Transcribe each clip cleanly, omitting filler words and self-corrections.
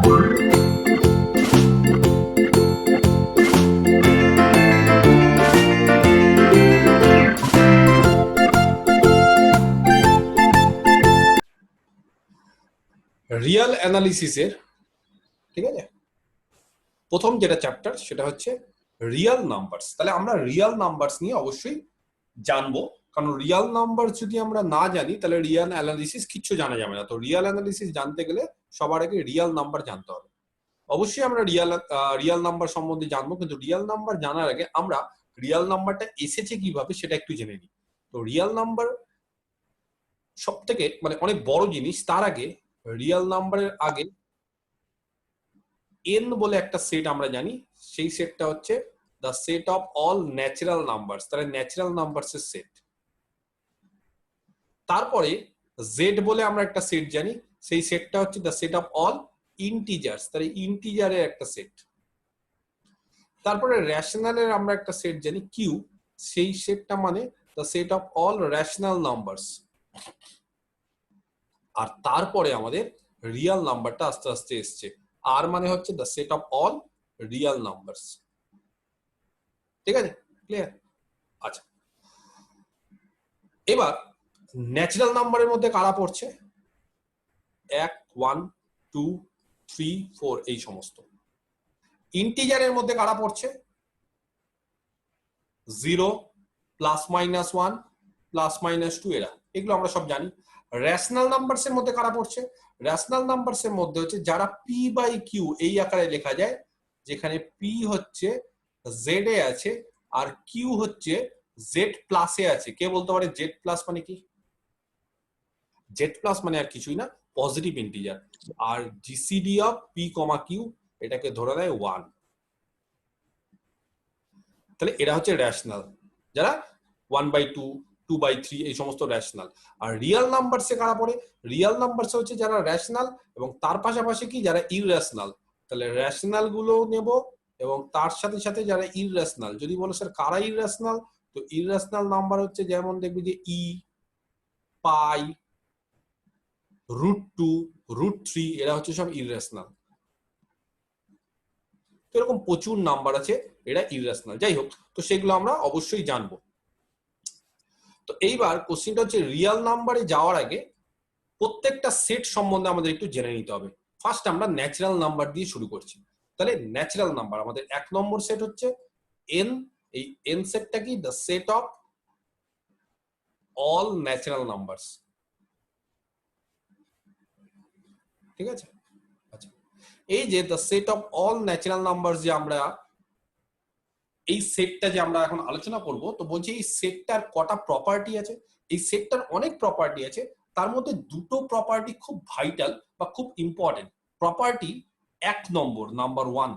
Real অ্যানালিসিসের, ঠিক আছে, প্রথম যেটা চ্যাপ্টার সেটা হচ্ছে রিয়াল নাম্বারস। তাহলে আমরা রিয়াল নাম্বারস নিয়ে অবশ্যই জানবো, কারণ রিয়াল নাম্বার যদি আমরা না জানি তাহলে রিয়াল অ্যানালিসিস কিচ্ছু জানা যাবে না। তো রিয়াল অ্যানালিসিস জানতে গেলে সবার আগে রিয়াল নাম্বার জানতে হবে। অবশ্যই আমরা রিয়াল নাম্বার সম্বন্ধে জানবো, কিন্তু রিয়াল নাম্বার জানার আগে আমরা রিয়াল নাম্বারটা এসেছে কিভাবে সেটা একটু জেনে নিই। তো রিয়াল নাম্বার সব থেকে মানে অনেক বড় জিনিস। তার আগে রিয়াল নাম্বারের আগে এন বলে একটা সেট আমরা জানি, সেই সেটটা হচ্ছে the set of all natural numbers, তাহলে ন্যাচারাল নাম্বারস এর সেট। তারপরে জেড বলে আমরা একটা সেট জানি, সেই সেটটা হচ্ছে the set of all integers, তাহলে ইন্টিজারের একটা সেট। তারপরে রেশনালের আমরা একটা সেট জানি কিউ, সেই সেটটা মানে the set of all rational numbers. আর তারপরে আমাদের রিয়াল নাম্বারটা আস্তে আস্তে এসছে, আর মানে হচ্ছে the set of all Real numbers. ঠিক আছে, ক্লিয়ার? আচ্ছা, এবার ন্যাচারাল নাম্বারের মধ্যে কারা পড়ছে? 1, 1, 2, 3, 4 এই সমস্ত। ইন্টিজারের মধ্যে কারা পড়ছে? 0, +-1, +-2 এরা, এগুলো আমরা সব জানি। রেশনাল নাম্বারস এর মধ্যে কারা পড়ছে? রেশনাল নাম্বারস এর মধ্যে হচ্ছে যারা p/q এই আকারে লেখা যায়, যেখানে p হচ্ছে z এ আছে আর q হচ্ছে z প্লাসে আছে। কে বলতে পারে z প্লাস মানে কি? z প্লাস মানে আর কিছুই না, পজিটিভ ইন্টিজার। আর জিসিডি অফ p, q এটাকে ধরে নেয় 1। তাহলে এরা হচ্ছে রেশনাল, যারা 1/2, 2/3 এই সমস্ত রেশনাল। আর রিয়াল নাম্বারসে কারা পড়ে? রিয়াল নাম্বারসে হচ্ছে যারা রেশনাল এবং তার পাশাপাশি কি যারা ইররেশনাল। তাহলে রেশনাল গুলো নেব এবং তার সাথে সাথে যারা ইররেশনাল। যদি বলো স্যার কারা ইররেশনাল, তো ইররেশনাল নাম্বার হচ্ছে যেমন দেখবি যে ই, পাই, √2, √3 এরা হচ্ছে সব ইররেশনাল। তো এরকম প্রচুর নাম্বার আছে, এরা ইররেশনাল। যাই হোক, তো সেগুলো আমরা অবশ্যই জানবো। তো এইবার কোশ্চেনটা হচ্ছে রিয়াল নাম্বারে যাওয়ার আগে প্রত্যেকটা সেট সম্বন্ধে আমাদের একটু জেনে নিতে হবে। ফার্স্ট আমরা ন্যাচারাল নাম্বার দিয়ে শুরু করছি। তাহলে ন্যাচারাল নাম্বার আমাদের 1 নম্বর সেট হচ্ছে এন। এই এন সেটটা কি? The set of all natural numbers. ঠিক আছে, আচ্ছা, এই যে the set of all natural numbers যে আমরা এই সেটটা যে আমরা এখন আলোচনা করব, তো বলছি এই সেটটার কটা প্রপার্টি আছে? এই সেটটার অনেক প্রপার্টি আছে, তার মধ্যে দুটো প্রপার্টি খুব ভাইটাল বা খুব ইম্পর্টেন্ট প্রপার্টি। 1 নম্বর, নাম্বার 1,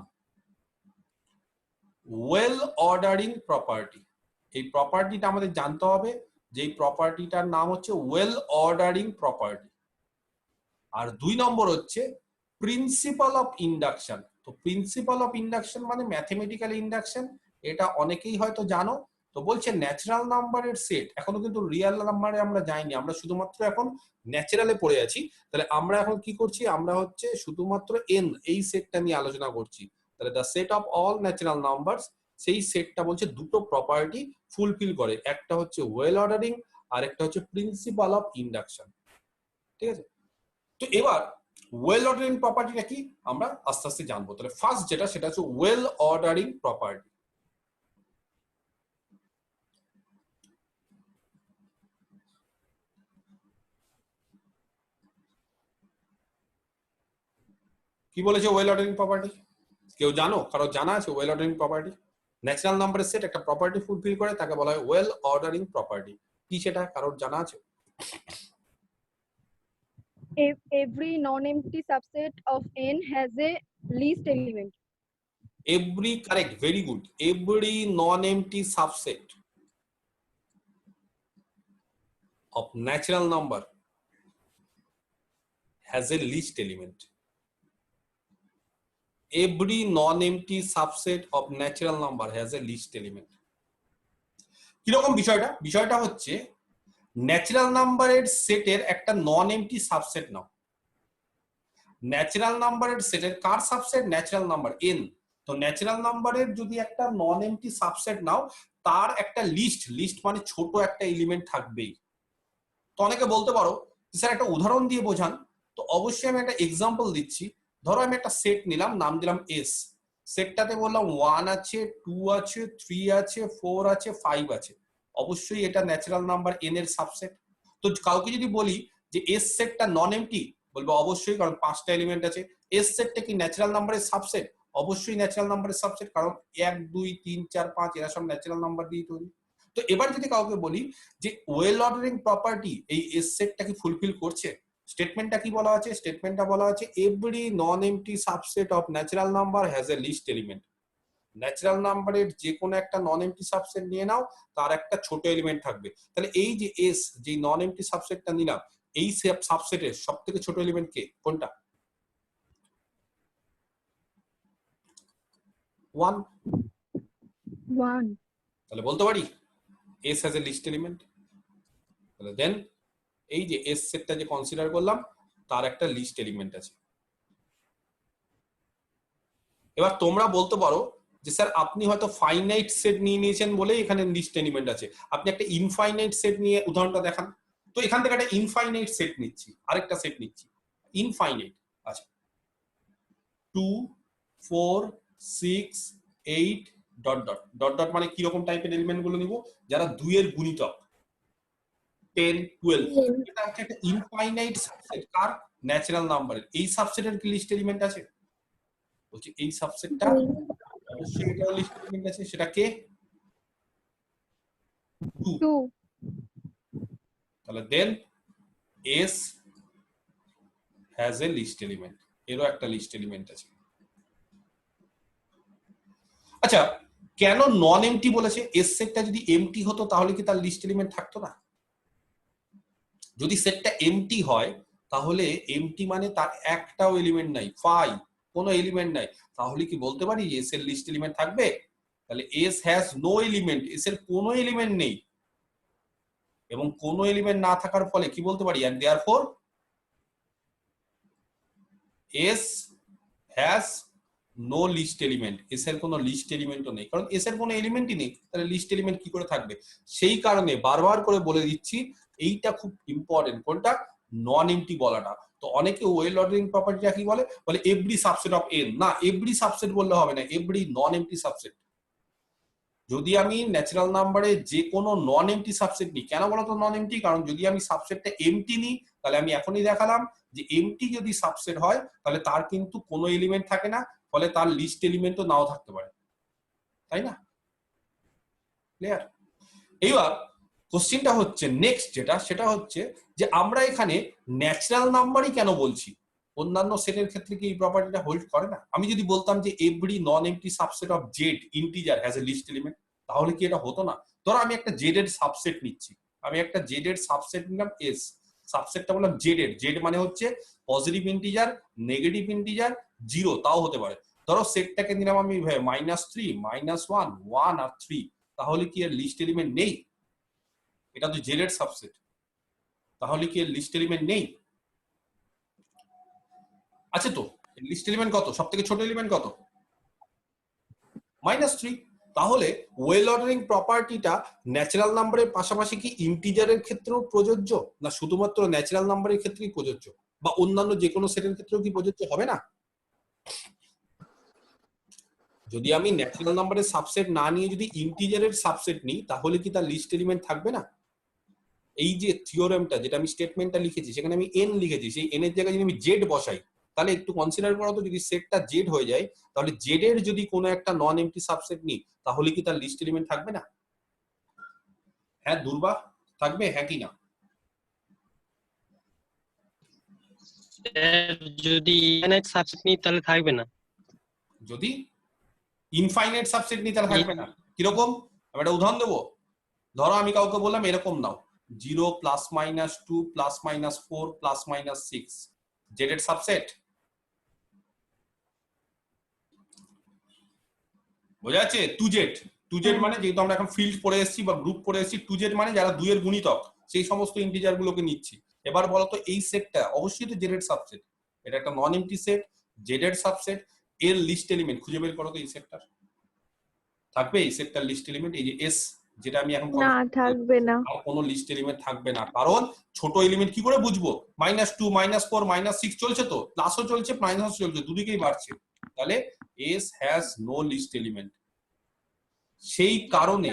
ওয়েল অর্ডারিং প্রপার্টি। এই প্রপার্টিটা আমাদের জানতে হবে, যে এই প্রপার্টিটার নাম হচ্ছে ওয়েল অর্ডারিং প্রপার্টি। আর 2 নম্বর হচ্ছে প্রিন্সিপাল অফ ইন্ডাকশন। তো প্রিন্সিপাল অফ ইন্ডাকশন মানে ম্যাথমেটিক্যাল ইন্ডাকশন, এটা অনেকেই হয়তো জানো। তো বলছে ন্যাচারাল নাম্বারের সেট, এখনো কিন্তু রিয়াল নাম্বারে আমরা যাইনি, আমরা শুধুমাত্র এখন ন্যাচারালে পড়ে আছি। তাহলে আমরা এখন কি করছি? আমরা হচ্ছে শুধুমাত্র এন এই সেটটা নিয়ে আলোচনা করছি। তাহলে the set of all natural numbers, সেই সেটটা বলছে দুটো প্রপার্টি ফুলফিল করে, একটা হচ্ছে ওয়েল অর্ডারিং আর একটা হচ্ছে প্রিন্সিপাল অফ ইন্ডাকশন। ঠিক আছে, তো এবার ওয়েল অর্ডারিং প্রপার্টিটা কি আমরা আস্তে আস্তে জানবো। তাহলে ফার্স্ট যেটা, সেটা হচ্ছে ওয়েল অর্ডারিং প্রপার্টি। কি বলেছে ওয়েল অর্ডারিং প্রপার্টি? কেউ জানো? কারো জানা আছে ওয়েল অর্ডারিং প্রপার্টি? ন্যাচারাল নাম্বারের সেট একটা প্রপার্টি ফুলফিল করে, তাকে বলা হয় ওয়েল অর্ডারিং প্রপার্টি। কি সেটা কারোর জানা আছে? Every non-empty subset of n has a least element. Every, correct, very good. Every non-empty subset of natural number has a least element. Every non-empty subset of natural number has a least element. কিরকম বিষয়টা? বিষয়টা হচ্ছে natural নাম্বারের সেটের একটা নন empty subset নাও। Natural নাম্বারের সেটের কার subset? Natural number n। তো ন্যাচারাল নাম্বারের যদি একটা নন এমটি সাবসেট নাও, তার একটা লিস্ট মানে ছোট একটা এলিমেন্ট থাকবেই। তো অনেকে বলতে পারো স্যার একটা উদাহরণ দিয়ে বোঝান। তো অবশ্যই আমি একটা এক্সাম্পল দিচ্ছি। ধরো আমি একটা সেট নিলাম, নাম দিলাম এস। সেটটাতে বললাম 1 আছে, 2 আছে, 3 আছে, 4 আছে, 5 আছে। অবশ্যই এটা ন্যাচারাল নাম্বার n এর সাবসেট। তো কাউকে যদি বলি যে এস সেটটা নন এমটি, বলবো অবশ্যই, কারণ 5টা এলিমেন্ট আছে। এস সেটটা কি ন্যাচারাল নাম্বারের সাবসেট? অবশ্যই ন্যাচারাল নাম্বারের সাবসেট, কারণ 1 2 3 4 5 এরা সব ন্যাচারাল নাম্বার দিয়ে তৈরি। তো এবার যদি কাউকে বলি যে ওয়েল অর্ডারিং প্রপার্টি এই এস সেটটা কি ফুলফিল করছে, স্টেটমেন্টটা কি বলা আছে? স্টেটমেন্টটা বলা আছে every non empty subset of natural number has a least element. Natural নাম্বারের যে কোনো একটা নন এমটি সাবসেট নিয়ে নাও, তার একটা ছোট এলিমেন্ট থাকবে। তাহলে এই যে এস, যে নন এমটি সাবসেটটা নিলাম, এই সাবসেটের সবথেকে ছোট এলিমেন্ট কে? কোনটা? 1। 1 তাহলে বলতে পারি S has a least element. তাহলে দেন এই যে এস সেটটা যে কনসিডার করলাম, তার একটা লিস্ট এলিমেন্ট আছে। এবার তোমরা বলতে পারো যে স্যার আপনি হয়তো ফাইনাইট সেট নিয়ে নিয়েছেন বলে এখানে লিস্ট এলিমেন্ট আছে, আপনি একটা ইনফাইনাইট সেট নিয়ে উদাহরণটা দেখান। তো এখান থেকে একটা ইনফাইনাইট সেট নিচ্ছি, আরেকটা সেট নিচ্ছি ইনফাইনাইট। আচ্ছা, 2 4 6 8 ডট ডট ডট ডট মানে কি রকম টাইপের এলিমেন্ট গুলো নিব? যারা 2 এর গুণিতক, 10 12। এটা হচ্ছে একটা ইনফাইনাইট সাবসেট। কার? ন্যাচারাল নাম্বারের। এই সাবসেটের কি লিস্ট এলিমেন্ট আছে? বলছি এই সাবসেটটা অবশ্যই এটা লিস্ট এলিমেন্ট আছে। সেটা কে? 2। 2 তাহলে then S has a least element, এরও একটা লিস্ট এলিমেন্ট আছে। আচ্ছা, কেন নন এমটি বলেছে? এস সেটটা যদি এমটি হতো তাহলে কি তার লিস্ট এলিমেন্ট থাকতো না? যদি সেটটা এমটি হয় তাহলে এমটি মানে তার একটাও এলিমেন্ট নাই, কোনো এলিমেন্ট নাই। তাহলে কি বলতে পারি এস এর লিস্ট এলিমেন্ট থাকবে? তাহলে S has no element, S এর কোনো এলিমেন্ট নেই। এবং কোনো এলিমেন্ট না থাকার ফলে কি বলতে পারি? And therefore S has no least element. S এর কোনো লিস্ট এলিমেন্টও নেই, কারণ এস এর কোনো এলিমেন্টই নেই। তাহলে লিস্ট এলিমেন্ট কি করে থাকবে? সেই কারণে বারবার করে বলে দিচ্ছি, এইটা খুব ইম্পর্টেন্ট। কোনটা? নন এমটি বলাটা। তো অনেকে ওয়েল অর্ডারিং প্রপার্টিটা কি বলে? বলে এভরি সাবসেট অফ এন। না, এভরি সাবসেট বললে হবে না, এভরি নন এমটি সাবসেট। যদি আমি ন্যাচারাল নাম্বারে যে কোনো নন এমটি সাবসেট নিই, কেন বলতো নন এমটি? কারণ যদি আমি সাবসেটটা এমটি নিই, তাহলে আমি এখনই দেখালাম যে এমটি যদি সাবসেট হয় তাহলে তার কিন্তু কোনো এলিমেন্ট থাকে না, ফলে তার লিস্ট এলিমেন্টও নাও থাকতে পারে, তাই না? ক্লিয়ার? এইবার কোশ্চেনটা হচ্ছে নেক্সট যেটা, সেটা হচ্ছে যে আমরা এখানে ন্যাচারাল নাম্বারই কেন বলছি? অন্যান্য সেটের ক্ষেত্রে কি এই প্রপার্টিটা হোল্ড করে না? আমি যদি বলতাম যে every non empty subset of Z integer has a least element, তাহলে কি এটা হতো না? ধরো আমি একটা জেড এর সাবসেট নিচ্ছি, আমি একটা জেড এর সাবসেট নিলাম এস, সাবসেটটা বললাম জেড এর। জেড মানে হচ্ছে পজিটিভ ইন্টিজার, নেগেটিভ ইন্টিজার, 0 তাও হতে পারে। ধরো সেটটাকে নিলাম আমি -3, -1, 1 আর 3, তাহলে কি এর লিস্ট এলিমেন্ট নেই? এটা তো জেড এর সাবসেট, তাহলে কি এর লিস্ট এলিমেন্ট নেই? আছে তো। লিস্ট এলিমেন্ট কত? সবথেকে ছোট এলিমেন্ট কত? -3। তাহলে ওয়েল অর্ডারিং প্রপার্টিটা ন্যাচারাল নাম্বারের পাশাপাশি কি ইন্টিজারের ক্ষেত্রেও প্রযোজ্য, না শুধুমাত্র ন্যাচারাল নাম্বারের ক্ষেত্রেই প্রযোজ্য, বা অন্যান্য যে কোনো সেটের ক্ষেত্রেও কি প্রযোজ্য হবে না? যদি আমি ন্যাচারাল নাম্বারের সাবসেট না নিয়ে যদি ইন্টিজারের সাবসেট নিই, তাহলে কি তার লিস্ট এলিমেন্ট থাকবে না? এই যে থিওরেমটা, যেটা আমি স্টেটমেন্টটা লিখেছি, সেখানে আমি এন লিখেছি, সেই এন এর জায়গায় যদি আমি জেড বসাই, তাহলে একটু কনসিডার করো তো, যদি সেটটা জেড হয়ে যায়, তাহলে জেড এর যদি কোনো একটা নন এমটি সাবসেট নিই, তাহলে কি তার লিস্ট এলিমেন্ট থাকবে না? হ্যাঁ দুর্বা, থাকবে? হ্যাঁ কি না? যদি ইনফাইনাইট সাবসেট নিই তাহলে থাকবে না। যদি ইনফাইনাইট সাবসেট নিই তাহলে থাকবে না। কিরকম? আমি একটা উদাহরণ দেবো। ধরো আমি কাউকে বললাম এরকম নাও, 0 +- 2 +- 4 +- 6 জেড এর সাবসেট। বোঝা যাচ্ছে? 2Z মানে, যেহেতু আমরা এখন ফিল্ড পড়ে এসেছি বা গ্রুপ পড়ে এসেছি, 2Z মানে যারা 2 এর গুণিতক, সেই সমস্ত ইন্টিজার গুলোকে নিচ্ছি। এবার বলো তো এই সেটটা অবশ্যই তো জেড এর সাবসেট, এটা একটা নন এমটি সেট, জেড এর সাবসেট, এর লিস্ট এলিমেন্ট খুঁজে বের করো তো এই সেটটার। থাকবে এই সেটটার লিস্ট এলিমেন্ট, এই যে এস যেটা আমি এখন না থাকবে না। আর কোনো লিস্ট এলিমেন্ট থাকবে না, কারণ ছোট এলিমেন্ট কি করে বুঝবো? -2 -4 -6 চলছে, তো প্লাসও চলছে মাইনাসও চলছে, দুদিকেই বাড়ছে, তাহলে S has no least element. সেই কারণে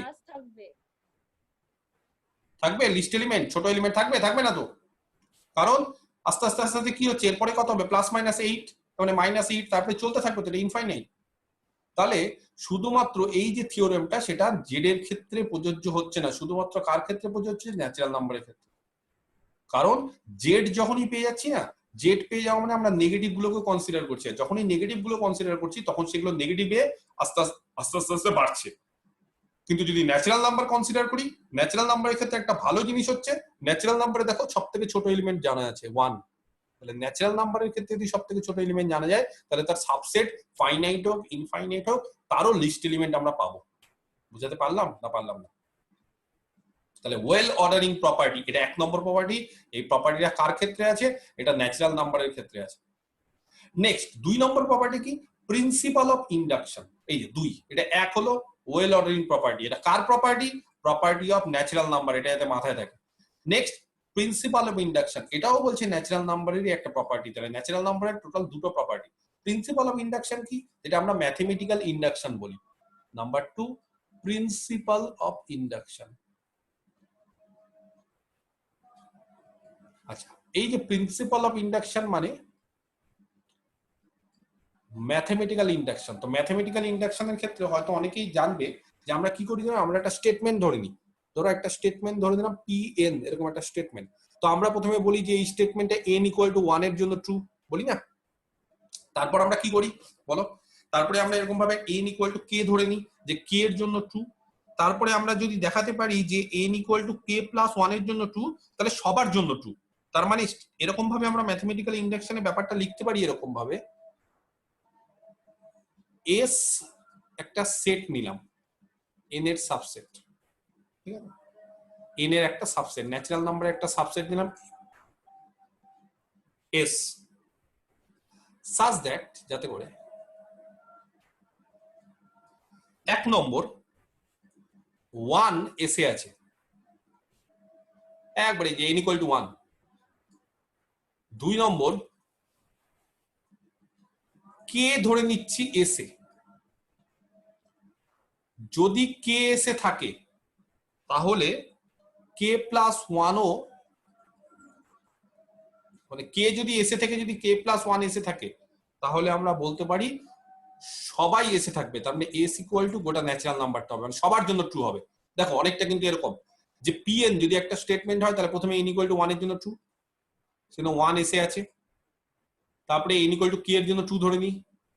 থাকবে লিস্ট এলিমেন্ট, ছোট এলিমেন্ট থাকবে, থাকবে না তো, কারণ আস্তে আস্তে আস্তে আস্তে কি হচ্ছে, এরপরে কত হবে +-8, মানে -8, তারপরে চলতে থাকবে, তো এটা ইনফাইনাইট। তাহলে শুধুমাত্র এই যে থিওরেমটা সেটা জেড এর ক্ষেত্রে প্রযোজ্য হচ্ছে না, শুধুমাত্র কার ক্ষেত্রে প্রযোজ্য হচ্ছে? ন্যাচারাল নাম্বারের ক্ষেত্রে। কারণ জেড যখনই পেয়ে যাচ্ছি না, জেড পেয়ে যাওয়া মানে আমরা নেগেটিভ গুলোকে কনসিডার করছি, যখনই নেগেটিভ গুলো কনসিডার করছি তখন সেগুলো নেগেটিভে আস্তে আস্তে আস্তে আস্তে বাড়ছে। কিন্তু যদি ন্যাচারাল নাম্বার কনসিডার করি, ন্যাচারাল নাম্বারের ক্ষেত্রে একটা ভালো জিনিস হচ্ছে, ন্যাচারাল নাম্বারে দেখো সব থেকে ছোট এলিমেন্ট জানা আছে 1। তাহলে ন্যাচারাল নাম্বারের ক্ষেত্রে যদি সব থেকে ছোট এলিমেন্ট জানা যায়, তাহলে তার সাবসেট ফাইনাইট হোক ইনফাইনাইট হোক তারও লিস্ট এলিমেন্ট আমরা পাবো। বুঝাতে পারলাম না পারলাম না? তাহলে ওয়েল অর্ডারিং প্রপার্টি, এটা 1 নম্বর প্রপার্টি। এই প্রপার্টিটা কার ক্ষেত্রে আছে? এটা ন্যাচারাল নাম্বারের ক্ষেত্রে আছে। নেক্সট 2 নম্বর প্রপার্টি কি? Principal of induction. এই যে 2, এটা 1 হলো ওয়েল অর্ডারিং প্রপার্টি, এটা কার property? Property of natural number, এটা যাতে মাথায় থাকে। নেক্সট প্রিন্সিপাল অফ ইন্ডাকশন, এটাও বলছে ন্যাচারাল নাম্বারেরই একটা প্রপার্টি। তাহলে ন্যাচারাল নাম্বারের টোটাল দুটো প্রপার্টি। প্রিন্সিপাল অফ ইন্ডাকশন কি? যেটা আমরা ম্যাথমেটিক্যাল ইন্ডাকশন বলি। Number 2 principal of induction. আচ্ছা, এই যে প্রিন্সিপাল অফ ইন্ডাকশন মানে ম্যাথমেটিক্যাল ইন্ডাকশন। তো ম্যাথমেটিক্যাল ইন্ডাকশনের ক্ষেত্রে হয়তো অনেকেই জানবে যে আমরা কি করি, আমরা একটা স্টেটমেন্ট ধরে নিই। ধরো একটা স্টেটমেন্ট ধরে নিলাম pn, এরকম একটা স্টেটমেন্ট। তো আমরা প্রথমে বলি যে এই স্টেটমেন্টে n = 1 এর জন্য ট্রু, বলি না? তারপর আমরা কি করি বলো? তারপরে আমরা এরকম ভাবে n = k ধরে নিই যে k এর জন্য ট্রু। তারপরে আমরা যদি দেখাতে পারি যে n = k+1 এর জন্য ট্রু, তাহলে সবার জন্য ট্রু। তার মানে এরকম ভাবে আমরা ম্যাথমেটিক্যাল ইন্ডাকশনের ব্যাপারটা লিখতে পারি এরকম ভাবে, এস একটা সেট নিলাম, এন এর সাবসেট, ঠিক আছে? এন এর একটা সাবসেট, ন্যাচারাল নাম্বারের একটা সাবসেট নিলাম এস, সাজ দ্যাট যাতে করে 1 নম্বর 1 এসে আছে একবারে, যে n = 1। 2 নম্বর কে ধরে নিচ্ছি এসে, যদি কে এসে থাকে তাহলে k+1 ও, মানে কে যদি এসে থেকে যদি k+1 এসে থাকে তাহলে আমরা বলতে পারি সবাই এসে থাকবে। তার মানে s = গোটা ন্যাচারাল নাম্বারটা হবে, মানে সবার জন্য ট্রু হবে। দেখো অনেকটা কিন্তু এরকম যে pn যদি একটা স্টেটমেন্ট হয় তাহলে প্রথমে n = 1 এর জন্য ট্রু, সেখানে 1 এসে আছে। তারপরে n = k এর জন্য ট্রু ধরে নিই,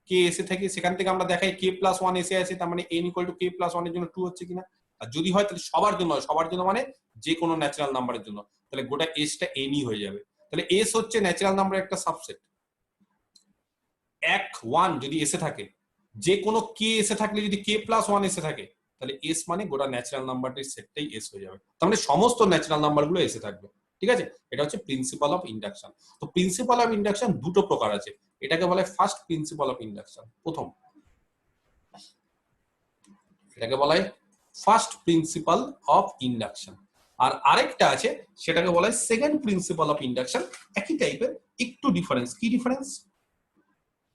k এসে থাকে, সেখান থেকে আমরা দেখাই k+1 এসে আছে, তার মানে n = k+1 এর জন্য ট্রু হচ্ছে কিনা। আর যদি হয় তাহলে সবার জন্য, সবার জন্য মানে যে কোনো ন্যাচারাল নাম্বারের জন্য, তাহলে গোটা এসটা nই হয়ে যাবে। তাহলে এস হচ্ছে ন্যাচারাল নাম্বারের একটা সাবসেট। 1 যদি এসে থাকে, যে কোনো কে এসে থাকলে যদি k+1 এসে থাকে, তাহলে এস মানে গোটা ন্যাচারাল নাম্বারটির সেটটাই এস হয়ে যাবে। তার মানে সমস্ত ন্যাচারাল নাম্বারগুলো এসে থাকবে, ঠিক আছে? এটা হচ্ছে প্রিন্সিপাল অফ ইন্ডাকশন। তো প্রিন্সিপাল অফ ইন্ডাকশন দুটো প্রকার আছে, এটাকে বলে ফার্স্ট প্রিন্সিপাল অফ ইন্ডাকশন, প্রথম, এটাকে বলা হয় ফার্স্ট প্রিন্সিপাল অফ ইন্ডাকশন। আর আরেকটা আছে সেটাকে বলা হয় সেকেন্ড প্রিন্সিপাল অফ ইন্ডাকশন। একই টাইপের, একটু ডিফারেন্স। কি ডিফারেন্স?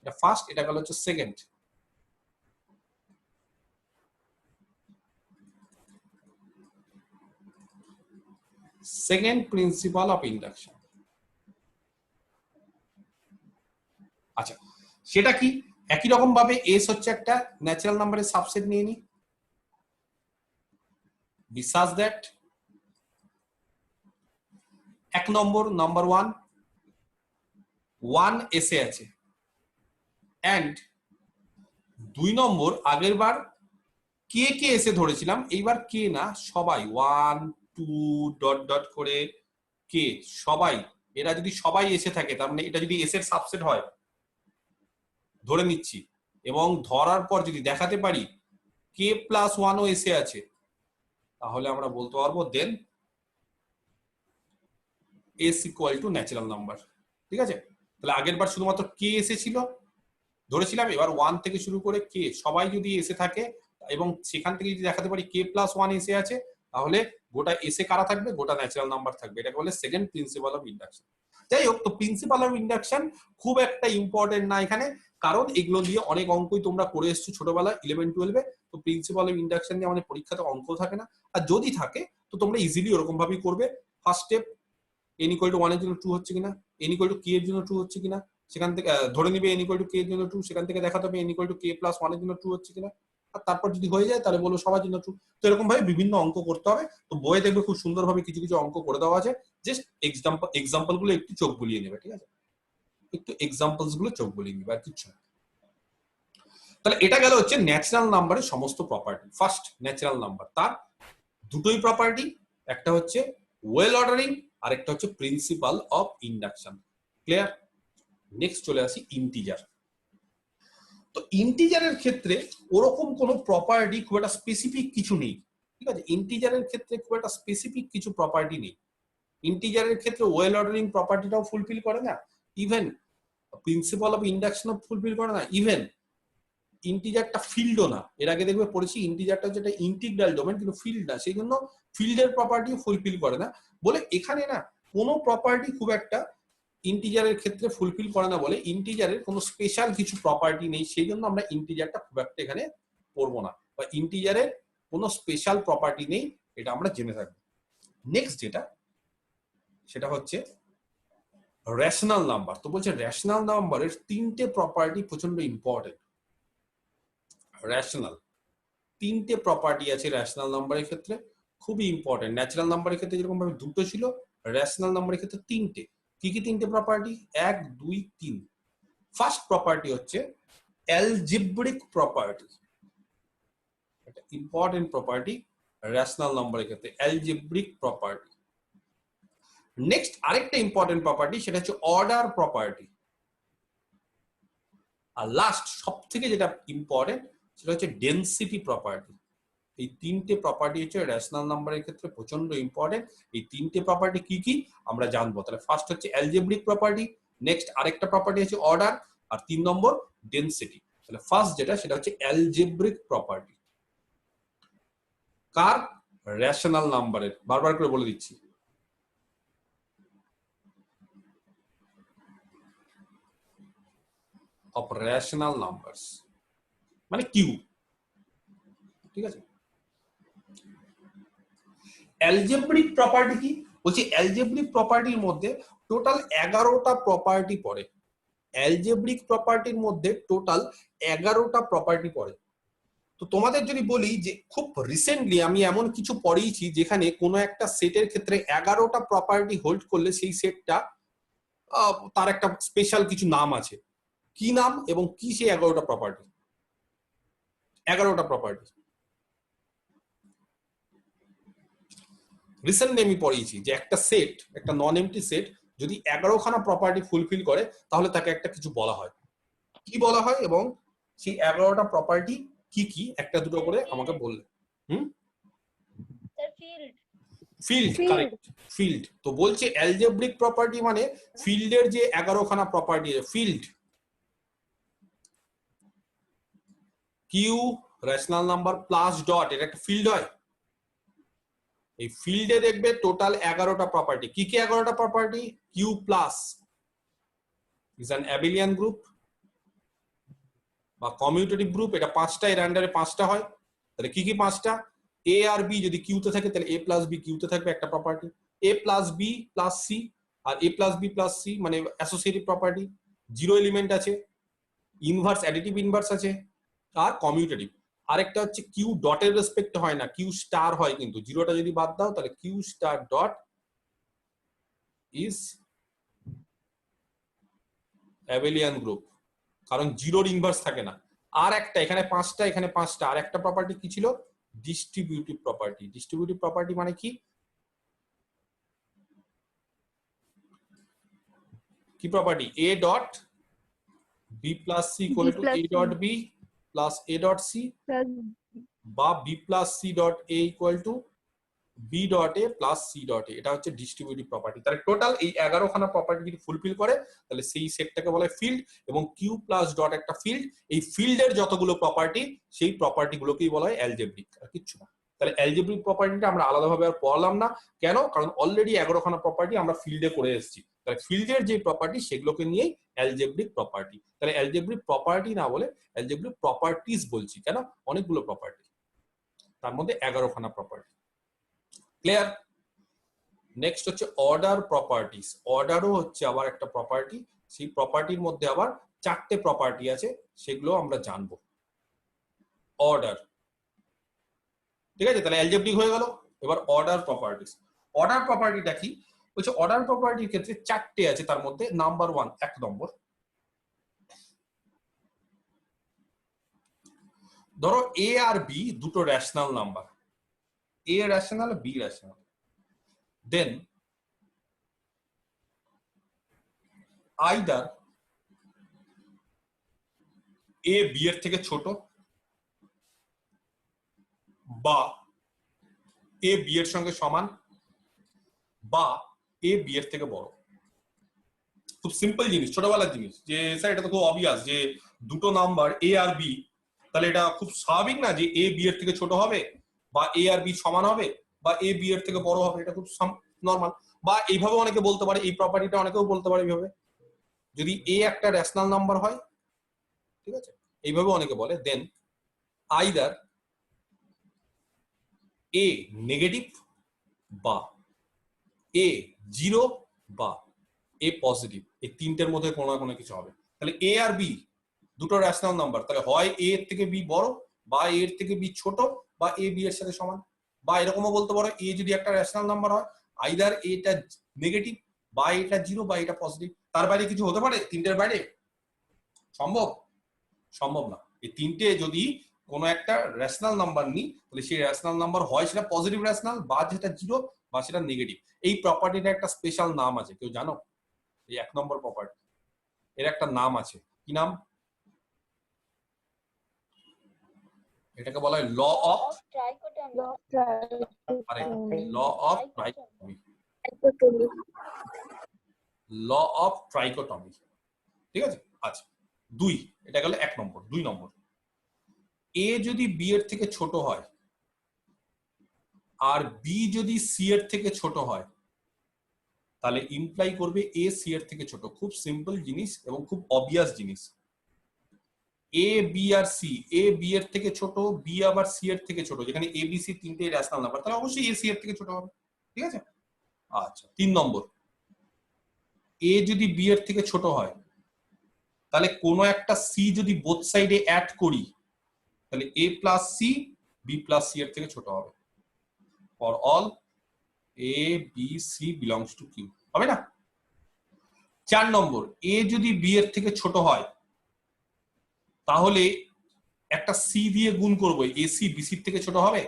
এটা ফার্স্ট, এটা গেল হচ্ছে second. Second principal of induction. আচ্ছা, সেটা কি? একই রকম ভাবে এস হচ্ছে একটা ন্যাচারাল নাম্বারের সাবসেট নিয়ে নি, বিশ্বাস দ্যাট 1 নম্বর নাম্বার 1 এসে আছে, এন্ড 2 নম্বর আগের বার কে কে এসে ধরেছিলাম, এইবার কে না সবাই, 1 2 ... করে কে সবাই, এরা যদি সবাই এসে থাকে তার মানে এটা যদি এস এর সাবসেট হয় ধরে নিচ্ছি, এবং ধরার পর যদি দেখাতে পারি k+1 ও এসে আছে, তাহলে আমরা বলতে পারবো দেন s = ন্যাচারাল নাম্বার, ঠিক আছে? তাহলে আগের বার শুধুমাত্র কে এসেছিল ধরেছিলাম, এবার 1 থেকে শুরু করে কে সবাই যদি এসে থাকে এবং সেখান থেকে যদি দেখাতে পারি কে প্লাস 1 এসে আছে, তাহলে গোটা এসে কারা থাকবে, গোটা ন্যাচারাল নাম্বার থাকবে। এটাকে বলে সেকেন্ড প্রিন্সিপাল অফ ইন্ডাকশন। যাই হোক, তো প্রিন্সিপাল অফ ইন্ডাকশন খুব একটা ইম্পর্টেন্ট না এখানে, কারণ এগুলো দিয়ে অনেক অঙ্কই তোমরা করে এসছো ছোটবেলায় 11-12-এ। তো প্রিন্সিপাল অফ ইন্ডাকশন দিয়ে আমাদের পরীক্ষাতে অঙ্ক থাকে না, আর যদি থাকে তো তোমরা ইজিলি ওরকম ভাবেই করবে। ফার্স্ট স্টেপ, n = 1 এর জন্য 2 হচ্ছে কিনা, n = k এর জন্য 2 হচ্ছে কিনা, সেখান থেকে ধরে নিবে n = k এর জন্য 2, সেখান থেকে দেখাতে হবে n = k + 1 এর জন্য 2 হচ্ছে কিনা, আর তারপর যদি হয়ে যায় তাহলে বলবো সবার জন্য 2। তো এরকম ভাবে বিভিন্ন অঙ্ক করতে হবে। তো বইয়ে দেখবে খুব সুন্দরভাবে কিছু কিছু অঙ্ক করে দেওয়া আছে, জাস্ট এক্সাম্পল গুলো একটু চোখ বুলিয়ে নেবে, ঠিক আছে, একটু এক্সাম্পলস গুলো চোখ বুলিয়ে নেবে, আর কিছু না। তাহলে এটা গেল হচ্ছে ন্যাচারাল নাম্বারের সমস্ত প্রপার্টি। ফার্স্ট ন্যাচারাল নাম্বার, তার দুটোই প্রপার্টি, একটা হচ্ছে ওয়েল অর্ডারিং আর একটা হচ্ছে principal of induction. Clear? Next চলে আসি ইন্টিজার। তো ইন্টিজারের ক্ষেত্রে ওরকম কোনো প্রপার্টি খুব একটা স্পেসিফিক কিছু নেই, ঠিক আছে, ইন্টিজারের ক্ষেত্রে খুব একটা স্পেসিফিক কিছু প্রপার্টি নেই। ইন্টিজারের ক্ষেত্রে ওয়েল অর্ডারিং প্রপার্টিটাও ফুলফিল করে না, ইভেন প্রিন্সিপাল অফ ইন্ডাকশনও ফুলফিল করে না, ইভেন ইন্টিজারটা ফিল্ডও না। এর আগে দেখবে পড়েছি ইন্টিজারটা যেটা ইন্টিগ্রাল ডোমেন, কিন্তু ফিল্ড না, সেই জন্য ফিল্ডের প্রপার্টিও ফুলফিল করে না বলে এখানে না কোনো প্রপার্টি খুব একটা ইন্টিজারের ক্ষেত্রে ফুলফিল করে না বলে ইন্টিজারের কোনো স্পেশাল কিছু প্রপার্টি নেই, সেই জন্য আমরা ইন্টিজারটা খুব একটা এখানে পড়বো না, বা ইন্টিজারের কোনো স্পেশাল প্রপার্টি নেই, এটা আমরা জেনে থাকবো। নেক্সট যেটা, সেটা হচ্ছে রেশনাল নাম্বার। তো বলছে রেশনাল নাম্বারের তিনটে প্রপার্টি প্রচন্ড ইম্পর্টেন্ট। রেশনাল তিনটে প্রপার্টি আছে রেশনাল নাম্বারের ক্ষেত্রে, খুবই ইম্পর্টেন্ট। ন্যাচারাল নাম্বারের ক্ষেত্রে যেরকম ভাবে দুটো ছিল, রেশনাল নাম্বারের ক্ষেত্রে তিনটে। কি কি তিনটে প্রপার্টি? 1, 2, 3। ফার্স্ট প্রপার্টি হচ্ছে অ্যালজেব্রিক প্রপার্টি, এটা ইম্পর্টেন্ট প্রপার্টি রেশনাল নাম্বারের ক্ষেত্রে, অ্যালজেব্রিক প্রপার্টি। নেক্সট আরেকটা ইম্পর্টেন্ট প্রপার্টি, সেটা হচ্ছে অর্ডার প্রপার্টি। আর লাস্ট সবথেকে যেটা ইম্পর্টেন্ট, সেটা হচ্ছে ডেনসিটি প্রপার্টি। এই তিনটে প্রপার্টি হচ্ছে রেশনাল নাম্বারের ক্ষেত্রে প্রচন্ড ইম্পর্টেন্ট। এই তিনটে প্রপার্টি কি কি আমরা জানবো। তাহলে ফার্স্ট হচ্ছে অ্যালজেব্রিক প্রপার্টি, নেক্সট আরেকটা প্রপার্টি হচ্ছে অর্ডার, আর 3 নম্বর ডেনসিটি। তাহলে ফার্স্ট যেটা, সেটা হচ্ছে অ্যালজেব্রিক প্রপার্টি। কার? রেশনাল নাম্বারের। বারবার করে বলে দিচ্ছি, অফ রেশনাল নাম্বারস, মানে কিউ, ঠিক আছে। অ্যালজেব্রিক প্রপার্টি কি বলছি? অ্যালজেব্রিক প্রপার্টির মধ্যে টোটাল 11টা প্রপার্টি পড়ে। অ্যালজেব্রিক প্রপার্টির মধ্যে টোটাল 11টা প্রপার্টি পড়ে। তো তোমাদের যদি বলি যে খুব রিসেন্টলি আমি এমন কিছু পড়িয়েছি যেখানে কোনো একটা সেটের ক্ষেত্রে 11টা প্রপার্টি হোল্ড করলে সেই সেটটা তার একটা স্পেশাল কিছু নাম আছে, কি নাম এবং কি সেই 11টা প্রপার্টি? 11টা প্রপার্টি রিসেন্টলি আমি পড়িয়েছি যে একটা সেট, একটা নন এমটি সেট যদি 11খানা প্রপার্টি ফুলফিল করে তাহলে তাকে একটা কিছু বলা হয়। কি বলা হয় এবং সেই 11টা প্রপার্টি কি কি একটা দুটো করে আমাকে বললে। Field, correct, field. তো বলছে অ্যালজেব্রিক প্রপার্টি মানে ফিল্ডের যে 11খানা property, field, Q rational number plus dot, এটা একটা ফিল্ড হয়। এই ফিল্ডে দেখবে টোটাল 11টা প্রপার্টি। কি কি 11টা property? Q plus is an abelian group বা কমিউটেটিভ গ্রুপ, এটা 5টা, এর আন্ডারে 5টা হয়। তাহলে কি কি 5টা? এ আর বি যদি কিউতে থাকে তাহলে এ প্লাস বি কিউতে থাকবে একটা প্রপার্টি, এ প্লাস বি প্লাস সি, আর এ প্লাস বি প্লাস সি মানে অ্যাসোসিয়েটিভ প্রপার্টি, জিরো এলিমেন্ট আছে, ইনভার্স অ্যাডিটিভ ইনভার্স আছে, আর কমিউটেটিভ। আরেকটা হচ্ছে কিউ ডটের রেসপেক্ট হয় না, কিউ স্টার হয়, কিন্তু জিরোটা যদি বাদ দাও তাহলে Q star dot is abelian group, কারণ জিরোর ইনভার্স থাকে না। আর একটা এখানে 5টা, এখানে 5টা। আর একটা প্রপার্টি কি ছিল? Distributive property. ডিস্ট্রিবিউটিভ প্রপার্টি মানে কি? কি property? A dot B plus C equal to A dot B plus A dot C, বা B plus C dot A equal to B dot A plus C dot A, এটা হচ্ছে distributive property. তাহলে total এই 11খানা property যদি fulfil করে তাহলে সেই সেটটাকে বলা হয় ফিল্ড, এবং কিউ প্লাস ডট একটা ফিল্ড, এই ফিল্ডের যতগুলো প্রপার্টি সেই প্রপার্টি গুলোকেই বলা হয় অ্যালজেব্রিক, আর কিচ্ছু না। তাহলে অ্যালজেব্রিক প্রপার্টিটা আমরা আলাদাভাবে আর পড়লাম না, কেন? কারণ অলরেডি 11খানা প্রপার্টি আমরা ফিল্ডে করে এসেছি। তাহলে ফিল্ডের যে প্রপার্টি সেগুলোকে নিয়েই অ্যালজেব্রিক প্রপার্টি। তাহলে অ্যালজেব্রিক প্রপার্টি না বলে অ্যালজেব্রিক প্রপার্টিজ বলছি, কেন? অনেকগুলো প্রপার্টি, তার মধ্যে 11খানা প্রপার্টি। ক্লিয়ার? নেক্সট হচ্ছে অর্ডার প্রপার্টিজ। অর্ডারও হচ্ছে আবার একটা প্রপার্টি, সেই প্রপার্টির মধ্যে আবার 4টে প্রপার্টি আছে, সেগুলো আমরা জানবো। অর্ডার, ঠিক আছে? তাহলে অ্যালজেব্রিক হয়ে গেল। এবার অর্ডার প্রপার্টিজ। অর্ডার প্রপার্টিটা কি? বলছে অর্ডার প্রপার্টির ক্ষেত্রে 4টে আছে, তার মধ্যে নাম্বার 1, 1 নম্বর, ধরো এ আর বি দুটো rational number, A rational B rational, then either A B এর থেকে ছোট বা এ বি এর সঙ্গে সমান বা এ বি এর থেকে বড়। খুব সিম্পল জিনিস, ছোটবেলার জিনিস, যে স্যার এটা তো খুব অবভিয়াস যে দুটো নাম্বার এ আর বি, তাহলে এটা খুব স্বাভাবিক না যে এ বি এর থেকে ছোট হবে বা এ আর বি সমান হবে বা এ বি এর থেকে বড় হবে, এটা খুব নর্মাল। বা এইভাবে অনেকে বলতে পারে, এই প্রপার্টিটা অনেকেও বলতে পারে এইভাবে, যদি এ একটা রেশনাল নাম্বার হয়, ঠিক আছে, এইভাবে অনেকে বলে, দেন আইদার এ নেগেটিভ বা এ জিরো বা এ পজিটিভ, এই তিনটের মধ্যে কোনো না কোনো কিছু হবে। তাহলে এ আর বি দুটো রেশনাল নাম্বার, তাহলে হয় এ এর থেকে বি বড় বা এ এর থেকে বি ছোট বা এ বি এর সাথে সমান। বা এরকমও বলতে পারো, এ যদি একটা রেশনাল নাম্বার হয়, আইদার এটা নেগেটিভ বা এটা জিরো বা এটা পজিটিভ। তার বাইরে কিছু হতে পারে? তিনটের বাইরে সম্ভব? সম্ভব না। এই তিনটে যদি কোনো একটা রেশনাল নাম্বার নিই, তাহলে সেই রেশনাল নাম্বার হয় সেটা পজিটিভ রেশনাল বা যেটা জিরো বা সেটা নেগেটিভ। এই প্রপার্টিটা একটা স্পেশাল নাম আছে, কেউ জানো? এই 1 নম্বর প্রপার্টি, এর একটা নাম আছে, কি নাম? এটাকে বলা হয় law of law of trichotomy, law of trichotomy, ঠিক আছে? আচ্ছা, 2, এটা গেল 1 নম্বর। 2 নম্বর, এ যদি বি এর থেকে ছোট হয় আর বি যদি সি এর থেকে ছোট হয়, তাহলে ইমপ্লাই করবে এ সি এর থেকে ছোট। খুব সিম্পল জিনিস এবং খুব অবভিয়াস জিনিস। A B R C, A B এর থেকে ছোট, বি আবার সি এর থেকে ছোট, যেখানে এ বি সি তিনটে রেশনাল নাম্বার, তাহলে অবশ্যই এ সি এর থেকে ছোট হবে, ঠিক আছে? আচ্ছা, 3 নম্বর, এ যদি বি এর থেকে ছোট হয়, তাহলে কোনো একটা সি যদি বোথ সাইডে অ্যাড করি, তাহলে A plus C B plus C এর থেকে ছোট হবে, for all A B C belongs to Q, হবে না? 4 নম্বর, এ যদি বি এর থেকে ছোট হয়, তাহলে একটা সি দিয়ে গুণ করবো, এসি বিসি থেকে ছোট হবে?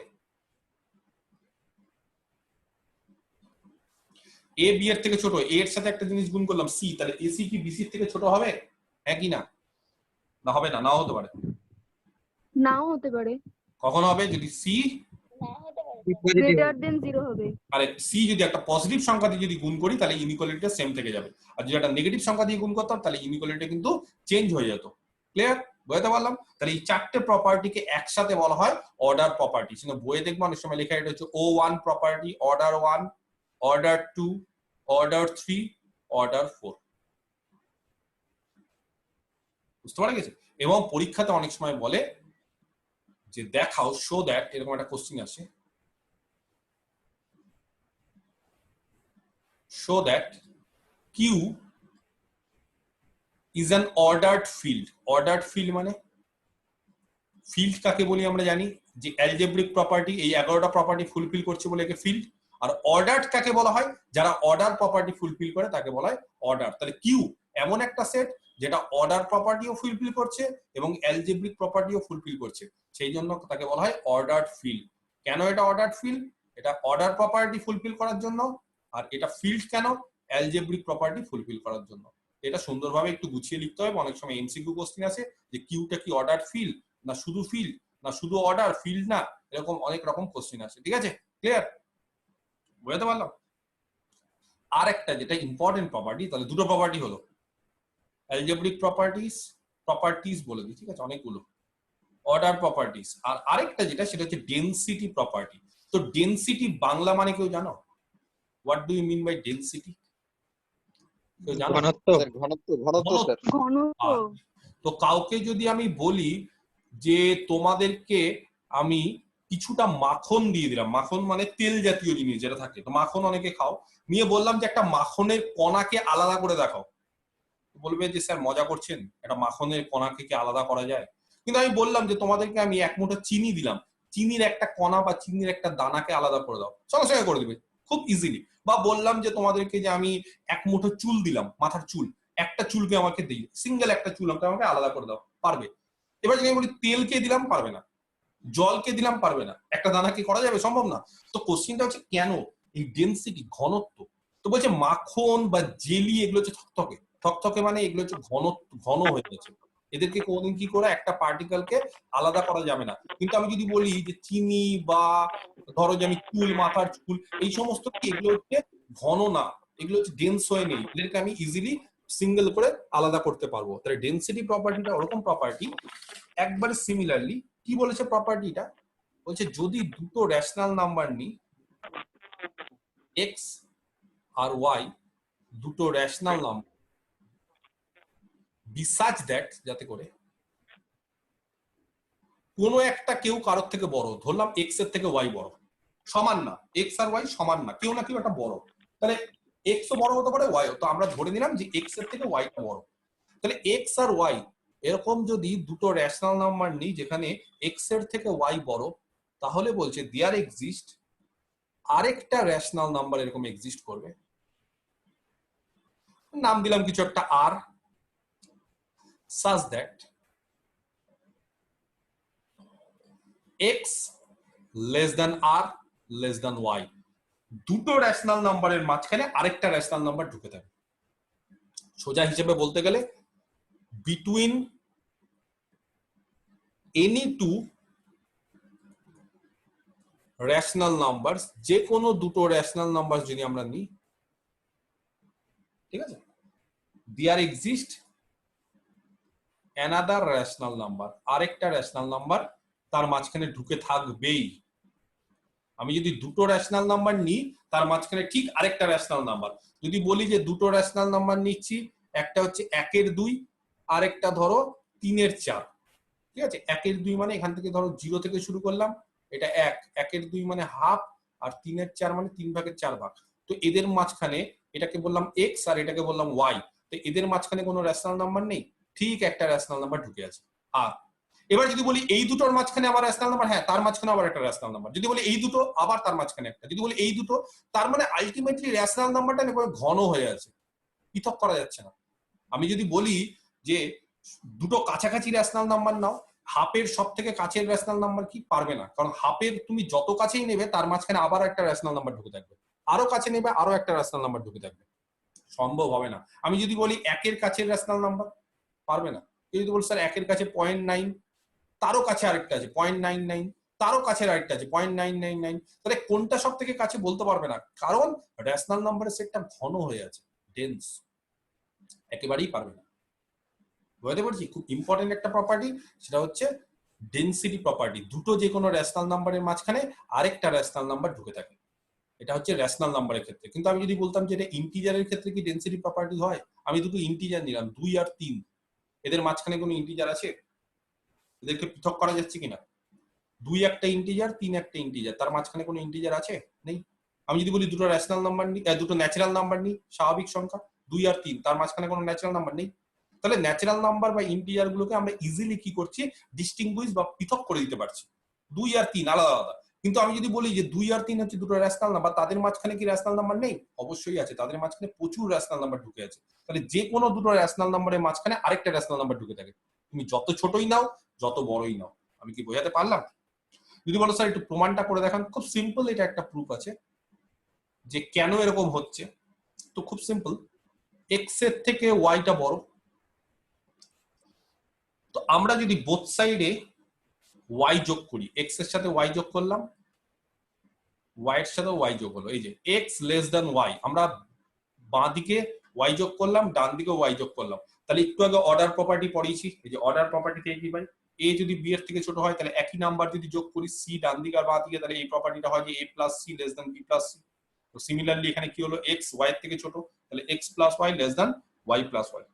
এ বি এর থেকে ছোট, এ এর সাথে একটা জিনিস গুণ করলাম সি, তাহলে এসি কি বিসি থেকে ছোট হবে? হ্যাঁ কি না? না হবে না, নাও হতে পারে। নাও হতে পারে, কখন হবে? যদি সি গ্রেটার দেন 0 হবে। আরে সি যদি একটা পজিটিভ সংখ্যা দিয়ে যদি গুণ করি, তাহলে ইনইকুয়ালিটিটা সেম থেকে যাবে, আর যদি একটা নেগেটিভ সংখ্যা দিয়ে গুণ করতাম, তাহলে ইনইকুয়ালিটি কিন্তু চেঞ্জ হয়ে যেত। ক্লিয়ার? বুঝতে পারলাম? তাহলে এই 4টে প্রপার্টিকে একসাথে বলা হয় অর্ডার প্রপার্টি। কিন্তু বইয়ে দেখবো অনেক সময় লেখা, এটা হচ্ছে O1 property, order 1, order 2, order 3, order 4। বুঝতে পারা গেছে? এবং পরীক্ষাতে অনেক সময় বলে যে দেখাও, শো দ্যাট, এরকম একটা কোশ্চেন আসে, show that Q is an ordered field. Ordered field মানে ফিল্ড কাকে বলি আমরা জানি, যে অ্যালজেব্রিক প্রপার্টি এই 11টা প্রপার্টি ফুলফিল করছে বলে একে ফিল্ড। আর অর্ডার্ড কাকে বলা হয়? যারা অর্ডার প্রপার্টি ফুলফিল করে তাকে বলা হয় অর্ডার। তাহলে কিউ এমন একটা সেট যেটা অর্ডার প্রপার্টিও ফুলফিল করছে এবং অ্যালজেব্রিক প্রপার্টিও ফুলফিল করছে, সেই জন্য তাকে বলা হয় অর্ডার্ড ফিল্ড। কেন এটা অর্ডার্ড ফিল্ড? এটা অর্ডার প্রপার্টি ফুলফিল করার জন্য। আর এটা ফিল্ড কেন? অ্যালজেব্রিক প্রপার্টি ফুলফিল করার জন্য। এটা সুন্দরভাবে একটু গুছিয়ে লিখতে হবে। অনেক সময় এমসিকিউ কোশ্চেন আছে যে কিউটা কি অর্ডার্ড ফিল্ড না শুধু ফিল্ড না শুধু অর্ডার, ফিল্ড না, এরকম অনেক রকম কোশ্চেন আছে, ঠিক আছে? ক্লিয়ার? বুঝতে পারলাম? আর একটা যেটা ইম্পর্টেন্ট প্রপার্টি, তাহলে দুটো প্রপার্টি হলো, অ্যালজেব্রিক প্রপার্টিজ বলে দিই, ঠিক আছে, অনেকগুলো অর্ডার প্রপার্টিজ। আর আরেকটা যেটা সেটা হচ্ছে ডেনসিটি প্রপার্টি। তো ডেনসিটি বাংলা মানে কেউ জানো? What do you mean by density? কেউ জানো? ঘনত্ব। স্যার ঘনত্ব স্যার। ঘনত্ব। তো কাউকে যদি আমি বলি যে তোমাদেরকে আমি কিছুটা মাখন দিয়ে দিলাম, মাখন মানে তেল জাতীয় জিনিস যেটা থাকে, তো মাখন অনেকে খাও, নিয়ে বললাম যে একটা মাখনের কণাকে আলাদা করে দেখাও, বলবে যে স্যার মজা করছেন, একটা মাখনের কণাকে কি আলাদা করা যায়? কিন্তু আমি বললাম যে তোমাদেরকে আমি এক মুঠো চিনি দিলাম, চিনির একটা কণা বা চিনির একটা দানাকে আলাদা করে দাও, সঙ্গে সঙ্গে করে দিবে খুব ইজিলি। বা বললাম যে তোমাদেরকে যে আমি এক মুঠো চুল দিলাম, মাথার চুল, একটা চুলকে আমাকে দিই, সিঙ্গেল একটা চুল আমাকে আলাদা করে দাও, পারবে। এবার যদি আমি বলি তেলকে দিলাম, পারবে না। জলকে দিলাম, পারবে না। একটা দানা কি করা যাবে? সম্ভব না। তো কোশ্চিনটা হচ্ছে কেন এই ডেনসিটি, ঘনত্ব। তো বলছে মাখন বা জেলি এগুলো হচ্ছে থকথকে, থকথকে মানে এগুলো হচ্ছে ঘন হয়ে গেছে, এদেরকে কোনদিন কি করে একটা পার্টিকেলকে আলাদা করা যাবে না। কিন্তু আমি যদি বলি যে চিনি বা ধরো যে আমি চুল, মাথার চুল, এই সমস্ত কি এগুলো হচ্ছে ঘন না, এগুলো হচ্ছে ডেন্স হয়ে নেই, এদেরকে আমি ইজিলি সিঙ্গেল করে আলাদা করতে পারবো। তাহলে ডেনসিটি প্রপার্টিটা ওরকম প্রপার্টি। একবারে সিমিলারলি কি বলেছে প্রপার্টিটা, বলছে যদি দুটো রেশনাল নাম্বার নি, এক্স আর ওয়াই, দুটো rational number, be such that, যাতে করে কোনো একটা কেউ কারোর থেকে বড়, ধরলাম এক্স এর থেকে ওয়াই বড়, সমান না, এক্স আর ওয়াই সমান না, কেউ না কেউ একটা বড়, তাহলে এক্স ও বড় হতে পারে, ওয়াই, তো আমরা ধরে নিলাম যে এক্স এর থেকে ওয়াইটা বড়। তাহলে এক্স আর ওয়াই এরকম যদি দুটো রেশনাল নাম্বার নিই যেখানে এক্স এর থেকে ওয়াই বড়, তাহলে বলছে দেয়ার এক্সিস্ট আরেকটা রেশনাল নাম্বার এরকম এক্সিস্ট করবে, নাম দিলাম কিছু একটা আর, such that x less than r less than y, দুটো রেশনাল নাম্বারের মাঝখানে আরেকটা রেশনাল নাম্বার ঢুকে থাকে। সোজা হিসেবে বলতে গেলে between any two rational number, যে কোনো দুটো রেশনাল নাম্বার যদি আমরা নিই, ঠিক আছে, there exist another rational number, আরেকটা রেশনাল নাম্বার তার মাঝখানে ঢুকে থাকবেই। আমি যদি দুটো রেশনাল নাম্বার নিই তার মাঝখানে ঠিক আরেকটা রেশনাল নাম্বার, যদি বলি যে দুটো রেশনাল নাম্বার নিচ্ছি, একটা হচ্ছে 1/2 আরেকটা ধরো 3/4, ঠিক আছে, 1/2 মানে এখান থেকে ধরো 0 থেকে শুরু করলাম, এটা 1, 1/2 মানে হাফ, আর 3/4 মানে 3/4 তো এদের মাঝখানে এটাকে বললাম এক্স আর এটাকে বললাম ওয়াই, তো এদের মাঝখানে কোনো রেশনাল নাম্বার নেই, ঠিক একটা রেশনাল নাম্বার ঢুকে আছে আর। এবার যদি বলি এই দুটোর মাঝখানে আবার রেশনাল নাম্বার, হ্যাঁ তার মাঝখানে আবার একটা রেশনাল নাম্বার, যদি বলি এই দুটো আবার তার মাঝখানে একটা, যদি বলি এই দুটো, তার মানে আলটিমেটলি রেশনাল নাম্বারটা ঘন হয়ে আছে, পৃথক করা যাচ্ছে না। আমি যদি বলি যে দুটো কাছাকাছি রেশনাল নাম্বার নাও, হাফের সব থেকে কাছের রেশনাল নাম্বার কি? পারবে না, কারণ হাফের তুমি যত কাছেই নেবে তার মাঝখানে আবার একটা রেশনাল নাম্বার ঢুকে থাকবে, আরো কাছে নেবে আরো একটা রেশনাল নাম্বার ঢুকে থাকবে, সম্ভব হবে না। আমি যদি বলি 1-এর কাছের রেশনাল নাম্বার, পারবে না। যদি বলি স্যার 1-এর কাছে 0.9, তারও কাছে আরেকটা আছে 0.99, তারও কাছে আরেকটা আছে 0.999, তাহলে কোনটা সব থেকে কাছে বলতে পারবে না, কারণ রেশনাল নাম্বারের সেটটা ঘন হয়ে আছে, ডেন্স, একেবারেই পারবে না। বুঝতে পারছি? খুব ইম্পর্টেন্ট একটা প্রপার্টি, সেটা হচ্ছে ডেনসিটি প্রপার্টি, দুটো যে কোনো রেশনাল নাম্বারের মাঝখানে আরেকটা রেশনাল নাম্বার ঢুকে থাকে, এটা হচ্ছে রেশনাল নাম্বারের ক্ষেত্রে। কিন্তু আমি যদি বলতাম যে এটা ইন্টিজারের ক্ষেত্রে কি ডেনসিটি প্রপার্টি হয়, আমি দুটো ইন্টিজার নিলাম 2 আর 3, এদের মাঝখানে কোনো ইন্টিজার আছে? এদেরকে পৃথক করা যাচ্ছে কিনা? 2 একটা ইন্টিজার, 3 একটা ইন্টিজার, তার মাঝখানে কোনো ইন্টিজার আছে? নেই। আমি যদি বলি দুটো রেশনাল নাম্বার নিই, দুটো ন্যাচারাল নাম্বার নিই, স্বাভাবিক সংখ্যা 2 আর 3, তার মাঝখানে কোনো ন্যাচারাল নাম্বার নেই। তাহলে ন্যাচারাল নাম্বার বা ইন্টিজার গুলোকে আমরা ইজিলি কি করছি, ডিস্টিংগুইশ বা পৃথক করে দিতে পারছি, 2 আর 3 আলাদা আলাদা। কিন্তু আমি যদি বলি যে 2 আর 3 হচ্ছে দুটো রেশনাল নাম্বার, তাদের মাঝখানে কি রেশনাল নাম্বার নেই? অবশ্যই আছে, তাদের মাঝখানে প্রচুর রেশনাল নাম্বার ঢুকে আছে। তাহলে যে কোনো দুটো রেশনাল নাম্বারের মাঝখানে আরেকটা রেশনাল নাম্বার ঢুকে থাকে, তুমি যত ছোটই নাও যত বড়ই নাও। আমি কি বোঝাতে পারলাম? যদি বলো স্যার একটু প্রমাণটা করে দেখান, খুব সিম্পল, এটা একটা প্রুফ আছে যে কেন এরকম হচ্ছে। তো খুব সিম্পল, এক্স এর থেকে ওয়াইটা বড়, তো আমরা যদি বোথ সাইডে ওয়াই যোগ করি, এক্স এর সাথে ওয়াই যোগ করলাম, ওয়াই এর সাথে ওয়াই যোগ হলো, এই যে এক্স লেস দেন ওয়াই, আমরা বাঁ দিকে ওয়াই যোগ করলাম, ডান দিকে ওয়াই যোগ করলাম। তাহলে একটু আগে অর্ডার প্রপার্টি পড়িয়েছি, এই যে অর্ডার প্রপার্টিতে কি ভাই, এ যদি বি এর থেকে ছোট হয় তাহলে একই নাম্বার যদি যোগ করি সি ডান দিকে আর বাঁ দিকে, তাহলে এই প্রপার্টিটা হয় যে A plus C less than B plus C. তো সিমিলারলি এখানে কি হলো, এক্স ওয়াই এর থেকে ছোট, তাহলে X plus Y less than Y plus Y.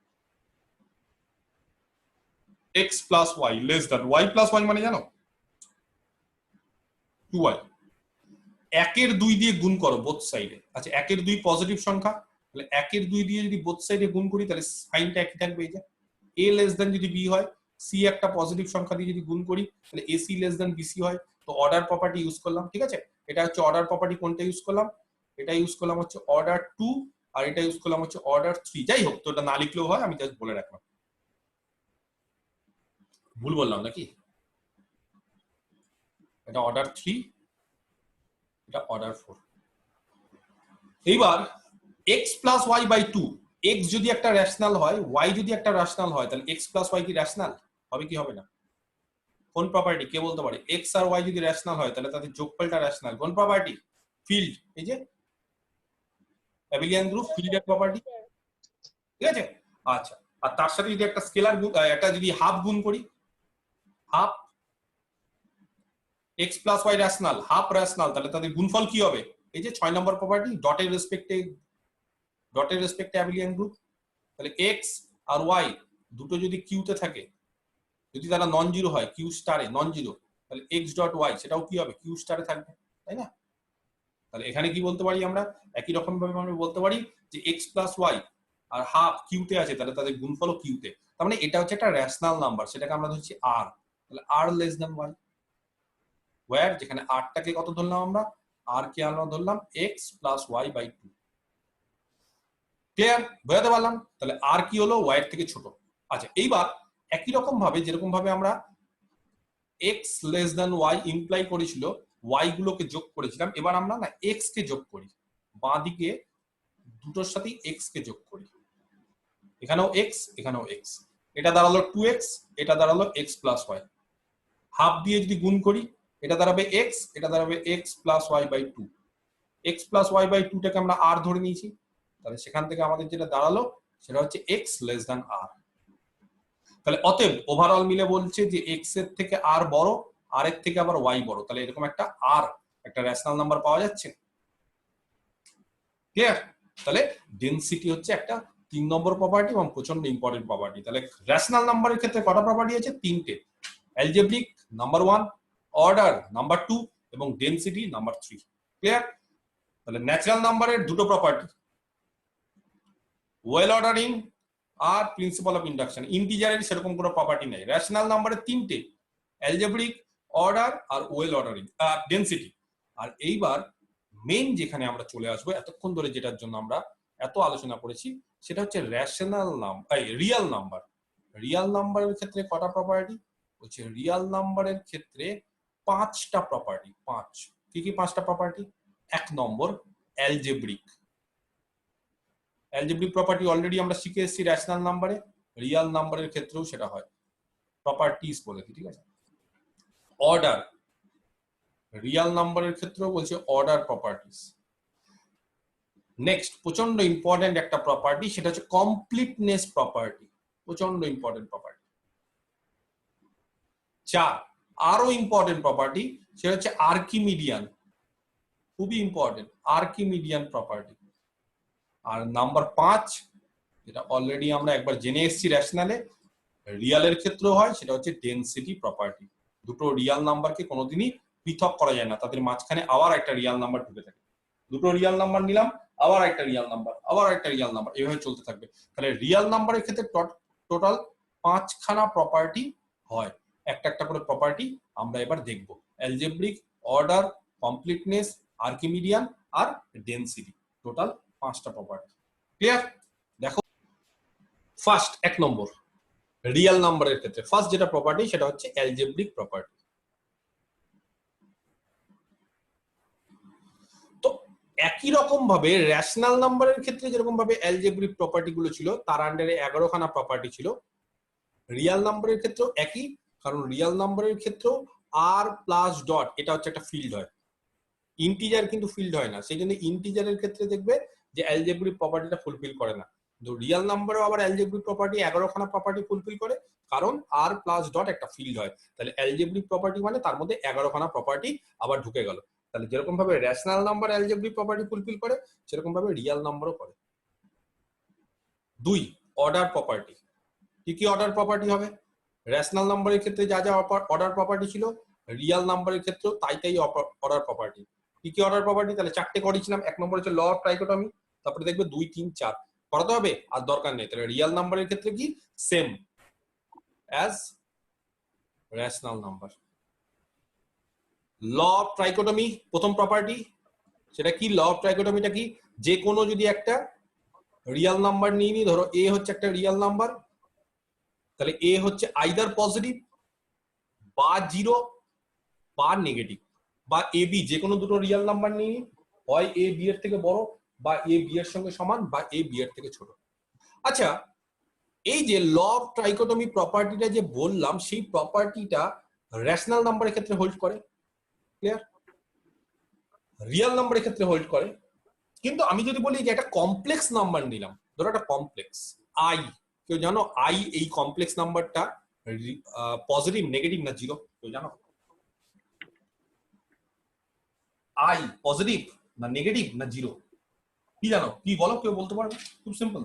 X plus Y less than Y plus Y মানে জানো 2y। একের 2 দিয়ে গুণ করো বোথ সাইডে। আচ্ছা একের 2 পজিটিভ সংখ্যা, তাহলে একের 2 দিয়ে যদি বোথ সাইডে গুণ করি তাহলে সাইনটা একই থাকবে। এই যে a লেস দেন যদি b হয়, c একটা পজিটিভ সংখ্যা দিয়ে যদি গুণ করি তাহলে ac লেস দেন bc হয়। তো অর্ডার প্রপার্টি ইউজ করলাম, ঠিক আছে। এটা হচ্ছে অর্ডার প্রপার্টি, কোনটা ইউজ করলাম, এটা ইউজ করলাম হচ্ছে অর্ডার 2, আর এটা ইউজ করলাম হচ্ছে অর্ডার 3। যাই হোক, তো এটা না লিখলেও হয়, আমি জাস্ট বলে রাখলাম। ভুল বললাম নাকি? এটা অর্ডার 3, এটা অর্ডার 4। এইবার x plus Y by 2, x যদি একটা রেশনাল হয়, y যদি একটা রেশনাল হয়, তাহলে x প্লাস ওয়াই কি রেশনাল হবে কি হবে না? কোন প্রপার্টি কে বলতে পারে? x আর y যদি রেশনাল হয় তাহলে তাদের যোগফলটা রেশনাল। কোন প্রপার্টি? ফিল্ড, এই যে অ্যাবিলিয়ান গ্রুপ ফিল্ডের প্রপার্টি, ঠিক আছে। আচ্ছা, আর তার সাথে যদি একটা স্কেলার একটা যদি হাফ গুণ করি, half x plus Y rational, half rational, তাহলে তাদের গুণফল কি হবে? এই যে 6 নম্বর প্রপার্টি, ডটের রেসপেক্টে অ্যাবিলিয়ান গ্রুপ। তাহলে x আর y দুটো যদি কিউতে থাকে, যদি তারা নন জিরো হয়, কিউ স্টারে নন জিরো, তাহলে x ডট y সেটাও কি হবে? কিউ স্টারে থাকবে, তাই না? তাহলে এখানে কি বলতে পারি আমরা? একই রকম ভাবে আমরা বলতে পারি যে x প্লাস ওয়াই আর হাফ কিউতে আছে, তাহলে তাদের গুণফলও কিউতে। তার মানে এটা হচ্ছে একটা রেশনাল নাম্বার, সেটাকে আমরা ধরছি r। তাহলে r less than y, where যেখানে r টাকে কত ধরলাম আমরা? r কে আমরা ধরলাম x plus Y by 2। Clear? বোঝাতে পারলাম? তাহলে r কি হলো? y এর থেকে ছোট। আচ্ছা এইবার একই রকম ভাবে যেরকম ভাবে আমরা x less than y imply করেছিল, y গুলোকে যোগ করেছিলাম, এবার আমরা না x কে যোগ করি, বাঁ দিকে দুটোর সাথে x কে যোগ করি। এখানেও x, এখানেও x, এটা দাঁড়ালো 2x, এটা দাঁড়ালো x প্লাস ওয়াই। হাফ দিয়ে যদি গুণ করি, এটা দাঁড়াবে x, এটা দাঁড়াবে x plus Y by 2। x plus Y by 2 টাকে আমরা r ধরে নিয়েছি, তাহলে সেখান থেকে আমাদের যেটা দাঁড়ালো সেটা হচ্ছে x লেস দ্যান r। তাহলে অতএব ওভারঅল মিলে বলছে যে x এর থেকে r বড়, r এর থেকে আবার y বড়, তাহলে এরকম একটা r একটা রেশনাল নাম্বার পাওয়া যাচ্ছে। ক্লিয়ার? তাহলে ডেনসিটি হচ্ছে একটা 3 নম্বর প্রপার্টি এবং প্রচন্ড ইম্পর্টেন্ট প্রপার্টি। তাহলে রেশনাল নাম্বারের ক্ষেত্রে কটা প্রপার্টি আছে? 3টে। অ্যালজেব্রিক নাম্বার 1, অর্ডার নাম্বার 2 এবং ডেনসিটি নাম্বার 3। ক্লিয়ার? তাহলে ন্যাচারাল নাম্বারের দুটো প্রপার্টি, ওয়েল অর্ডারিং আর প্রিন্সিপাল অফ ইন্ডাকশন। ইন্টিজারের সেরকম কোনো প্রপার্টি নেই। রেশনাল নাম্বারের 3টে, অ্যালজেব্রিক, অর্ডার আর ওয়েল অর্ডারিং ডেনসিটি। আর এইবার মেইন যেখানে আমরা চলে আসবো, এতক্ষণ ধরে যেটার জন্য আমরা এত আলোচনা করেছি, সেটা হচ্ছে rational number, real number. Real নাম্বারের ক্ষেত্রে কটা প্রপার্টি? বলছে রিয়েল নাম্বারের ক্ষেত্রে 5টা প্রপার্টি। 5 কি কি 5টা প্রপার্টি? 1 নম্বর অ্যালজেব্রিক। অ্যালজেব্রিক প্রপার্টি অলরেডি আমরা শিখে এসেছি রেশনাল নাম্বারে, রিয়েল নাম্বারের ক্ষেত্রেও সেটা হয়। প্রপার্টিজ বলে, ঠিক আছে। অর্ডার, রিয়েল নাম্বারের ক্ষেত্রেও বলছে অর্ডার প্রপার্টিজ। নেক্সট প্রচন্ড ইম্পর্টেন্ট একটা প্রপার্টি, সেটা হচ্ছে কমপ্লিটনেস প্রপার্টি, প্রচন্ড ইম্পর্টেন্ট প্রপার্টি। 4 আরো ইম্পর্টেন্ট প্রপার্টি, সেটা হচ্ছে আর্কিমিডিয়ান, খুবই ইম্পর্টেন্ট, আর্কিমিডিয়ান প্রপার্টি। আর নাম্বার 5 যেটা অলরেডি আমরা একবার জেনে এসেছি রেশনালে, রিয়ালের ক্ষেত্রেও হয়, সেটা হচ্ছে ডেনসিটি প্রপার্টি। দুটো রিয়াল নাম্বারকে কোনোদিনই পৃথক করা যায় না, তাদের মাঝখানে আবার একটা রিয়াল নাম্বার ঢুকে থাকে। দুটো রিয়াল নাম্বার নিলাম, আবার একটা রিয়াল নাম্বার, আবার একটা রিয়াল নাম্বার, এইভাবে চলতে থাকবে। তাহলে রিয়াল নাম্বারের ক্ষেত্রে টোটাল 5খানা প্রপার্টি হয়। একটা একটা করে প্রপার্টি আমরা এবার দেখব। অ্যালজেব্রিক, অর্ডার, কমপ্লিটনেস, আর্কিমিডিয়ান আর ডেনসিটি, টোটাল 5টা প্রপার্টি। ক্লিয়ার? দেখো ফার্স্ট 1 নম্বর রিয়েল নাম্বারের ক্ষেত্রে ফার্স্ট যেটা প্রপার্টি সেটা হচ্ছে অ্যালজেব্রিক প্রপার্টি। তো একই রকম ভাবে রেশনাল নাম্বারের ক্ষেত্রে যেরকম ভাবে অ্যালজেব্রিক প্রপার্টি গুলো ছিল, তার আন্ডারে 11খানা প্রপার্টি ছিল। রিয়েল নাম্বারের ক্ষেত্রেও একই, কারণ রিয়েল নাম্বারের ক্ষেত্রেও আর প্লাস ডট এটা হচ্ছে একটা ফিল্ড হয়। ইন্টিজার কিন্তু ফিল্ড হয় না, সেই জন্য ইন্টিজারের ক্ষেত্রে দেখবে যে অ্যালজেব্রিক প্রপার্টিটা ফুলফিল করে না। কিন্তু রিয়েল নাম্বারও আবার অ্যালজেব্রিক প্রপার্টি 11খানা প্রপার্টি ফুলফিল করে, কারণ আর প্লাস ডট একটা ফিল্ড হয়। তাহলে অ্যালজেব্রিক প্রপার্টি মানে তার মধ্যে 11খানা প্রপার্টি আবার ঢুকে গেল। তাহলে যেরকম ভাবে rational number algebraic property fulfil করে, সেরকম ভাবে রিয়েল নাম্বারও করে। 2 অর্ডার প্রপার্টি। কি কি অর্ডার প্রপার্টি হবে? রেশনাল নাম্বারের ক্ষেত্রে যা যা অর্ডার প্রপার্টি ছিল, রিয়েল নাম্বারের ক্ষেত্রেও তাই তাই অর্ডার প্রপার্টি। কি কি অর্ডার প্রপার্টি? তাহলে 4টে করেছিলাম। 1 নম্বর হচ্ছে ল অফ ট্রাইকোটমি, তারপরে দেখবে 2 3 4 করাতে হবে, আর দরকার নেই। তাহলে রিয়েল নাম্বারের ক্ষেত্রে কি same as rational number. Law of trichotomy প্রথম প্রপার্টি, সেটা কি? ল অফ ট্রাইকোটমিটা কি? যে কোনো যদি একটা রিয়েল নাম্বার নিয়ে নি, ধরো এ হচ্ছে একটা রিয়েল নাম্বার, তাহলে এ হচ্ছে আইদার পজিটিভ বা 0 বা নেগেটিভ, বা এ বি, যে কোনো দুটো রিয়েল নাম্বার নিয়ে নি, হয় এ বি এর থেকে বড় বা এ বি এর সঙ্গে সমান বা এ বি এর থেকে ছোট। আচ্ছা, এই যে ল অফ ট্রাইকোটমি প্রপার্টিটা যে বললাম, সেই প্রপার্টিটা রেশনাল নাম্বারের ক্ষেত্রে হোল্ড করে, ক্লিয়ার? রিয়েল নাম্বারের ক্ষেত্রে হোল্ড করে। কিন্তু আমি যদি বলি যে একটা কমপ্লেক্স নাম্বার নিলাম, ধরো একটা কমপ্লেক্স আই, কেউ জানো আই এই কমপ্লেক্স নাম্বারটা পজিটিভ, নেগেটিভ না জিরো? কেউ জানো আই পজিটিভ না নেগেটিভ না জিরো? কি জানো? কি বলো, কেউ বলতে পারবে? খুব সিম্পল।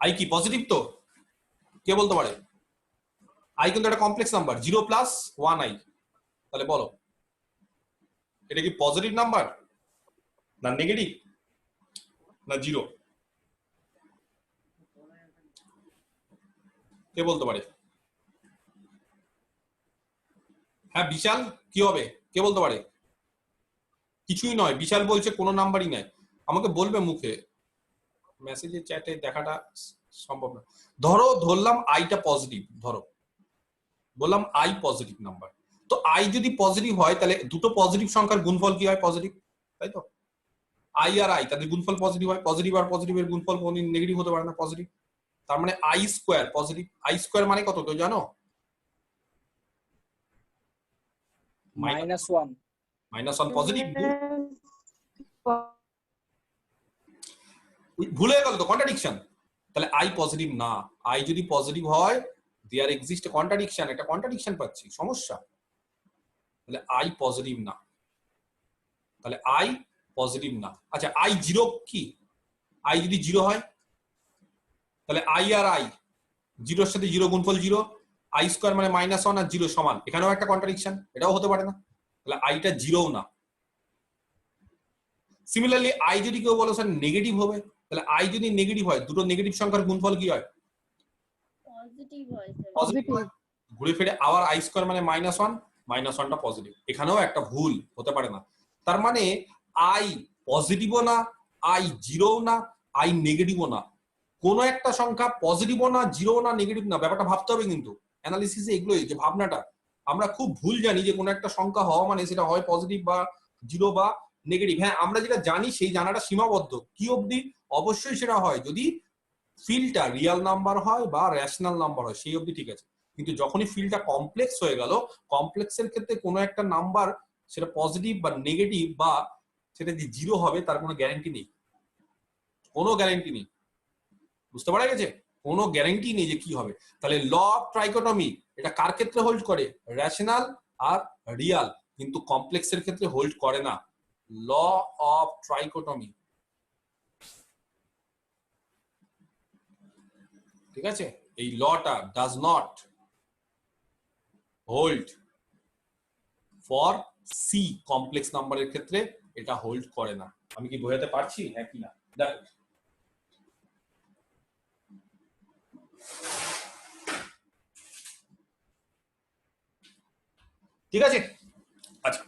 আই কি পজিটিভ? তো কে বলতে পারে? আই কিন্তু একটা কমপ্লেক্স নাম্বার, 0 প্লাস 1 আই। তাহলে বলো, এটা কি পজিটিভ নাম্বার না নেগেটিভ না জিরো? কে বলতে পারে? হ্যাঁ বিশাল, কি হবে? কে বলতে পারে? কিছুই নয়, বিশাল বলছে কোনো নাম্বারই নাই। আমাকে বলবে মুখে, মেসেজে চ্যাটে দেখাটা সম্ভব না। ধরো ধরলাম আইটা পজিটিভ, ধরো বললাম আই পজিটিভ নাম্বার। তো আই যদি পজিটিভ হয়, তাহলে দুটো পজিটিভ সংখ্যার গুণফল কি হয়? পজিটিভ, তাই তো? আই আর আই, তাদের গুণফল পজিটিভ হয়। পজিটিভ আর পজিটিভের গুণফল কোনদিন নেগেটিভ হতে পারে না, পজিটিভ। তার মানে I square positive. I square মানে কত কেউ জানো? -1 -1 পজিটিভ। ভুলে গেল তো, কন্ট্রাডিকশন। তাহলে আই পজিটিভ না। আই যদি পজিটিভ হয়, দেয়ার এক্সিস্ট এ কন্ট্রাডিকশন, একটা কন্ট্রাডিকশন পাচ্ছি, সমস্যা। তাহলে আই পজিটিভ না, তাহলে আই পজিটিভ না। আচ্ছা, আই জিরো কি? আই যদি জিরো হয়, তাহলে আই আর আই, জিরোর সাথে জিরো গুণফল জিরো, আই স্কোয়ার মানে -1 আর জিরো সমান, এখানেও একটা কন্ট্রাডিকশন, এটাও হতে পারে না। তাহলে আইটা জিরো না। সিমিলারলি আই যদি কেউ বলো স্যার নেগেটিভ হবে, তাহলে আই যদি নেগেটিভ হয়, দুটো নেগেটিভ সংখ্যার গুণফল কি হয়? পজিটিভ হয়। ঘুরে ফিরে আবার আই স্কোয়ার মানে -1, -1টা পজিটিভ। এখানেও একটা ভুল, হতে পারে না। তার মানে আই পজিটিভও না, আই জিরোও না, আই নেগেটিভও না। কোন একটা সংখ্যা পজিটিভও না, জিরো না, নেগেটিভ না। ব্যাপারটা ভাবতে হবে কিন্তু অ্যানালিসিসে, এগুলোই যে ভাবনাটা। আমরা খুব ভুল জানি যে কোন একটা সংখ্যা হওয়া মানে সেটা হয় পজিটিভ বা জিরো বা নেগেটিভ। হ্যাঁ, আমরা যেটা জানি সেই জানাটা সীমাবদ্ধ। কি অবধি? অবশ্যই সেটা হয় যদি ফিল্ডটা রিয়েল নাম্বার হয় বা রেশনাল নাম্বার হয়, সেই অবধি ঠিক আছে। কিন্তু যখনই ফিল্ডটা কমপ্লেক্স হয়ে গেল, কমপ্লেক্সের ক্ষেত্রে কোনো একটা নাম্বার সেটা পজিটিভ বা নেগেটিভ বা সেটা যে জিরো হবে তার কোনো গ্যারান্টি নেই, কোনো গ্যারান্টি নেই। বুঝতে পারা গেছে? কোনো গ্যারান্টি নেই যে কি হবে। তাহলে ল অফ ট্রাইকোটমি এটা কার ক্ষেত্রে হোল্ড করে? রেশনাল আর রিয়াল, কিন্তু কমপ্লেক্সের ক্ষেত্রে হোল্ড করে না। ল অফ ট্রাইকোটমি, ঠিক আছে? এই লটা does not hold for C, complex নাম্বারের ক্ষেত্রে এটা হোল্ড করে না। আমি কি বোঝাতে পারছি? হ্যাঁ কি না? দেখো, ঠিক আছে? আচ্ছা,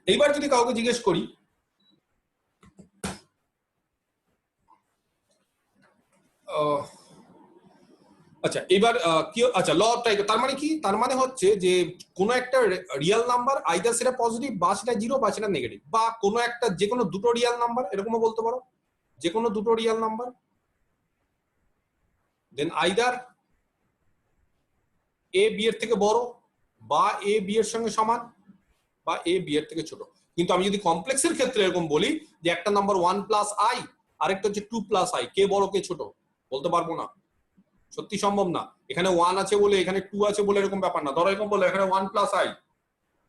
এইবার যদি কাউকে জিজ্ঞেস করি আচ্ছা এবার কি, আচ্ছা ল অফ ট্রাইকোটমি তার মানে কি? তার মানে হচ্ছে যে কোনো একটা রিয়েল নাম্বার আইদার সেটা পজিটিভ বা সেটা জিরো বা সেটা নেগেটিভ, বা কোনো একটা যে কোনো দুটো রিয়েল নাম্বার, এরকমও বলতে পারো, যে কোনো দুটো real number, then either A B এর থেকে বড়, বা এ বি এর সঙ্গে সমান, বা এ বি এর থেকে ছোট। কিন্তু আমি যদি কমপ্লেক্সের ক্ষেত্রে এরকম বলি যে একটা নাম্বার 1 প্লাস আই, আরেকটা হচ্ছে 2 প্লাস আই, কে বড় কে ছোট, বলতে পারবো না, সত্যি সম্ভব না। এখানে 1 আছে বলে, এখানে 2 আছে বলে এরকম ব্যাপার না। ধরো এরকম বললো এখানে 1 প্লাস আই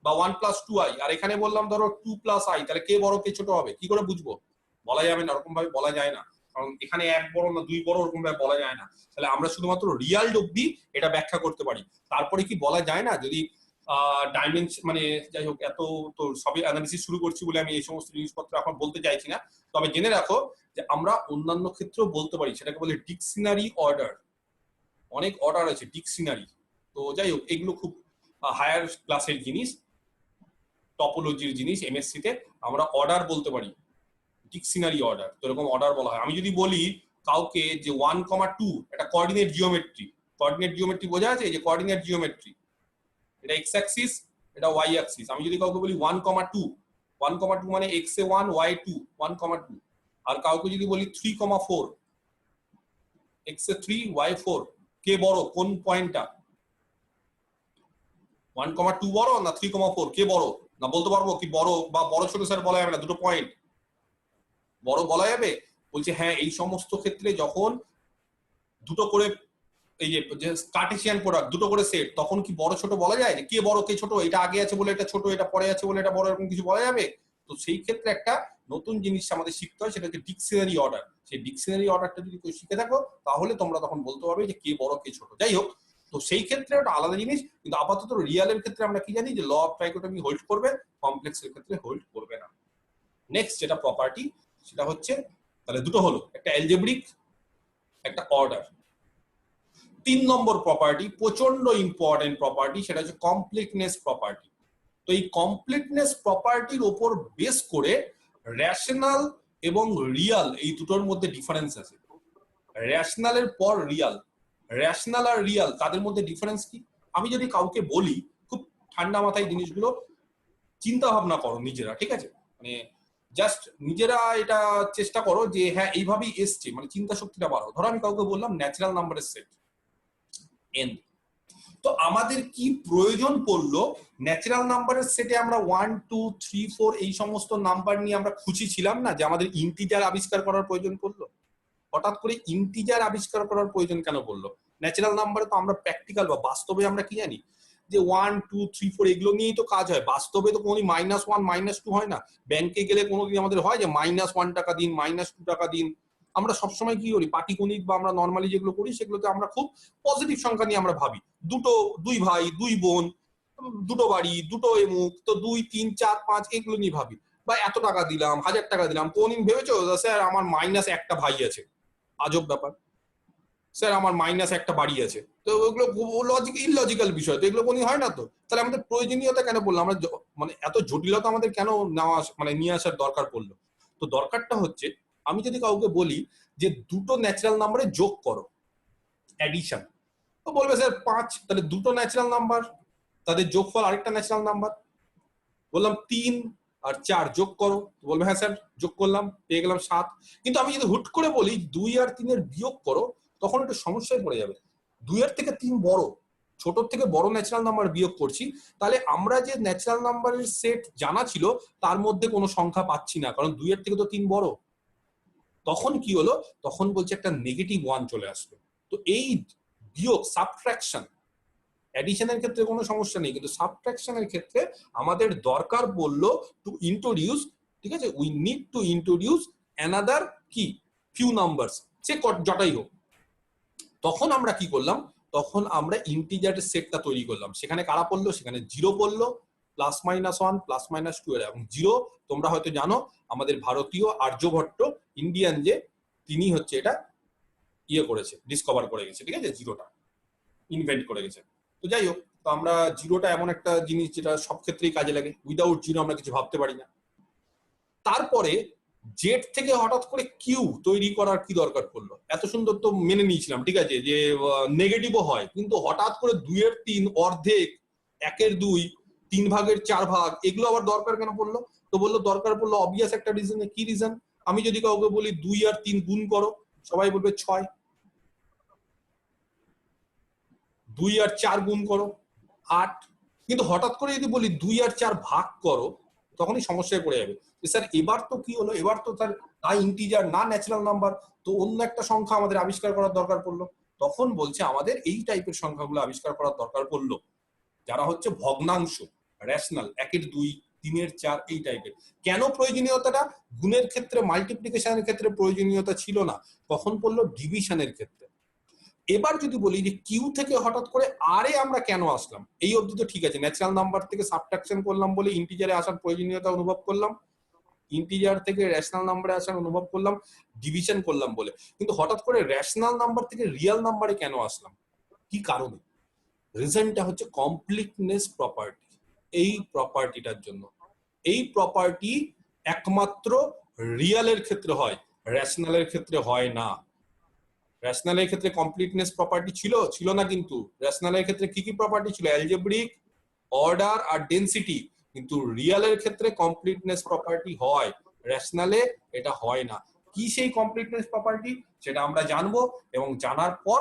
বা 1 প্লাস 2 আই, আর এখানে বললাম ধরো 2 প্লাস আই, তাহলে কে বড় কে ছোট হবে কি করে বুঝবো? বলা যাবে না, এরকম ভাবে বলা যায় না, কারণ এখানে 1 বড় না 2 বড় এরকম ভাবে বলা যায় না। তাহলে আমরা শুধুমাত্র রিয়াল অবধি এটা ব্যাখ্যা করতে পারি, তারপরে কি বলা যায় না যদি ডাইমেনশন, মানে যাই হোক, এত তো সবই অ্যানালিসিস শুরু করছি বলে আমি এই সমস্ত জিনিসপত্র এখন বলতে চাইছি না। তবে জেনে রাখো যে আমরা অন্যান্য ক্ষেত্রেও বলতে পারি, সেটাকে বলে ডিকশনারি অর্ডার। অনেক অর্ডার আছে ডিকশনারি। তো যাই হোক, এগুলো খুব হায়ার ক্লাসের জিনিস, টপোলজির জিনিস। এমএসসি তে আমরা অর্ডার বলতে পারি, ডিকশনারি অর্ডার। তো এরকম অর্ডার বলা হয়। আমি যদি বলি কাউকে যে 1,2 এটা কোঅর্ডিনেট জিওমেট্রি, কোঅর্ডিনেট জিওমেট্রি বোঝা আছে? এই যে কোঅর্ডিনেট জিওমেট্রি, এটা এক্স অ্যাক্সিস, এটা ওয়াই অ্যাক্সিস। আমি যদি কাউকে বলি 1,2, 1,2 মানে এক্স এ 1 ওয়াই 2, 1,2। আর কাউকে যদি বলি 3,4, এক্স এ 3 ওয়াই 4, কে বড় কোন পয়েন্টটা? 1,2 বড় না 3,4, কে বড়? না বলতে পারবো কি বড় বা বড় ছোট স্যার বলা যাবে না, দুটো পয়েন্ট বড় বলা যাবে? বলছে হ্যাঁ, এই সমস্ত ক্ষেত্রে যখন দুটো করে এই যে কার্টেসিয়ান প্রোডাক্ট, দুটো করে সেট, তখন কি বড় ছোট বলা যায়? যে কে বড় কে ছোট, এটা আগে আছে বলে এটা ছোট, এটা পরে আছে বলে এটা বড়, এরকম কিছু বলা যাবে? তো সেই ক্ষেত্রে একটা নতুন জিনিস আমাদের শিখতে হয়, সেটা হচ্ছে ডিকশনারি অর্ডার। সেই ডিকশনারি অর্ডারটা যদি কেউ শিখে থাকো, তাহলে তোমরা তখন বলতে পারবে যে কে বড় কে ছোট। যাই হোক, তো সেই ক্ষেত্রে একটা আলাদা জিনিস। কিন্তু আপাতত রিয়ালের ক্ষেত্রে আমরা কি জানি যে ল অফ ট্রাইকোটমি হোল্ড করবে, কমপ্লেক্সের ক্ষেত্রে হোল্ড করবে না। নেক্সট যেটা প্রপার্টি, সেটা হচ্ছে, তাহলে দুটো হলো, একটা অ্যালজেব্রিক, একটা অর্ডার। 3 নম্বর প্রপার্টি, প্রচন্ড ইম্পর্টেন্ট প্রপার্টি, সেটা হচ্ছে কমপ্লিটনেস প্রপার্টি। তো এই কমপ্লিটনেস প্রপার্টির উপর বেস করে রেশনাল এবং রিয়াল, এই দুটোর মধ্যে ডিফারেন্স আছে। রেশনালের পর রিয়াল, রেশনাল আর রিয়াল তাদের মধ্যে ডিফারেন্স কি? আমি যদি কাউকে বলি, খুব ঠান্ডা মাথায় জিনিসগুলো চিন্তা ভাবনা করো নিজেরা, ঠিক আছে? মানে জাস্ট নিজেরা এটা চেষ্টা করো যে হ্যাঁ এইভাবেই এসছে, মানে চিন্তা শক্তিটা বাড়াও। ধরো আমি কাউকে বললাম ন্যাচারাল নাম্বারের সেট n, তো আমাদের কি প্রয়োজন পড়লো ন্যাচারাল নাম্বারের সেটে আমরা 1 2 3 4 এই সমস্ত নাম্বার নিয়ে আমরা খুশি ছিলাম না, যে আমাদের ইন্টিজার আবিষ্কার করার প্রয়োজন পড়লো? হঠাৎ করে ইন্টিজার আবিষ্কার করার প্রয়োজন কেন পড়লো? ন্যাচারাল নাম্বারে তো আমরা প্র্যাকটিক্যাল বা বাস্তবে আমরা কি জানি যে 1 2 3 4 এগুলো নিয়েই তো কাজ হয়। বাস্তবে তো কোনোদিন -1 -2 হয় না। ব্যাংকে গেলে কোনোদিন আমাদের হয় যে -1 টাকা দিন, -2 টাকা দিন। আমরা সবসময় কি করি, পাটিগণিত বা আমরা নর্মালি যেগুলো করি সেগুলোতে আমরা খুব পজিটিভ সংখ্যা নিয়ে আমরা ভাবি। দুই ভাই, দুই বোন, দুটো বাড়ি, দুটো এমুক, তো 2 3 4 5 এগুলো নিয়ে ভাবি। বা এত টাকা দিলাম, 1000 টাকা দিলাম। কোনদিন ভেবেছো স্যার আমার -1 ভাই আছে? আজব ব্যাপার। স্যার আমার -1 বাড়ি আছে। তো ওগুলো লজিক ইললজিক্যাল বিষয়, তো এগুলো কোনদিন হয় না। তো তাহলে আমাদের প্রয়োজনীয়তা কেন পড়লো? আমরা মানে এত জটিলতা আমাদের কেন নেওয়া, মানে নিয়ে আসার দরকার পড়লো? তো দরকারটা হচ্ছে, আমি যদি কাউকে বলি যে দুটো ন্যাচারাল নাম্বারে যোগ করো, অ্যাডিশন, তো বলবে স্যার 5, তাহলে দুটো ন্যাচারাল নাম্বার, তাদের যোগফল আরেকটা ন্যাচারাল নাম্বার। বললাম 3 আর 4 যোগ করো, তো বলবে হ্যাঁ স্যার যোগ করলাম, পেয়ে গেলাম 7। কিন্তু আমি যদি হুট করে বলি 2 আর 3 এর বিয়োগ করো, তখন একটু সমস্যায় পড়ে যাবে। 2 এর থেকে 3 বড়, ছোট থেকে বড় ন্যাচারাল নাম্বার বিয়োগ করছি, তাহলে আমরা যে ন্যাচারাল নাম্বারের সেট জানা ছিল তার মধ্যে কোনো সংখ্যা পাচ্ছি না, কারণ 2 এর থেকে তো 3 বড়। তখন কি হলো, তখন বলছে একটা নেগেটিভ 1 চলে আসলো। তো এই বিয়োগ, সাবট্রাকশন, অ্যাডিশনের ক্ষেত্রে কোনো সমস্যা নেই, কিন্তু সাবট্রাকশনের ক্ষেত্রে আমাদের দরকার পড়লো টু ইন্ট্রোডিউস, ঠিক আছে, we need to introduce another কি ফিউ নাম্বারস, সে যটাই হোক। তখন আমরা কি করলাম, তখন আমরা ইন্টিজারের সেটটা তৈরি করলাম। সেখানে কারা পড়লো, সেখানে 0 পড়লো, +-1 +-2 এবং 0। তোমরা হয়তো জানো আমাদের ভারতীয় আর্যভট্ট, ইন্ডিয়ান যে, তিনি হচ্ছে এটা ইয়ে করেছে, ডিসকভার করে গেছে, ঠিক আছে, 0টা ইনভেন্ট করে গেছে। তো যাই হোক, তো আমরা 0টা এমন একটা জিনিস যেটা সব ক্ষেত্রেই কাজে লাগে। উইদাউট 0 আমরা কিছু ভাবতে পারি না। তারপরে জেড থেকে হঠাৎ করে কিউ তৈরি করার কি দরকার পড়লো? এত সুন্দর তো মেনে নিয়েছিলাম, ঠিক আছে, যে নেগেটিভও হয়, কিন্তু হঠাৎ করে 2 এর 3, অর্ধেক, 1 এর 2, 3 ভাগের 4 ভাগ, এগুলো আবার দরকার কেন পড়লো? তো বললো দরকার পড়লো অবভিয়াস একটা রিজনে। কি রিজন? আমি যদি কাউকে বলি 2 আর 3 গুণ করো, সবাই বলবে 6। 2 আর 4 গুণ করো 8, কিন্তু হঠাৎ করে যদি বলি 2 আর 4 ভাগ করো তখনই সমস্যায় পড়ে যাবে। স্যার এবার তো কি হলো, এবার তো তার না ইন্টিজার না ন্যাচারাল নাম্বার, তো অন্য একটা সংখ্যা আমাদের আবিষ্কার করার দরকার পড়লো। তখন বলছে আমাদের এই টাইপের সংখ্যাগুলো আবিষ্কার করার দরকার পড়লো যারা হচ্ছে ভগ্নাংশ, রেশনাল, 1-এর 2, 3-এর 4 এই টাইপের। কেন প্রয়োজনীয়তাটা? গুণের ক্ষেত্রে, মাল্টিপ্লিকেশনের ক্ষেত্রে প্রয়োজনীয়তা ছিল না, কখন পড়লো? ডিভিশনের ক্ষেত্রে। এবার যদি বলি যে কিউ থেকে হঠাৎ করে আর এ আমরা কেন আসলাম, এই অবধি তো ঠিক আছে, ন্যাচারাল নাম্বার থেকে সাবট্রাকশন করলাম বলে ইন্টিজারে আসার প্রয়োজনীয়তা অনুভব করলাম, ইন্টিজার থেকে রেশনাল নাম্বারে আসার অনুভব করলাম, ডিভিশন করলাম বলে, কিন্তু হঠাৎ করে রেশনাল নাম্বার থেকে রিয়েল নাম্বারে কেন আসলাম, কি কারণে? রিজনটা হচ্ছে কমপ্লিটনেস প্রপার্টি। এই প্রপার্টিটার জন্য, এই প্রপার্টি একমাত্র রিয়েলের ক্ষেত্রে হয়, রেশনালের ক্ষেত্রে হয় না। রেশনালের ক্ষেত্রে কমপ্লিটনেস প্রপার্টি ছিল না, কিন্তু রেশনালের ক্ষেত্রে কি কি প্রপার্টি ছিল? অ্যালজেব্রিক, অর্ডার আর ডেনসিটি। কিন্তু রিয়েলের ক্ষেত্রে কমপ্লিটনেস প্রপার্টি হয়, রেশনালে এটা হয় না। কি সেই কমপ্লিটনেস প্রপার্টি, সেটা আমরা জানবো, এবং জানার পর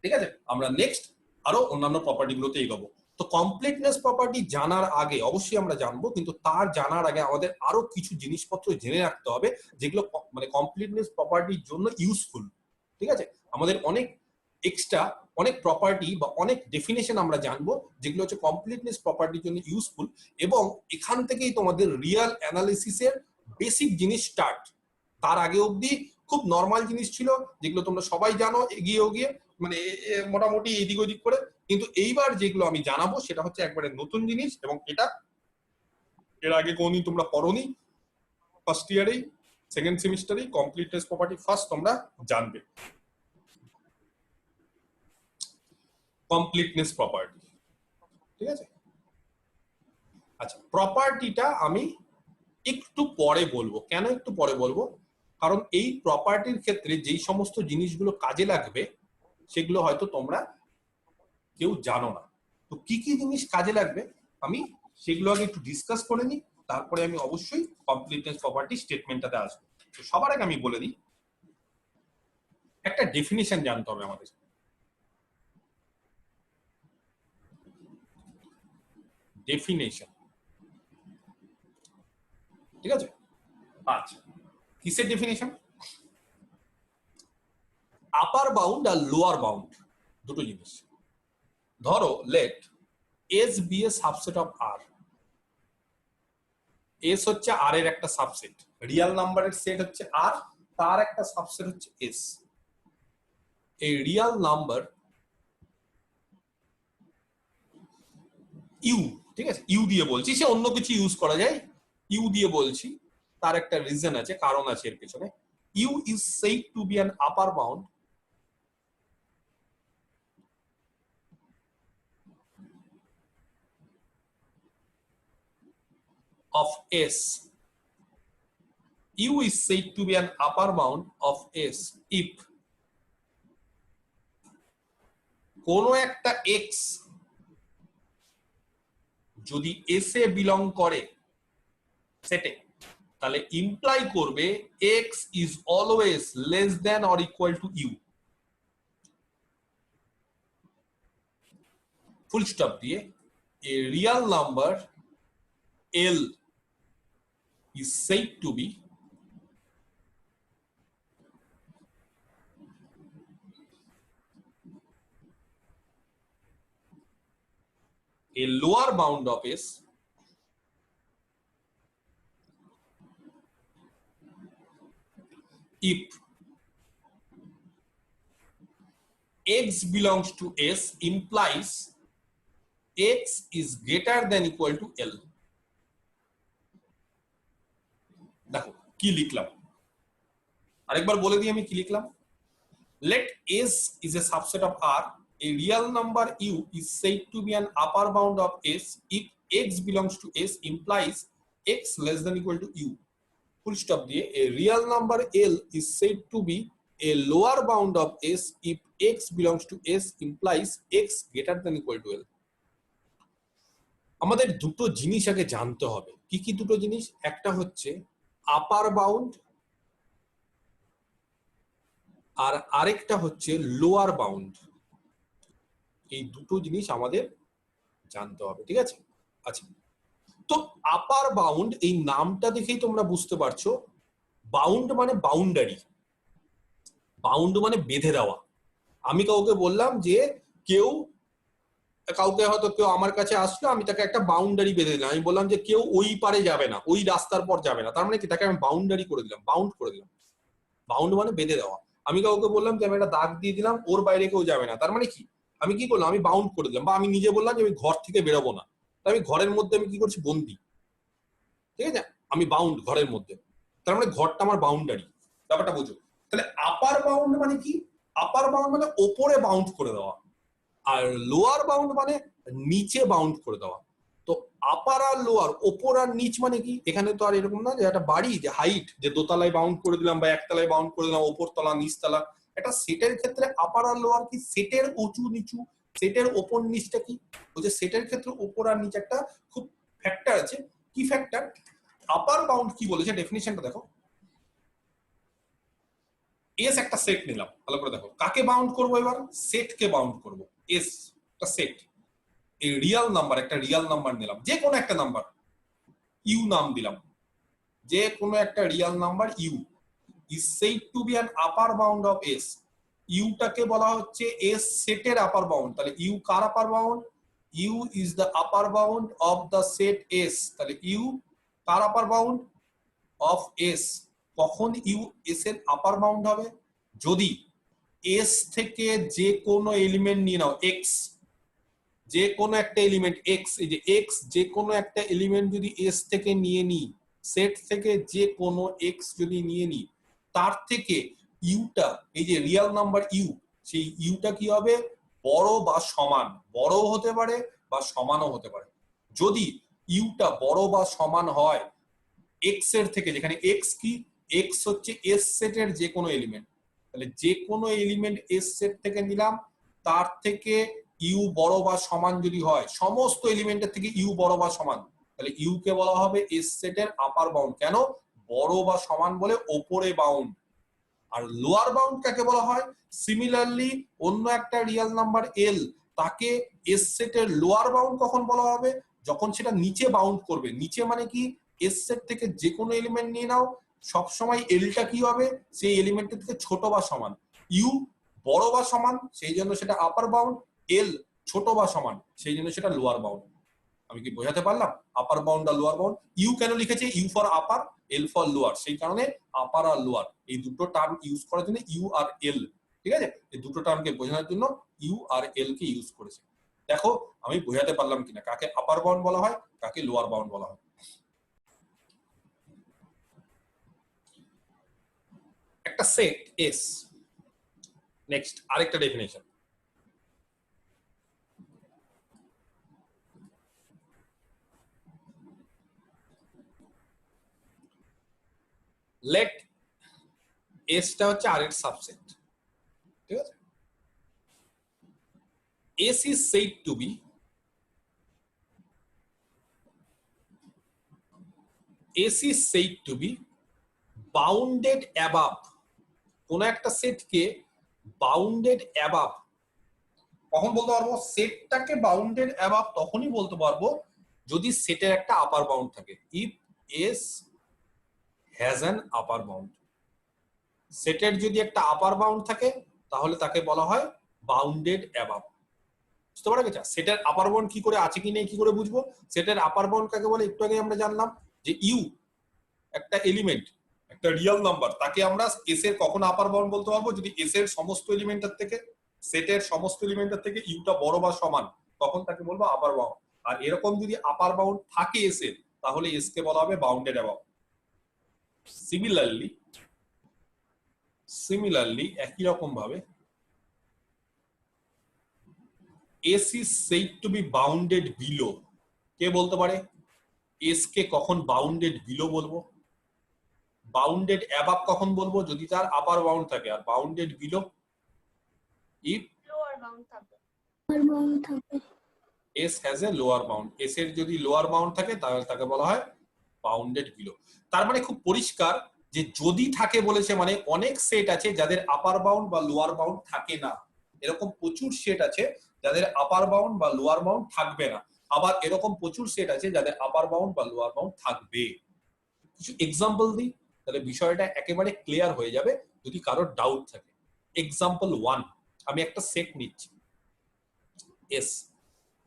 ঠিক আছে আমরা নেক্সট আরো অন্যান্য প্রপার্টি গুলোতে এগোবো। তো কমপ্লিটনেস প্রপার্টি জানার আগে অবশ্যই আমরা জানবো, কিন্তু তার জানার আগে আমাদের আরো কিছু জিনিসপত্র জেনে রাখতে হবে যেগুলো মানে কমপ্লিটনেস প্রপার্টির জন্য ইউজফুল। ঠিক আছে, আমাদের অনেক এক্সট্রা অনেক প্রপার্টি বা অনেক ডেফিনেশন আমরা জানবো যেগুলো হচ্ছে কমপ্লিটনেস প্রপার্টির জন্য ইউজফুল, এবং এখান থেকেই তোমাদের রিয়াল অ্যানালিসিসের বেসিক জিনিস স্টার্ট। তার আগে অবধি খুব নর্মাল জিনিস ছিল যেগুলো তোমরা সবাই জানো এগিয়ে গিয়ে মানে মোটামুটি এদিক ওদিক করে, কিন্তু এইবার যেগুলো আমি জানাবো সেটা হচ্ছে একবারে নতুন জিনিস, এবং এটা এর আগে কোনদিন তোমরা পড়োনি। ফার্স্ট ইয়ারেই, সেকেন্ড সেমিস্টারেই কমপ্লিটনেস প্রপার্টি ফার্স্ট তোমরা জানবে। কমপ্লিটনেস প্রপার্টি, ঠিক আছে। আচ্ছা, প্রপার্টিটা আমি একটু পরে বলবো। কেন একটু পরে বলবো? কারণ এই প্রপার্টির ক্ষেত্রে যেই সমস্ত জিনিসগুলো কাজে লাগবে সেগুলো হয়তো তোমরা কেউ জানো না। তো কি কি জিনিস কাজে লাগবে আমি সেগুলো আগে একটু ডিসকাস করে নিই, তারপরে আমি অবশ্যই কমপ্লিটনেস প্রপার্টি স্টেটমেন্টটাতে আসবো। তো সবার আগে আমি বলে দিই, একটা ডেফিনিশন জানতে হবে আমাদের। ডেফিনেশন, ঠিক আছে। আচ্ছা, কিসের ডেফিনেশন? আপার বাউন্ড আর লোয়ার বাউন্ড দুটো জিনিস। ধরো let S be a subset of R. S হচ্ছে আর এর একটা সাবসেট, রিয়েল নাম্বারের সেট হচ্ছে আর, তার একটা সাবসেট হচ্ছে এস। এই রিয়েল নাম্বার ইউ, ঠিক আছে, ইউ দিয়ে বলছি, সে অন্য কিছু ইউজ করা যায়, ইউ দিয়ে বলছি, তার একটা রিজন আছে, কারণ আছে এর পেছনে। U is said to be an upper bound of S. U is said to be an upper bound of S if কোনো একটা x যদি S এ বিলং করে সেটে, তাহলে ইমপ্লাই করবে x is always less than or equal to u। Full stop দিয়ে a real number L is said to be a lower bound of S if x belongs to S implies x is greater than equal to L। দেখো কি লিখলাম, আরেকবার বলে দিই আমি কি লিখলাম। Let S is a subset of R, a real number U is said to be an upper bound of S if x belongs to S implies x less than equal to U। Full stop দিয়ে a real number L is said to be a lower bound of S if x belongs to S implies x greater than equal to L। আমাদের দুটো জিনিস আগে জানতে হবে। কি কি দুটো জিনিস? একটা হচ্ছে আপার বাউন্ড, আর আরেকটা হচ্ছে লোয়ার বাউন্ড। এই দুটো জিনিস আমাদের জানতে হবে, ঠিক আছে? আচ্ছা, তো আপার বাউন্ড এই নামটা দেখেই তোমরা বুঝতে পারছো, বাউন্ড মানে বাউন্ডারি, বাউন্ড মানে বেঁধে দেওয়া। আমি কাউকে বললাম যে কাউকে হয়তো কেউ আমার কাছে আসলো, আমি তাকে একটা বাউন্ডারি বেঁধে দিলাম, আমি বললাম যে কেউ ওই পারে যাবে না, ওই রাস্তার পর যাবে না, তার মানে কি তাকে আমি বাউন্ডারি করে দিলাম, বাউন্ড করে দিলাম। বাউন্ড মানে বেঁধে দেওয়া। আমি কাউকে বললাম যে আমি একটা দাগ দিয়ে দিলাম, ওর বাইরে কেউ যাবে না, তার মানে কি আমি কি করলাম, আমি বাউন্ড করে দিলাম। বা আমি নিজে বললাম যে আমি ঘর থেকে বেরোবো না, তাই আমি ঘরের মধ্যে আমি কি করছি, বন্দি, ঠিক আছে? আমি বাউন্ড ঘরের মধ্যে, তার মানে ঘরটা আমার বাউন্ডারি। ব্যাপারটা বুঝো। তাহলে আপার বাউন্ড মানে কি? আপার বাউন্ড মানে ওপরে বাউন্ড করে দেওয়া, আর লোয়ার বাউন্ড মানে নিচে বাউন্ড করে দেওয়া। তো আপার আর লোয়ার, ওপর আর নিচ মানে কি? এখানে তো আর এরকম না যে একটা বাড়ি যে হাইট, যে দোতলায় বাউন্ড করে দিলাম বা একতলায় বাউন্ড করে দিলাম, ওপর তলা নিচতলা। একটা সেটের ক্ষেত্রে আপার আর লোয়ার কি? সেটের উঁচু নিচু, সেটের ওপর নিচটা কি? বলছে সেটের ক্ষেত্রে ওপর আর নিচ একটা খুব ফ্যাক্টর আছে। কি ফ্যাক্টর? আপার বাউন্ড কি বলেছে, ডেফিনিশনটা দেখো। এস একটা সেট নিলাম, ভালো করে দেখো, কাকে বাউন্ড করবো এবার? সেটকে বাউন্ড করবো। এস একটা সেট, এই রিয়েল নাম্বার, একটা রিয়েল নাম্বার নিলাম, যে কোনো একটা নাম্বার, ইউ নাম দিলাম, যে কোনো একটা real number U is said to be an upper bound of s. ইউটাকে বলা হচ্ছে এস সেটের আপার বাউন্ড। তাহলে ইউ কার upper bound? U is the upper bound of the set S. তাহলে ইউ কার আপার বাউন্ড? Of S. কখন U S এর আপার বাউন্ড হবে? যদি এস থেকে যে কোনো এলিমেন্ট নিয়ে নাও, এক্স, যে কোনো একটা এলিমেন্ট এক্স, এই যে এক্স, যে কোনো একটা এলিমেন্ট যদি এস থেকে নিয়ে নিই, সেট থেকে যে কোনো এক্স যদি নিয়ে নিই, তার থেকে ইউটা, এই যে রিয়েল নাম্বার ইউ, সেই ইউটা কি হবে? বড় বা সমান, বড় হতে পারে বা সমানও হতে পারে। যদি ইউটা বড় বা সমান হয় এক্স এর থেকে, যেখানে এক্স কি? এক্স হচ্ছে এস সেটের যে কোনো এলিমেন্ট, তাহলে যে কোনো এলিমেন্ট এস সেট থেকে নিলাম, তার থেকে ইউ বড় বা সমান যদি হয়, সমস্ত এলিমেন্টের থেকে ইউ বড় বা সমান, তাহলে ইউ কে বলা হবে এস সেটের আপার বাউন্ড। কেন? বড় বা সমান বলে ওপরে বাউন্ড। আর লোয়ার বাউন্ড কাকে বলা হয়? সিমিলারলি অন্য একটা রিয়েল নাম্বার এল, তাকে এস সেটের লোয়ার বাউন্ড কখন বলা হবে? যখন সেটা নিচে বাউন্ড করবে। নিচে মানে কি? এস সেট থেকে যে কোনো এলিমেন্ট নিয়ে নাও, সবসময় এলটা কি হবে? সেই এলিমেন্টের থেকে ছোট বা সমান। ইউ বড় বা সমান, সেই জন্য সেটা আপার বাউন্ড। এল ছোট বা সমান, সেই জন্য সেটা লোয়ার বাউন্ড। আমি কি বোঝাতে পারলাম? আপার বাউন্ড আর লোয়ার বাউন্ড। ইউ কেন লিখেছে? U for upper, L for lower, সেই কারণে আপার আর লোয়ার এই দুটো টার্ম ইউজ করার জন্য ইউ আর এল, ঠিক আছে? এই দুটো টার্মকে বোঝানোর জন্য you R L K use করেছে। দেখো আমি বোঝাতে পারলাম কিনা, কাকে আপার বাউন্ড বলা হয়, কাকে লোয়ার বাউন্ড বলা হয়। একটা সেট এস। নেক্সট আরেকটা ডেফিনেশন, লেট এসটা হচ্ছে আর এর সাবসেট, ঠিক আছে? S is said to be S is said to be bounded above. কোন একটা সেটকে বাউন্ডেড অ্যাবাভ কখন বলতে পারবো? সেটটাকে বাউন্ডেড অ্যাবাভ তখনই বলতে পারবো যদি সেটের একটা আপার বাউন্ড থাকে। If S has an upper bound, সেটের যদি একটা আপার বাউন্ড থাকে তাহলে তাকে বলা হয় বাউন্ডেড অ্যাবাভ। বুঝতে পারা গেছে? সেটের আপার বাউন্ড কি করে আছে কি নেই কি করে বুঝবো? সেটের আপার বাউন্ড কাকে বলে? একটু আগে আমরা জানলাম যে ইউ একটা এলিমেন্ট, একটা রিয়েল নাম্বার, তাকে আমরা এস এর কখন আপার বাউন্ড বলতে পারবো? যদি এস এর সমস্ত এলিমেন্টের থেকে, সেটের সমস্ত এলিমেন্টের থেকে ইউটা বড় বা সমান, তখন তাকে বলবো আপার বাউন্ড। আর এরকম যদি আপার বাউন্ড থাকে এস এর, তাহলে এস কে বলা হবে বাউন্ডেড অ্যাবাভ। সিমিলারলি একই রকম ভাবে S is said to be bounded below. কে বলতে পারে এস কে কখন বাউন্ডেড বিলো বলবো? বাউন্ডেড অ্যাবাভ কখন বলবো? যদি তার আপার বাউন্ড থাকে। আর bounded below if lower bound থাকবে। S has a lower bound. S এর যদি লোয়ার বাউন্ড থাকে তাহলে তাকে বলা হয় বাউন্ডেড বিলো। তার মানে খুব পরিষ্কার যে যদি থাকে বলেছে, মানে অনেক সেট আছে যাদের আপার বাউন্ড বা লোয়ার বাউন্ড থাকে না। এরকম প্রচুর সেট আছে যাদের আপার বাউন্ড বা লোয়ার বাউন্ড থাকবে না, আবার এরকম প্রচুর সেট আছে যাদের আপার বাউন্ড বা লোয়ার বাউন্ড থাকবে। কিছু এক্সাম্পল দিই, তাহলে বিষয়টা একেবারে ক্লিয়ার হয়ে যাবে যদি কারোর ডাউট থাকে। এক্সাম্পল 1, আমি একটা সেট নিচ্ছি এস,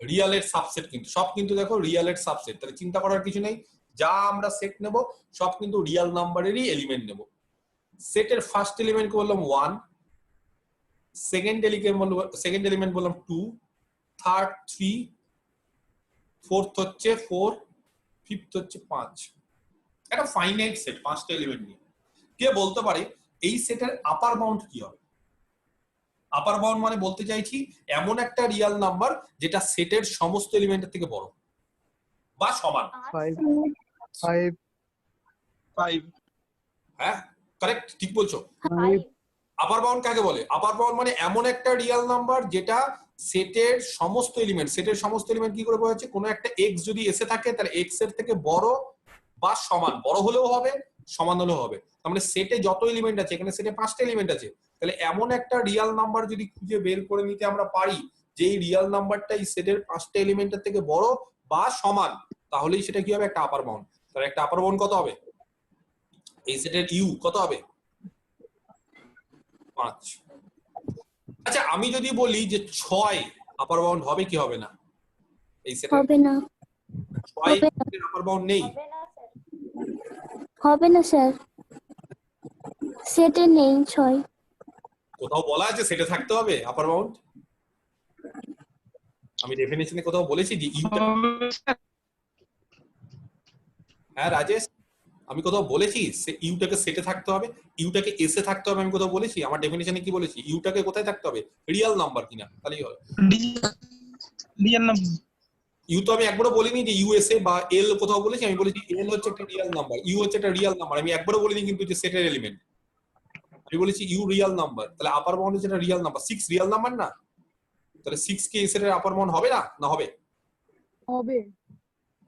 রিয়ালের সাবসেট, কিন্তু সব কিন্তু দেখো রিয়ালের সাবসেট, তাহলে চিন্তা করার কিছু নেই, যা আমরা সেট নেব সব কিন্তু রিয়াল নাম্বারেরই এলিমেন্ট নেব। সেটের ফার্স্ট এলিমেন্টকে বললাম 1, সেকেন্ড এলিমেন্ট বললাম 2, থার্ড 3, ফোর্থ হচ্ছে 4, ফিফথ হচ্ছে 5। একটা ফাইনাইট সেট, 5টা এলিমেন্ট নিয়ে। কে বলতে পারে এই সেটের আপার বাউন্ড কি হবে? আপার বাউন্ড মানে বলতে চাইছি এমন একটা রিয়াল নাম্বার যেটা সেটের সমস্ত এলিমেন্টের থেকে বড় বা সমান। 5 হ্যাঁ কারেক্ট, ঠিক বলছো। 5 আপার বাউন্ড কাকে বলে? আপার বাউন্ড মানে এমন একটা রিয়াল নাম্বার যেটা সেটের সমস্ত এলিমেন্ট কি করে বোঝা যাচ্ছে? কোনো একটা এক্স যদি এসে থাকে তাহলে এক্স এর থেকে বড় বা সমান, বড় হলেও হবে সমান হলেও হবে। তার মানে সেটে যত এলিমেন্ট আছে, এখানে সেটে 5টা এলিমেন্ট আছে, তাহলে এমন একটা রিয়াল নাম্বার যদি খুঁজে বের করে নিতে আমরা পারি যে এই রিয়াল নাম্বারটা এই সেটের 5টা এলিমেন্টের থেকে বড় বা সমান, তাহলেই সেটা কি হবে? একটা আপার বাউন্ড। তাহলে একটা আপার বাউন্ড কত হবে? এই সেটের ইউ কত হবে? 5। আচ্ছা আমি যদি বলি যে 6 আপার বাউন্ড হবে কি হবে না? এই সেটের হবে না 6 এর আপার বাউন্ড নেই। হবে না স্যার, সেটে নেই 6। কোথাও বলা আছে সেটে থাকতে হবে আপার বাউন্ড? আমি ডেফিনিশনে কোথাও বলেছি যে ইউটা, হ্যাঁ রাজেশ, আমি কোথাও বলেছি ইউটাকে সেটে থাকতে হবে, ইউটাকে এসে থাকতে হবে? আমি কোথাও বলেছি? আমার ডেফিনিশনে কি বলেছি? ইউটাকে কোথায় থাকতে হবে? রিয়াল নাম্বার কিনা, তাহলেই হবে। Real number. ইউ তো আমি একবারও বলিনি যে ইউএসএ বা এল কোথাও বলেছি? আমি বলেছি এল হচ্ছে একটা রিয়াল নাম্বার, ইউ হচ্ছে একটা রিয়াল নাম্বার। আমি একবারও বলিনি কিন্তু যে সেটের এলিমেন্ট, আমি বলেছি ইউ রিয়াল নাম্বার। তাহলে আপার বাউন্ড হচ্ছে একটা রিয়াল নাম্বার। 6 রিয়াল নাম্বার না? তাহলে 6 কে সেটের আপার বাউন্ড হবে না? না হবে? হবে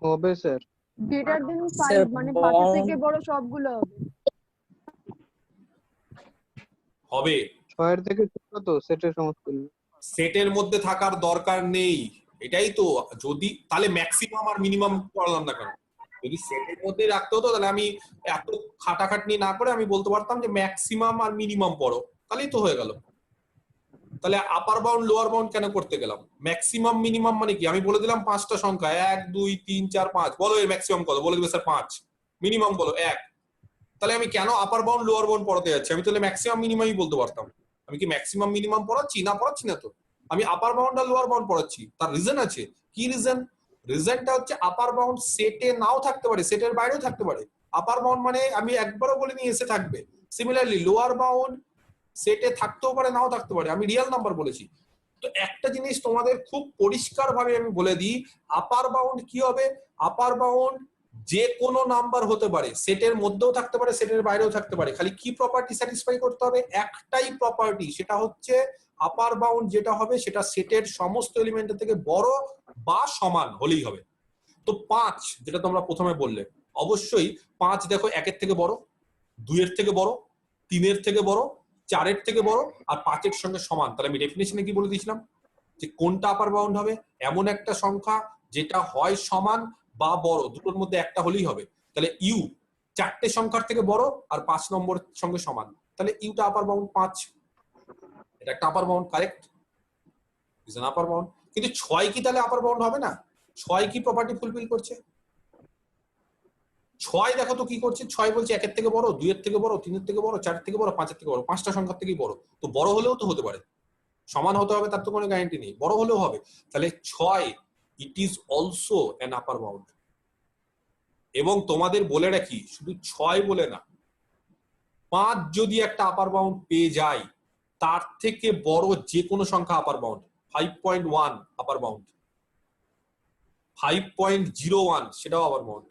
হবে স্যার। গ্রেটার দেন 5, মানে 5 থেকে বড় সবগুলো হবে। হবে। 6 এর থেকে ছোট তো সেটের সমস্ত। সেটের মধ্যে থাকার দরকার নেই, এটাই তো। যদি তাহলে ম্যাক্সিমাম আর মিনিমাম করলাম না কেন? যদি সেটের মধ্যে রাখতে হতো তাহলে আমি এত খাটাখাটনি না করে আমি বলতে পারতাম যে ম্যাক্সিমাম আর মিনিমাম পড়ো, তাহলেই তো হয়ে গেল। তাহলে আপার বাউন্ড লোয়ার বাউন্ড কেন করতে গেলাম? ম্যাক্সিমাম মিনিমাম মানে কি? আমি বলে দিলাম 5টা সংখ্যা, 1 2 3 4 5, বলো এর ম্যাক্সিমাম কত? বলে দিবে স্যার 5। মিনিমাম বলো 1। তাহলে আমি কেন আপার বাউন্ড লোয়ার বাউন্ড পড়াতে যাচ্ছি? আমি তাহলে ম্যাক্সিমাম মিনিমামই বলতে পারতাম। আমি কি ম্যাক্সিমাম মিনিমাম পড়াচ্ছি? না, পড়াচ্ছি না তো। আমি আপার বাউন্ড আর লোয়ার বাউন্ড পড়াচ্ছি। তার রিজন আছে। কি রিজন? রিজনটা হচ্ছে আপার বাউন্ড সেটে নাও থাকতে পারে, সেটের বাইরেও থাকতে পারে। আপার বাউন্ড মানে আমি একবারও বলিনি এসে থাকবে। সিমিলারলি লোয়ার বাউন্ড সেটে থাকতেও পারে নাও থাকতে পারে, আমি রিয়াল নাম্বার বলেছি। তো একটা জিনিস তোমাদের খুব পরিষ্কার ভাবে আমি বলে দিই, আপার বাউন্ড কি হবে? আপার বাউন্ড যে কোনো নাম্বার হতে পারে, সেটের মধ্যেও থাকতে পারে সেটের বাইরেও থাকতে পারে। খালি কি প্রপার্টি স্যাটিসফাই করতে হবে? একটাই প্রপার্টি, সেটা হচ্ছে আপার বাউন্ড যেটা হবে সেটা সেটের সমস্ত এলিমেন্টের থেকে বড় বা সমান হলেই হবে। তো 5 যেটা তোমরা প্রথমে বললে, অবশ্যই 5 দেখো 1-এর থেকে বড়, 2-এর থেকে বড়, 3-এর থেকে বড়, 4-এর থেকে বড় আর 5-এর সঙ্গে সমান। তাহলে আমি ডেফিনিশনে কি বলে দিয়েছিলাম যে কোনটা আপার বাউন্ড হবে? এমন একটা সংখ্যা যেটা হয় সমান বা বড়, দুটোর মধ্যে একটা হলেই হবে। তাহলে ইউ 4টে সংখ্যার থেকে বড় আর 5 নম্বরের সঙ্গে সমান, তাহলে ইউটা আপার বাউন্ড 5। এটা একটা আপার bound, correct, is an upper bound. কিন্তু 6 কি তাহলে আপার বাউন্ড হবে না? 6 কি প্রপার্টি ফুলফিল করছে? 6 দেখো তো কি করছে? 6 বলছে 1-এর থেকে বড়, 2-এর থেকে বড়, 3-এর থেকে বড়, 4-এর থেকে বড়, 5-এর থেকে বড়। 5টা সংখ্যার থেকেই বড়। তো বড় হলেও তো হতে পারে, সমান হতে হবে তার তো কোনো গ্যারান্টি নেই, বড় হলেও হবে। তাহলে 6 it is also an upper bound. এবং তোমাদের বলে রাখি, শুধু 6 বলে না, 5 যদি একটা আপার বাউন্ড পেয়ে যায়, তার থেকে বড় যে কোনো সংখ্যা আপার বাউন্ড। 5.1 আপার বাউন্ড, 5.01 সেটাও আপার বাউন্ড,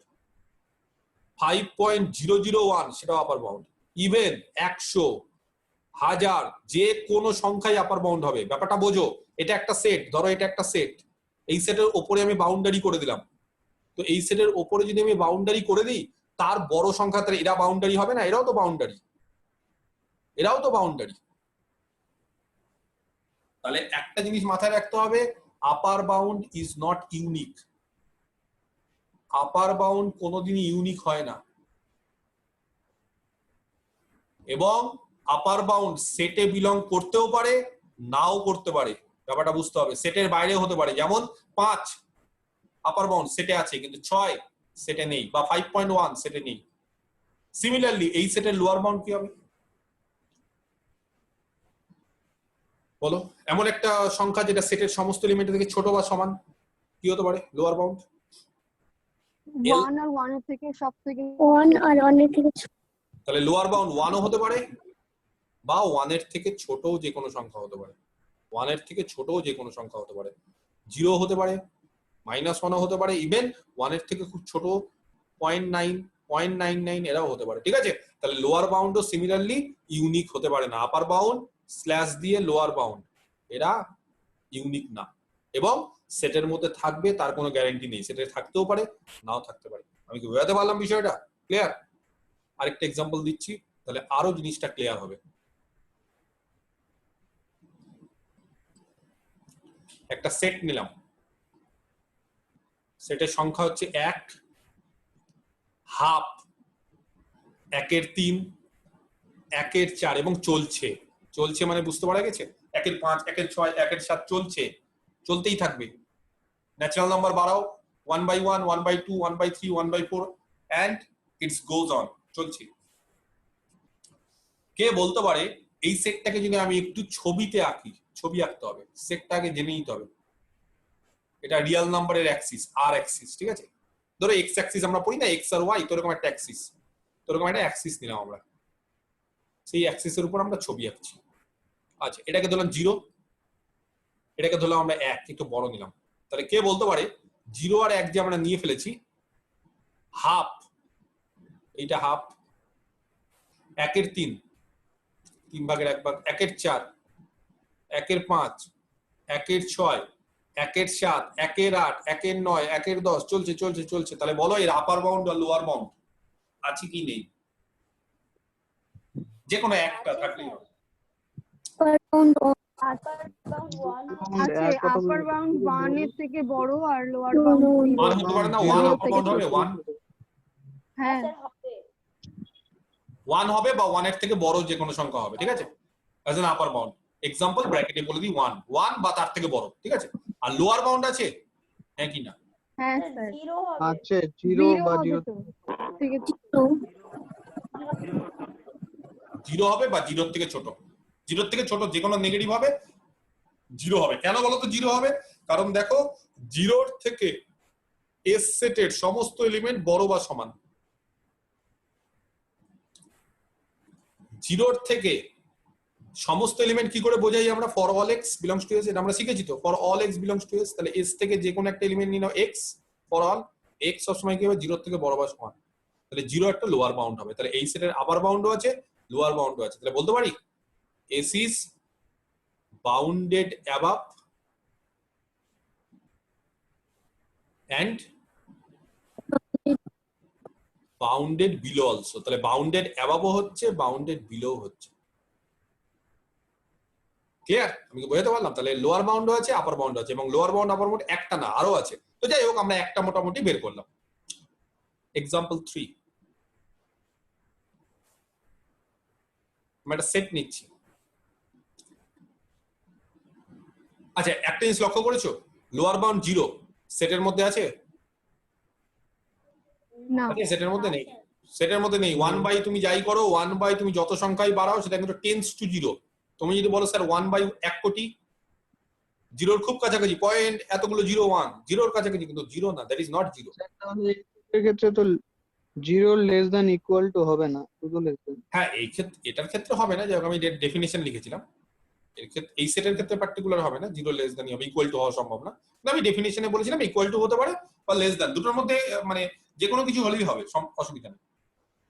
5.001 সেটাও আপার বাউন্ড, ইভেন 100, 1000 যে কোনো সংখ্যাই আপার বাউন্ড হবে। ব্যাপারটা বোঝো, এটা একটা সেট, ধরো এটা একটা সেট, এই সেটের ওপরে আমি বাউন্ডারি করে দিলাম। তো এই সেটের ওপরে যদি আমি বাউন্ডারি করে দিই, তার বড় সংখ্যা, তাহলে এরা বাউন্ডারি হবে না? এরাও তো বাউন্ডারি, এরাও তো বাউন্ডারি। তাহলে একটা জিনিস মাথায় রাখতে হবে, আপার bound is not unique. Upper bound কোনোদিনই ইউনিক হয় না, এবং আপার বাউন্ড সেটে বিলং করতেও পারে নাও করতে পারে। ব্যাপারটা বুঝতে হবে, সেটের বাইরেও হতে পারে। যেমন 5 আপার বাউন্ড সেটে আছে, কিন্তু 6 সেটে নেই, বা 5.1 সেটে নেই। সিমিলারলি এই সেটের লোয়ার বাউন্ড কি হবে বলো? এমন একটা সংখ্যা যেটা সেটের সমস্ত এলিমেন্ট থেকে ছোট বা সমান, কি হতে পারে লোয়ার বাউন্ড? 1 আর 1 এর থেকে সব থেকে 1 আর 1 এর থেকে ছোট। তাহলে লোয়ার বাউন্ড 1ও হতে পারে, বা 1 এর থেকে ছোটও যে কোনো সংখ্যা হতে পারে। 1 এর থেকে ছোটও যে কোনো সংখ্যা হতে পারে, 0 হতে পারে, -1ও হতে পারে, ইভেন 1 এর থেকে খুব ছোট 0.9, 0.99 এরাও হতে পারে। ঠিক আছে, তাহলে লোয়ার বাউন্ডও সিমিলারলি ইউনিক হতে পারে না। আপার বাউন্ড স্ল্যাশ দিয়ে লোয়ার বাউন্ড, এরা ইউনিক না, এবং সেটের মধ্যে থাকবে তার কোনো গ্যারান্টি নেই, সেটে থাকতেও পারে নাও থাকতে পারে। আমি কি বোঝাতে পারলাম বিষয়টা? ক্লিয়ার? আরেকটা এক্সাম্পল দিচ্ছি, তাহলে আরো জিনিসটা ক্লিয়ার হবে। একটা সেট নিলাম, সেটের সংখ্যা হচ্ছে 1, হাফ, 1-এর 3, 1-এর 4, এবং চলছে। চলছে মানে বুঝতে পারা গেছে, 1-এর 5, 1-এর 6, 1-এর 7 চলছে, চলতেই থাকবে। ন্যাচারাল নাম্বার বাড়াও, 1/1, 1/2, 1/3, 1/4, and it goes on, চলছে। কে বলতে পারে এই সেটটাকে যদি আমি একটু ছবিতে আঁকি? ছবি আঁকতে হবে, সেটটাকে জেনে নিতে হবে। এটা রিয়েল নাম্বারের অ্যাক্সিস, আর অ্যাক্সিস, ঠিক আছে? ধরো এক্স অ্যাক্সিস আমরা পড়ি না, এক্স আর ওয়াই, তো এরকম একটা অ্যাক্সিস, তো এরকম একটা অ্যাক্সিস নিলাম আমরা, সেই অ্যাক্সিসের উপর আমরা ছবি আঁকছি। আচ্ছা, এটাকে ধরলাম 0, এটাকে ধরলাম আমরা 1, একটু বড় নিলাম। তাহলে কে বলতে পারে 0 আর 1 যে আমরা নিয়ে ফেলেছি, হাফ, এইটা হাফ, 1-এর 3, 3 ভাগের 1 ভাগ, 1-এর 4, 1-এর 5, 1-এর 6, 1-এর 7, 1-এর 8, 1-এর 9, 1-এর 10, চলছে চলছে চলছে। তাহলে বলো এর আপার বাউন্ড আর লোয়ার বাউন্ড আছে কি নেই? যে কোনো একটা থাকলেই হবে। আছে, আপার বাউন্ড 1 এর থেকে বড় আর লোয়ার বাউন্ড 1 হতে পারে না, 1 আপার বাউন্ড হবে, 1 হ্যাঁ 1 হবে, বা 1 এর থেকে বড় যে কোনো সংখ্যা হবে, ঠিক আছে? As an upper bound, example ব্র্যাকেটে বলে দিই 1, 1 বা তার থেকে বড়, ঠিক আছে? আর লোয়ার বাউন্ড আছে, হ্যাঁ কি না? হ্যাঁ স্যার, আছে 0 বা 0 থেকে 0 হবে বা 0 থেকে ছোট, 0 থেকে ছোট যে কোনো নেগেটিভ হবে 0 হবে। কেন বলো তো 0 হবে? কারণ দেখো 0 থেকে এস সেটের সমস্ত এলিমেন্ট বড় বা সমান। 0 থেকে সমস্ত এলিমেন্ট কি করে বোঝাই আমরা? For all x belongs to S, এটা আমরা শিখেছি তো, for all x belongs to S. তাহলে এস থেকে যে কোনো একটা এলিমেন্ট নিয়ে নাও এক্স, ফর অল এক্স সবসময় কি হবে? 0 থেকে বড় বা সমান। তাহলে 0 একটা লোয়ার বাউন্ড হবে। তাহলে এই সেটের আপার বাউন্ডও আছে, লোয়ার বাউন্ডও আছে। তাহলে বলতে পারি S is bounded above and bounded below also. তাহলে বাউন্ডেড অ্যাবাভও হচ্ছে, বাউন্ডেড বিলো হচ্ছে। ক্লিয়ার? আমি কি বোঝাতে পারলাম? তাহলে লোয়ার বাউন্ডও আছে, আপার বাউন্ড আছে, এবং লোয়ার বাউন্ড আপার বাউন্ড একটা না, আরো আছে। তো যাই হোক, আমরা একটা মোটামুটি বের করলাম। এক্সাম্পল 3, আমরা একটা সেট নিচ্ছি। আচ্ছা, একটা জিনিস লক্ষ্য করেছো, লোয়ার বাউন্ড 0 সেটের মধ্যে আছে? না সেটের মধ্যে নেই, সেটের মধ্যে নেই। 1 তুমি যাই করো, 1 তুমি যত সংখ্যাই বাড়াও, সেটা কিন্তু টেন্স টু 0। তুমি যদি বলো স্যার 1/1 কোটি, 0-র খুব কাছাকাছি, পয়েন্ট এতগুলো 0, 1 0-র কাছাকাছি, কিন্তু 0 না, দ্যাট ইজ নট 0। তাহলে এর ক্ষেত্রে তো 0 লেস দ্যান ইকুয়াল টু হবে না, শুধু লেস দ্যান। হ্যাঁ, এই ক্ষেত্রে, এটার ক্ষেত্রে হবে না, যেমন আমি ডেফিনিশন লিখেছিলাম। এর ক্ষেত্রে, এই সেটের ক্ষেত্রে পার্টিকুলার হবে না, 0 লেস দ্যানই হবে, ইকুয়াল টু হওয়া সম্ভব না। আমি ডেফিনিশনে বলেছিলাম ইকুয়াল টু হতে পারে বা লেস দ্যান, দুটোর মধ্যে মানে যে কোনো কিছু হলেই হবে, অসুবিধা নেই।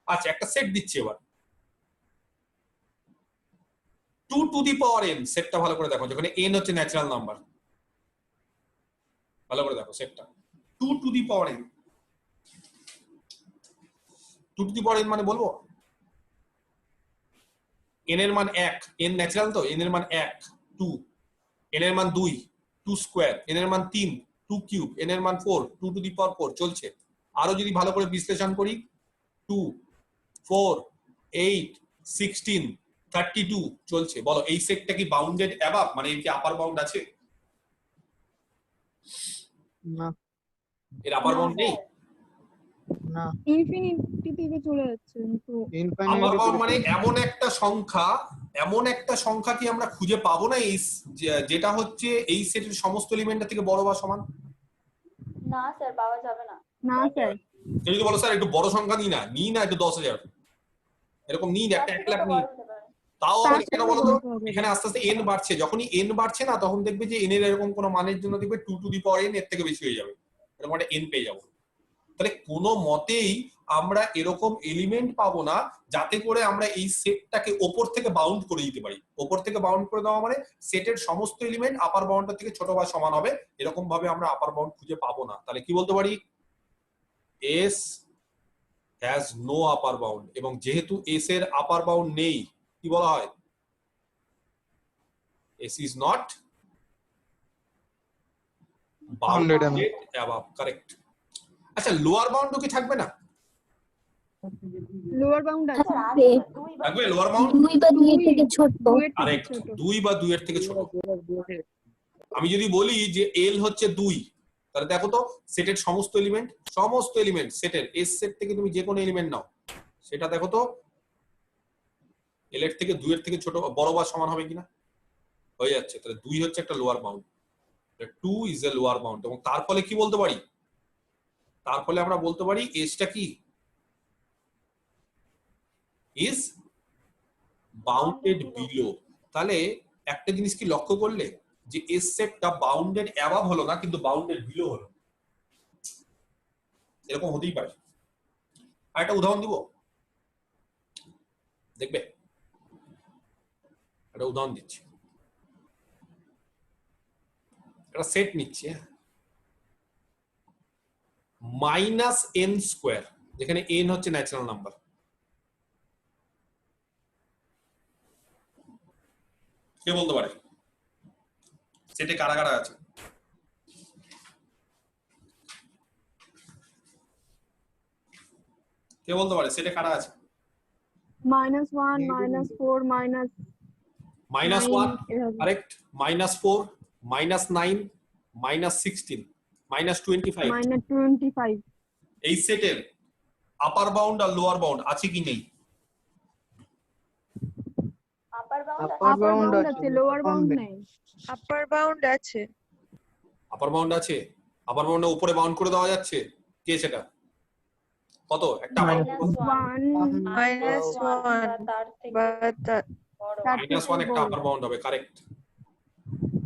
আচ্ছা, একটা সেট দিচ্ছি এবার, 2 টু দি পাওয়ার n। সেটটা ভালো করে দেখো, যেখানে n হচ্ছে ন্যাচারাল নাম্বার। ভালো করে দেখো সেটটা, 2 two the power n। 2 two the power n মানে বলবো n এর মান 1, n ন্যাচারাল তো, n এর মান 1, 2, n এর মান 2 2 স্কয়ার, n এর মান 3 2 কিউব, n এর মান 4 2 টু দি পাওয়ার 4 চলছে। আরো যদি ভালো করে বিশ্লেষণ করি 2 4 8 16 32 চলছে। বলো এই সেটটা কি বাউন্ডেড অ্যাবাভ, মানে এর কি আপার বাউন্ড আছে? না এর আপার বাউন্ড নেই। না ইনফিনিটি থেকে চলে যাচ্ছে কিন্তু আপার ইনফাইনাইট বাউন্ড মানে এমন একটা সংখ্যা কি আমরা খুঁজে পাবো না এই যেটা হচ্ছে এই সেটের সমস্ত এলিমেন্টের থেকে বড় বা সমান? না স্যার পাওয়া যাবে না। না স্যার যদি বলো স্যার একটু বড় সংখ্যা নিই না একটু 10,000 এরকম নিই না, একটা 1 লাখ নিই, তাও তার হবে কেন থেকে বলো তো? বড় হবে। এখানে আস্তে আস্তে n বাড়ছে, যখনই n বাড়ছে না তখন দেখবে যে n এর এরকম কোনো মানের জন্য দেখবে 2 টু দি পাওয়ার n এর থেকে বেশি হয়ে যাবে, এরকম একটা n পেয়ে যাবো। তাহলে কোনো মতেই আমরা এরকম এলিমেন্ট পাবো না যাতে করে আমরা এই সেটটাকে ওপর থেকে বাউন্ড করে দিতে পারি। ওপর থেকে বাউন্ড করে দেওয়া মানে সেটের সমস্ত এলিমেন্ট আপার বাউন্ডের থেকে ছোট বা সমান হবে, এরকম ভাবে আমরা আপার বাউন্ড খুঁজে পাবো না। তাহলে কি বলতে পারি? S has no upper bound, এবং যেহেতু S এর আপার বাউন্ড নেই কি বলা হয়? S is not bounded above, correct. আচ্ছা লোয়ার বাউন্ডও কি থাকবে না? লোয়ার বাউন্ড আছে থাকবে থাকবে লোয়ার বাউন্ড, 2 বা 2 এর থেকে ছোট। 2 এর থেকে কারেক্ট, ছোট। 2 বা 2 এর থেকে ছোট। আমি যদি বলি যে L হচ্ছে 2, তাহলে দেখো তো সেটের সমস্ত এলিমেন্ট সেটের S সেট থেকে তুমি যে কোনো এলিমেন্ট নাও, সেটা দেখো তো L এর থেকে 2 এর থেকে ছোট বড় বা সমান হবে কিনা? হয়ে যাচ্ছে। তাহলে 2 হচ্ছে একটা lower bound, 2 is a lower bound. এবং তার ফলে কি বলতে পারি? তার ফলে আমরা বলতে পারি এসটা কি ইজ বাউন্ডেড বিলো। তাহলে একটা জিনিস কি লক্ষ্য করলে যে এস সেটটা বাউন্ডেড অ্যাবাভ হলো না কিন্তু বাউন্ডেড বিলো হলো, এরকম হতেই পারে। আর একটা উদাহরণ দিব, দেখবে একটা উদাহরণ দিচ্ছি। একটা সেট নিচ্ছি -n², যেখানে n হচ্ছে ন্যাচারাল নাম্বার। কে বলতে পারে সেটে কারা কারা আছে? কে বলতে পারে সেটে কারা আছে? -1 -4 -1 কারেক্ট, -4 -9 -16 -25। -25 এই সেটের আপার বাউন্ড আর লোয়ার বাউন্ড আছে কি নেই? আপার বাউন্ড আপার আপার বাউন্ড বাউন্ড আছে আছে লোয়ার বাউন্ড bounded। নেই। আপার বাউন্ড আছে। আপার বাউন্ড আছে, আপার বাউন্ডে উপরে বাউন্ড করে দেওয়া যাচ্ছে। কে সেটা? কত? একটা -1 -1 তার থেকে বা বড়। তার -1 একটা আপার বাউন্ড হবে, কারেক্ট।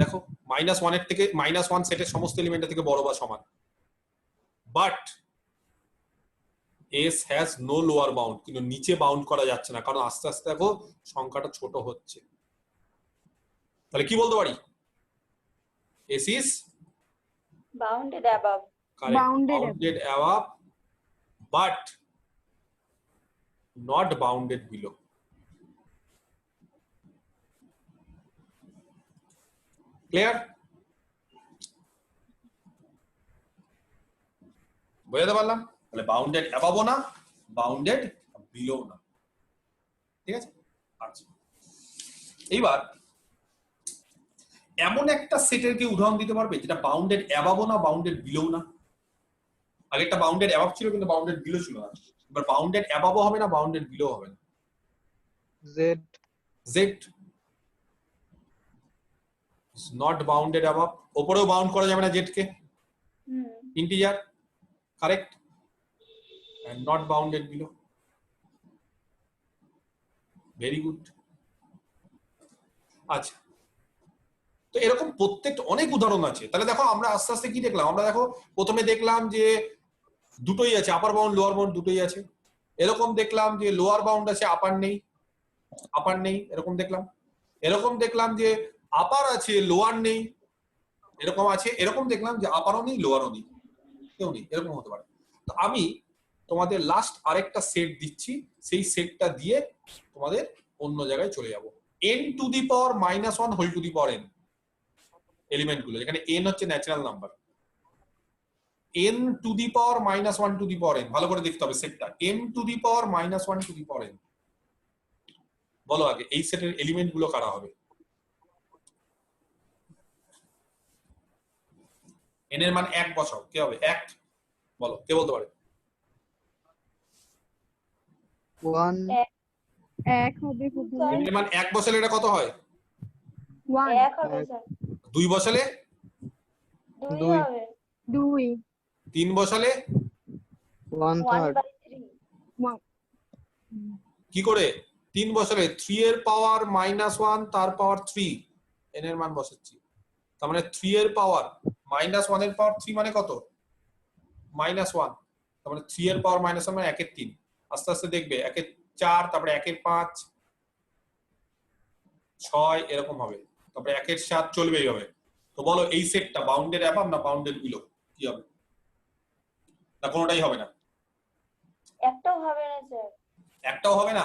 দেখো -1 এর থেকে -1 সেটের সমস্ত এলিমেন্টের থেকে বড় বা সমান, but S has no lower bound, কিন্তু নিচে বাউন্ড করা যাচ্ছে না কারণ আস্তে আস্তে দেখো সংখ্যাটা ছোট হচ্ছে। তাহলে কি বলতে পারি? S is bounded above. correct, Bounded bounded above but not bounded below. Clear? বুঝতে পারলাম? তাহলে বাউন্ডেড অ্যাবাভও না, বাউন্ডেড বিলো না, ঠিক আছে? আচ্ছা, এইবার এমন একটা সেটের কি উদাহরণ দিতে পারবে যেটা বাউন্ডেড অ্যাবাভও না বাউন্ডেড বিলো না? আগে একটা বাউন্ডেড অ্যাবাভ ছিল কিন্তু বাউন্ডেড বিলো ছিল না, এবার বাউন্ডেড অ্যাবাভও হবে না বাউন্ডেড বিলো হবে না। Z Z is not bounded above, উপরেও বাউন্ড করা যাবে না Z K, integer, correct, and not bounded below. Very good. আচ্ছা, তো এরকম প্রত্যেকটা অনেক উদাহরণ আছে। তাহলে দেখো আমরা আস্তে আস্তে কি দেখলাম? আমরা দেখো প্রথমে দেখলাম যে দুটোই আছে, আপার বাউন্ড লোয়ার বাউন্ড দুটোই আছে। এরকম দেখলাম যে লোয়ার বাউন্ড আছে আপার নেই, এরকম দেখলাম। এরকম দেখলাম যে আপার আছে লোয়ার নেই, এরকম আছে। এরকম দেখলাম যে আপারও নেই লোয়ারও নেই, কেউ নেই, এরকম হতে পারে। তো আমি তোমাদের লাস্ট আরেকটা সেট দিচ্ছি, সেই সেটটা দিয়ে তোমাদের অন্য জায়গায় চলে যাব। n to the power -1 whole to the power n, element গুলো, যেখানে n হচ্ছে natural number, n to the power -1 to the power n, ভালো করে দেখতে হবে সেটটা, n to the power -1 to the power n। বলো আগে এই সেটের এলিমেন্ট গুলো কারা হবে? n এর মান 1 বসাও, কে হবে 1? বলো, কে বলতে পারে? 1 এক হবে প্রথমে। n এর মান 1 বসালে এটা কত হয়? 1 এক হবে স্যার, 2 বসালে? 2 দুই। হবে, 2 3 বসালে? 1 থার্ড 1/3, 1 কি করে? 3 বসালে 3 এর পাওয়ার -1 তার পাওয়ার 3, n এর মান বসাচ্ছি, তার মানে 3 এর পাওয়ার -1 এর পাওয়ার 3 মানে কত? -1, তার মানে 3 এর পাওয়ার -1 মানে 1 এর 3, আস্তে আস্তে দেখবে 1 এর 4, তারপরে 1 এর 5, 6 এরকম হবে, তারপরে 1 এর 7 চলবে এইভাবে। তো বলো এই সেটটা বাউন্ডেড অ্যাবাভ না বাউন্ডেড বিলো, কি হবে? না কোনোটাই হবে না? একটাও হবে না স্যার, একটাও হবে না?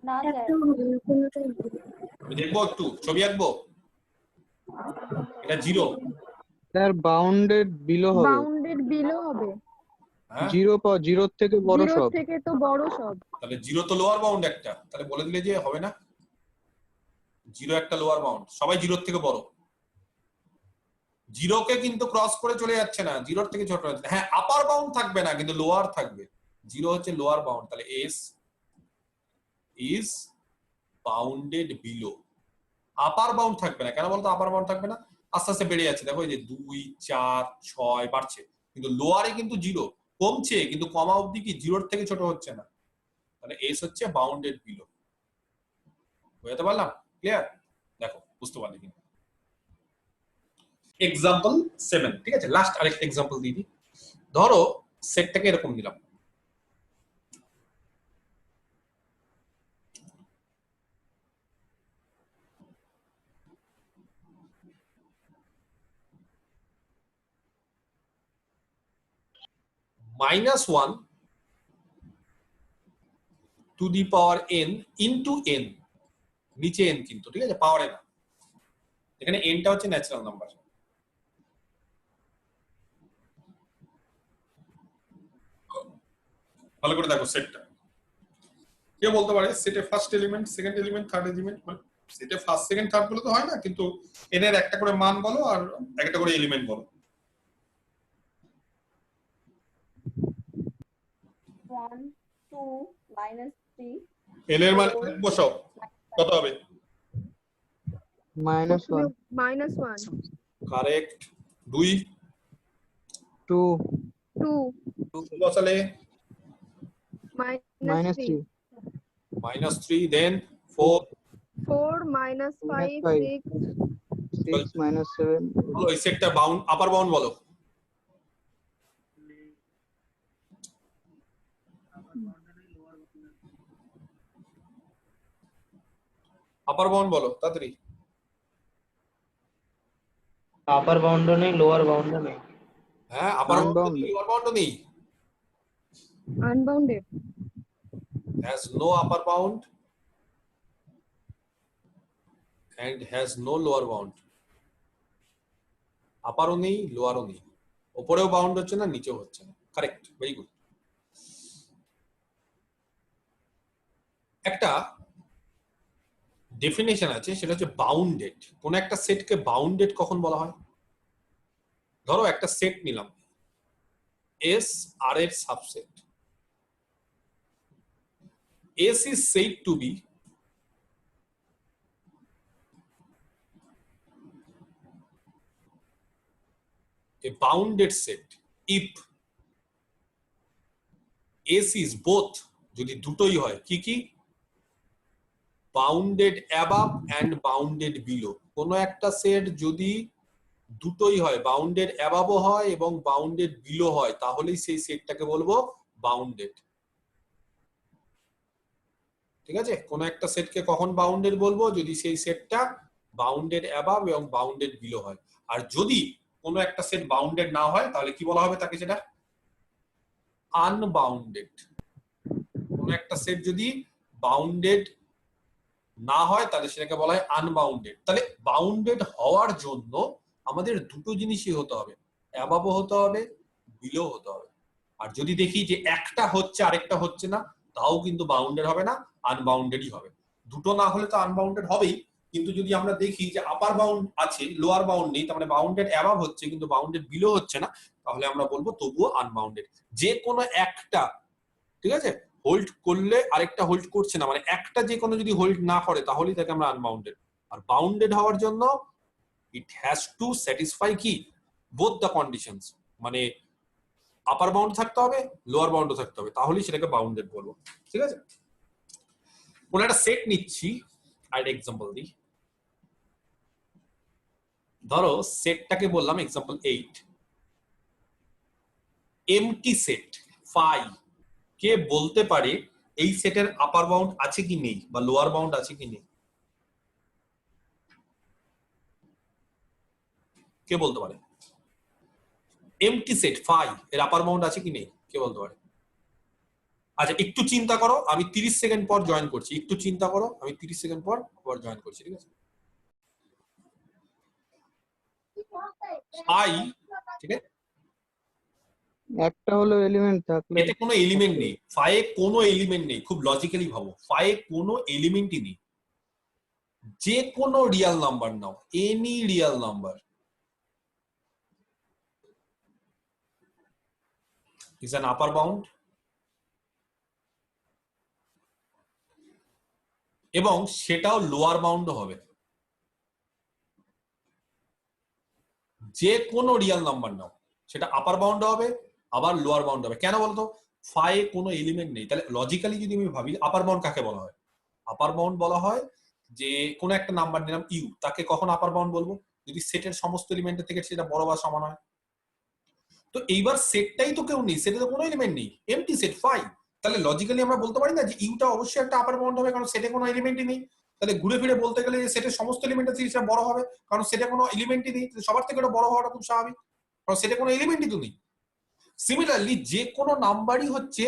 না স্যার, একটাও হবে না, কোনোটাই হবে না। আমি দেখবো, একটু ছবি আঁকবো, এটা 0, স্যার বাউন্ডেড বিলো হবে, বাউন্ডেড বিলো হবে, হ্যাঁ 0 থেকে বড় 0 সব। থেকে তো বড় সব। তাহলে 0 তো লোয়ার বাউন্ড একটা, তাহলে বলে দিলে যে হবে না, 0 একটা লোয়ার বাউন্ড, সবাই 0 থেকে বড়, 0 কে কিন্তু ক্রস করে চলে যাচ্ছে না, 0 থেকে ছোট হচ্ছে, হ্যাঁ আপার বাউন্ড থাকবে না কিন্তু লোয়ার থাকবে, 0 হচ্ছে লোয়ার বাউন্ড, তাহলে s is bounded below, upper bound থাকবে না, কেন বলতো আপার বাউন্ড থাকবে না? আস্তে আস্তে বেড়ে যাচ্ছে, দেখো এই যে 2 4 6 বাড়ছে, কিন্তু লোয়ারে কিন্তু 0 কমছে, কিন্তু কমা অবধি কি 0 থেকে ছোট হচ্ছে না, তাহলে s হচ্ছে বাউন্ডেড বিলো। বুঝতে পারলাম? ক্লিয়ার? দেখো বুঝতে পারলে কিনা। এক্সাম্পল 7, ঠিক আছে, লাস্ট আরেকটা এক্সাম্পল দিয়ে দিই। ধরো সেটটাকে এরকম দিলাম, -1 to the power n into n, নিচে n কিন্তু, ঠিক আছে, পাওয়ারে না, এখানে n টা হচ্ছে ন্যাচারাল নাম্বার। ভালো করে দেখো সেটটা, কে বলতে পারে সেটে first element, second element, third element? সেটে ফার্স্ট সেকেন্ড থার্ড বলে তো হয় না, কিন্তু n এর একটা করে মান বলো আর একটা করে এলিমেন্ট বলো। 1 2 -3, n এর মান 1 বসাও, কত হবে? -1 -1 কারেক্ট। 2 2 2 বসালে -3 -3 -3, দেন 4, 4 -5 5 6 6 -7 বলো এই সেটটা বাউন্ড, আপার বাউন্ড বলো। আপার বাউন্ড বলো তাড়াতাড়ি। আপার বাউন্ডও নেই, লোয়ার বাউন্ডও নেই। হ্যাঁ আপার বাউন্ড Unbounded. নেই, লোয়ার বাউন্ড নেই, unbounded has no upper bound and has no lower bound, আপারও নেই লোয়ারও নেই, উপরেও বাউন্ড হচ্ছে না নিচেও হচ্ছে না, কারেক্ট, ভেরি গুড। একটা ডেফিনেশন আছে, সেটা হচ্ছে বাউন্ডেড। কোন একটা সেটকে বাউন্ডেড কখন বলা হয়? ধরো একটা সেট নিলাম, S R এর subset, S is said to be a bounded set if S is both, যদি দুটোই হয়, কি কি? Bounded above and bounded below. কোন একটা সেট যদি দুটোই হয়, বাউন্ডেড অ্যাবাভও হয় এবং বাউন্ডেড বিলো হয়, তাহলেই সেই সেটটাকে বলবো বাউন্ডেড। ঠিক আছে, কোন একটা সেটকে কখন বাউন্ডেড বলবো? যদি সেই সেটটা বাউন্ডেড অ্যাবাভ এবং বাউন্ডেড বিলো হয়। আর যদি কোনো একটা সেট বাউন্ডেড না হয় তাহলে কি বলা হবে তাকে? সেটা আনবাউন্ডেড। কোন একটা সেট যদি বাউন্ডেড না হয় তাহলে সেটাকে বলা হয় আনবাউন্ডেড। তাহলে বাউন্ডেড হওয়ার জন্য আমাদের দুটো জিনিসই হতে হবে, অ্যাবাবও হতে হবে, বিলো হতে হবে। আর যদি দেখি যে একটা হচ্ছে আরেকটা হচ্ছে না, তাও কিন্তু বাউন্ডেড হবে না, আনবাউন্ডেডই হবে। দুটো না হলে তো আনবাউন্ডেড হবেই, কিন্তু যদি আমরা দেখি যে আপার বাউন্ড আছে লোয়ার বাউন্ড নেই, তার মানে বাউন্ডেড অ্যাবাভ হচ্ছে কিন্তু বাউন্ডেড বিলো হচ্ছে না, তাহলে আমরা বলবো তবুও আনবাউন্ডেড। যে কোনো একটা, ঠিক আছে, হোল্ড করলে আরেকটা হোল্ড করছে না, মানে একটা যে কোনো যদি হোল্ড না করে তাহলেই তাকে আমরা আনবাউন্ডেড। আর বাউন্ডেড হওয়ার জন্য ইট হ্যাজ টু স্যাটিসফাই কি বোথ দ্য কন্ডিশনস, মানে আপার বাউন্ড থাকতে হবে, লোয়ার বাউন্ডও থাকতে হবে, তাহলেই সেটাকে বাউন্ডেড বলবো। ঠিক আছে, কোন একটা সেট নিচ্ছি আর এক্সাম্পল দিই। ধরো সেটটাকে বললাম এক্সাম্পল 8, এমটি সেট ফাই। কে বলতে পারে এই সেটের আপার বাউন্ড আছে কি নেই বা লোয়ার বাউন্ড আছে কি নেই? কে বলতে পারে এমটি সেট ফাই এর আপার বাউন্ড আছে কি নেই? কে বলতে পারে? আচ্ছা একটু চিন্তা করো, আমি 30 সেকেন্ড পর জয়েন করছি। একটু চিন্তা করো, আমি 30 সেকেন্ড পর আবার জয়েন করছি। ঠিক আছে, ফাই, ঠিক আছে, একটা হলো এলিমেন্ট থাকলে এতে কোনো এলিমেন্ট নেই, ফায়ে কোনো এলিমেন্ট নেই। খুব লজিক্যালি ভাবো, ফায়ে কোনো এলিমেন্টই নেই। যে কোনো real number now, any real number is an upper bound এবং সেটাও লোয়ার বাউন্ড হবে। যে কোনো রিয়েল নাম্বার নাও, সেটা আপার বাউন্ড হবে আবার লোয়ার বাউন্ড হবে। কেন বলতো? ফায়ে কোনো এলিমেন্ট নেই। তাহলে লজিক্যালি যদি আমি ভাবি আপার বাউন্ড কাকে বলা হয়? আপার বাউন্ড বলা হয় যে কোনো একটা নাম্বার নিলাম ইউ, তাকে কখন আপার বাউন্ড বলবো? যদি সেটের সমস্ত এলিমেন্টের থেকে সেটা বড় বা সমান হয়। তো এইবার সেটটাই তো কেউ নেই, সেটে তো কোনো এলিমেন্ট নেই, এমটি সেট ফাই। তাহলে লজিক্যালি আমরা বলতে পারি না যে ইউটা অবশ্যই একটা আপার বাউন্ড হবে, কারণ সেটে কোনো এলিমেন্টই নেই। তাহলে ঘুরে ফিরে বলতে গেলে সেটের সমস্ত এলিমেন্টের থেকে সেটা বড় হবে, কারণ সেটে কোনো এলিমেন্টই নেই। সবার থেকে ওটা বড় হওয়াটা খুব স্বাভাবিক, কারণ সেটে কোনো এলিমেন্টই তো নেই। সিমিলারলি যে কোনো নাম্বারই হচ্ছে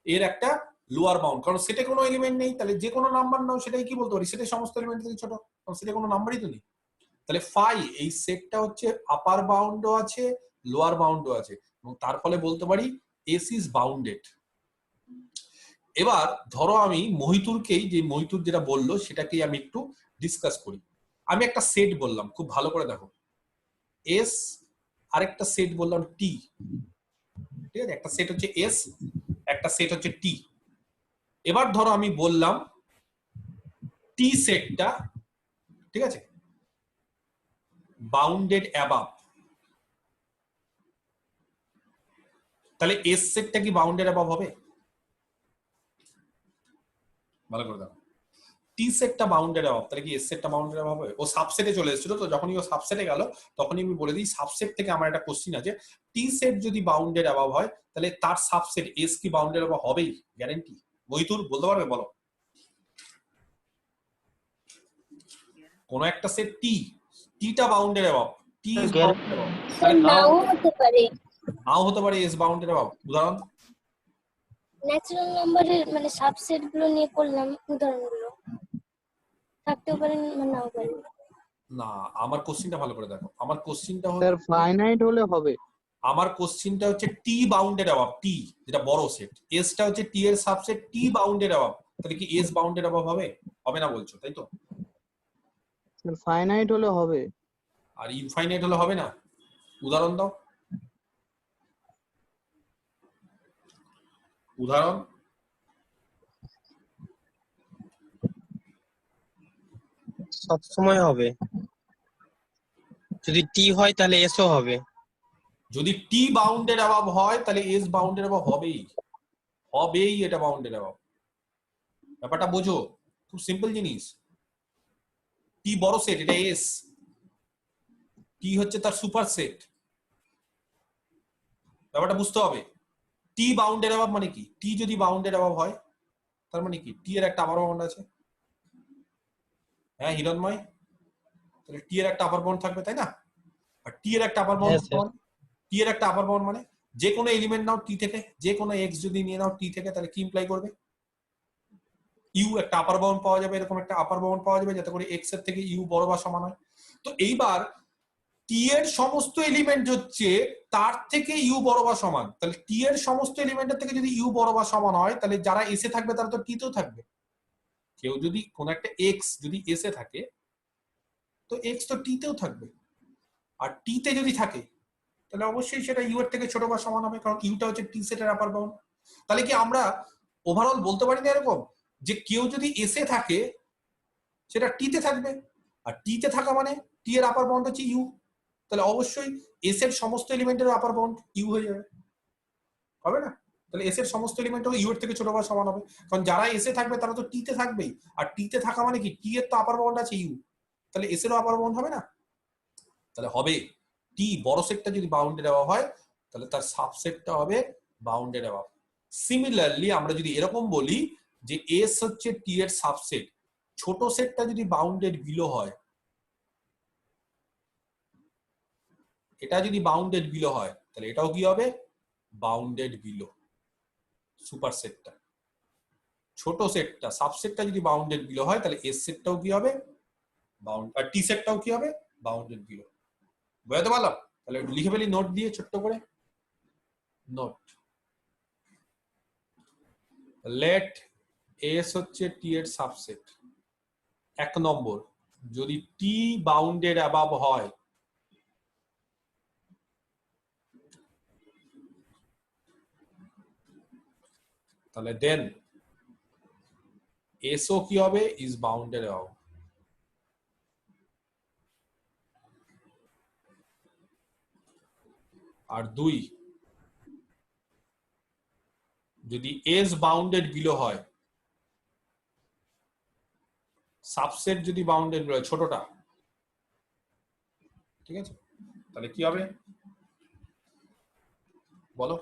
এর একটা লোয়ার বাউন্ড, কারণ সেটে কোনো এলিমেন্ট নেই। তাহলে যে কোনো নাম্বার নাও সেটাই কি বলতে পারি সেটের সমস্ত এলিমেন্ট থেকে ছোট, কারণ সেটে কোনো নাম্বারই তো নেই। তাহলে ফাই এই সেটটা হচ্ছে আপার বাউন্ডও আছে, লোয়ার বাউন্ডও আছে, এবং তার ফলে বলতে পারি এস ইজ বাউন্ডেড। এবার ধরো আমি মহিতুরকেই, যে মহিতুর যেটা বললো সেটাকেই আমি একটু ডিসকাস করি। আমি একটা সেট বললাম, খুব ভালো করে দেখো, এস, আরেকটা সেট বললাম টি। ঠিক আছে, একটা সেট হচ্ছে এস, একটা সেট হচ্ছে টি। এবার ধরো আমি বললাম টি সেটটা, ঠিক আছে, বাউন্ডেড অ্যাবাভ। তাহলে এস সেটটা কি বাউন্ডেড অ্যাবাভ হবে? ভালো করে দেখো, টি সেটটা বাউন্ডেড অ্যাবাভ, তাহলে কি এস সেটটা বাউন্ডেড অ্যাবাভ হবে? ও সাবসেটে চলে এসেছিল, তো যখনই ও সাবসেটে গেল তখনই আমি বলে দিই সাবসেট থেকে আমার একটা কোশ্চিন আছে, টি সেট যদি বাউন্ডেড অ্যাবাভ হয় তাহলে তার সাবসেট এস কি বাউন্ডেড অ্যাবাভ হবেই? গ্যারান্টি? মহিতুর বলতে পারবে? বলো, কোন একটা সেট টি, টিটা bounded above, T is bounded above, তাহলে নাও হতে পারে, নাও হতে পারে এস বাউন্ডেড অ্যাবাভ। উদাহরণ ন্যাচারাল নাম্বারের মানে সাবসেট গুলো নিয়ে করলাম উদাহরণগুলো, থাকতেও পারে নাও পারে। না, আমার কোশ্চিনটা ভালো করে দেখো, আমার কোশ্চিনটা স্যার ফাইনাইট হলে হবে। আমার কোশ্চিনটা হচ্ছে টি বাউন্ডেড অ্যাবাভ, টি যেটা বড় সেট, এসটা হচ্ছে টি এর সাবসেট, টি বাউন্ডেড অ্যাবাভ, তাহলে কি এস বাউন্ডেড অ্যাবাভ হবে? হবে না বলছো, তাই তো? স্যার ফাইনাইট হলে হবে। আর ইনফাইনাইট হলে হবে না? উদাহরণ দাও, উদাহরণ। সব সময় হবে, যদি টি হয় তাহলে এসও হবে। যদি টি বাউন্ডেড অ্যাবাভ হয় তাহলে এস বাউন্ডেড অ্যাবাভ হবেই, হবেই, এটা বাউন্ডেড অ্যাবাভ। ব্যাপারটা বোঝো, খুব সিম্পল জিনিস। টি বড় সেট, এটা এস, টি হচ্ছে তার সুপার সেট, ব্যাপারটা বুঝতে হবে। টি বাউন্ডেড অ্যাবাভ মানে কি? টি যদি বাউন্ডেড অ্যাবাভ হয় তার মানে কি? টি এর একটা আপার বাউন্ড আছে। হ্যাঁ হিরণময়, তাহলে টি এর একটা আপার বাউন্ড থাকবে, তাই না? আর টি এর একটা আপার বাউন্ড, টি এর একটা আপার বাউন্ড মানে যে কোনো এলিমেন্ট নাও টি থেকে, যে কোনো এক্স যদি নিয়ে নাও টি থেকে, তাহলে কি ইমপ্লাই করবে? ইউ একটা আপার বাউন্ড পাওয়া যাবে, এরকম একটা আপার বাউন্ড পাওয়া যাবে যাতে করে এক্স এর থেকে ইউ বড় বা সমান হয়। তো এইবার টি এর সমস্ত এলিমেন্ট হচ্ছে তার থেকে ইউ বড় বা সমান, তাহলে টি এর সমস্ত এলিমেন্টের থেকে যদি ইউ বড় বা সমান হয় তাহলে যারা এস এ থাকবে তারা তো টি তেও থাকবে। কেউ যদি কোন একটা এক্স যদি এস এ থাকে তো এক্স তো টি তেও থাকবে, আর টি তে যদি থাকে তাহলে অবশ্যই সেটা ইউ এর থেকে ছোট বা সমান হবে, কারণ ইউটা হচ্ছে টি সেটের আপার বাউন্ড। তাহলে কি আমরা ওভারঅল বলতে পারি না এরকম যে কেউ যদি এস এ থাকে সেটা টি তে থাকবে, আর টি তে থাকা মানে টি এর আপার বাউন্ড হচ্ছে ইউ, তাহলে অবশ্যই এস এর সমস্ত এলিমেন্টের আপার বাউন্ড ইউ হয়ে যাবে, হবে না? তাহলে এস এর সমস্ত এলিমেন্ট ইউ এর থেকে ছোট বা সমান হবে, কারণ যারা এস এ থাকবে তারা তো টি তে থাকবেই, আর টি তে থাকা মানে কি টি এর তো আপার বাউন্ড আছে ইউ, তাহলে এস এরও আপার বাউন্ড হবে না? তাহলে হবে টি বড় সেটটা যদি বাউন্ডেড অ্যাবাভ হয় তাহলে তার সাবসেটটা হবে বাউন্ডেড অ্যাবাভ। সিমিলারলি আমরা যদি এরকম বলি যে এস হচ্ছে টি এর সাবসেট, ছোট সেটটা যদি বাউন্ডেড বিলো হয়, এটা যদি বাউন্ডেড বিলো হয় তাহলে এটাও কি হবে বাউন্ডেড বিলো। সুপার সেটটা ছোট সেটটা সাবসেটটা যদি বাউন্ডেড বিলো হয় তাহলে এস সেটটাও কি হবে বাউন্ড, আর টি সেটটাও কি হবে বাউন্ডেড বিলো। বুঝতে পারলাম? তাহলে লিখে ফেলি নোট দিয়ে ছোট্ট করে। নোট, লেট এস হচ্ছে টি এর সাবসেট। 1 নম্বর, যদি টি বাউন্ডেড অ্যাবাভ হয় তাহলে দেন এসও কি হবে ইজ বাউন্ডেড অ্যাবাভ। আর 2, যদি এস বাউন্ডেড বিলো হয়, সাবসেট যদি বাউন্ডেড বিলো হয় ছোটটা, ঠিক আছে, তাহলে কি হবে বলো?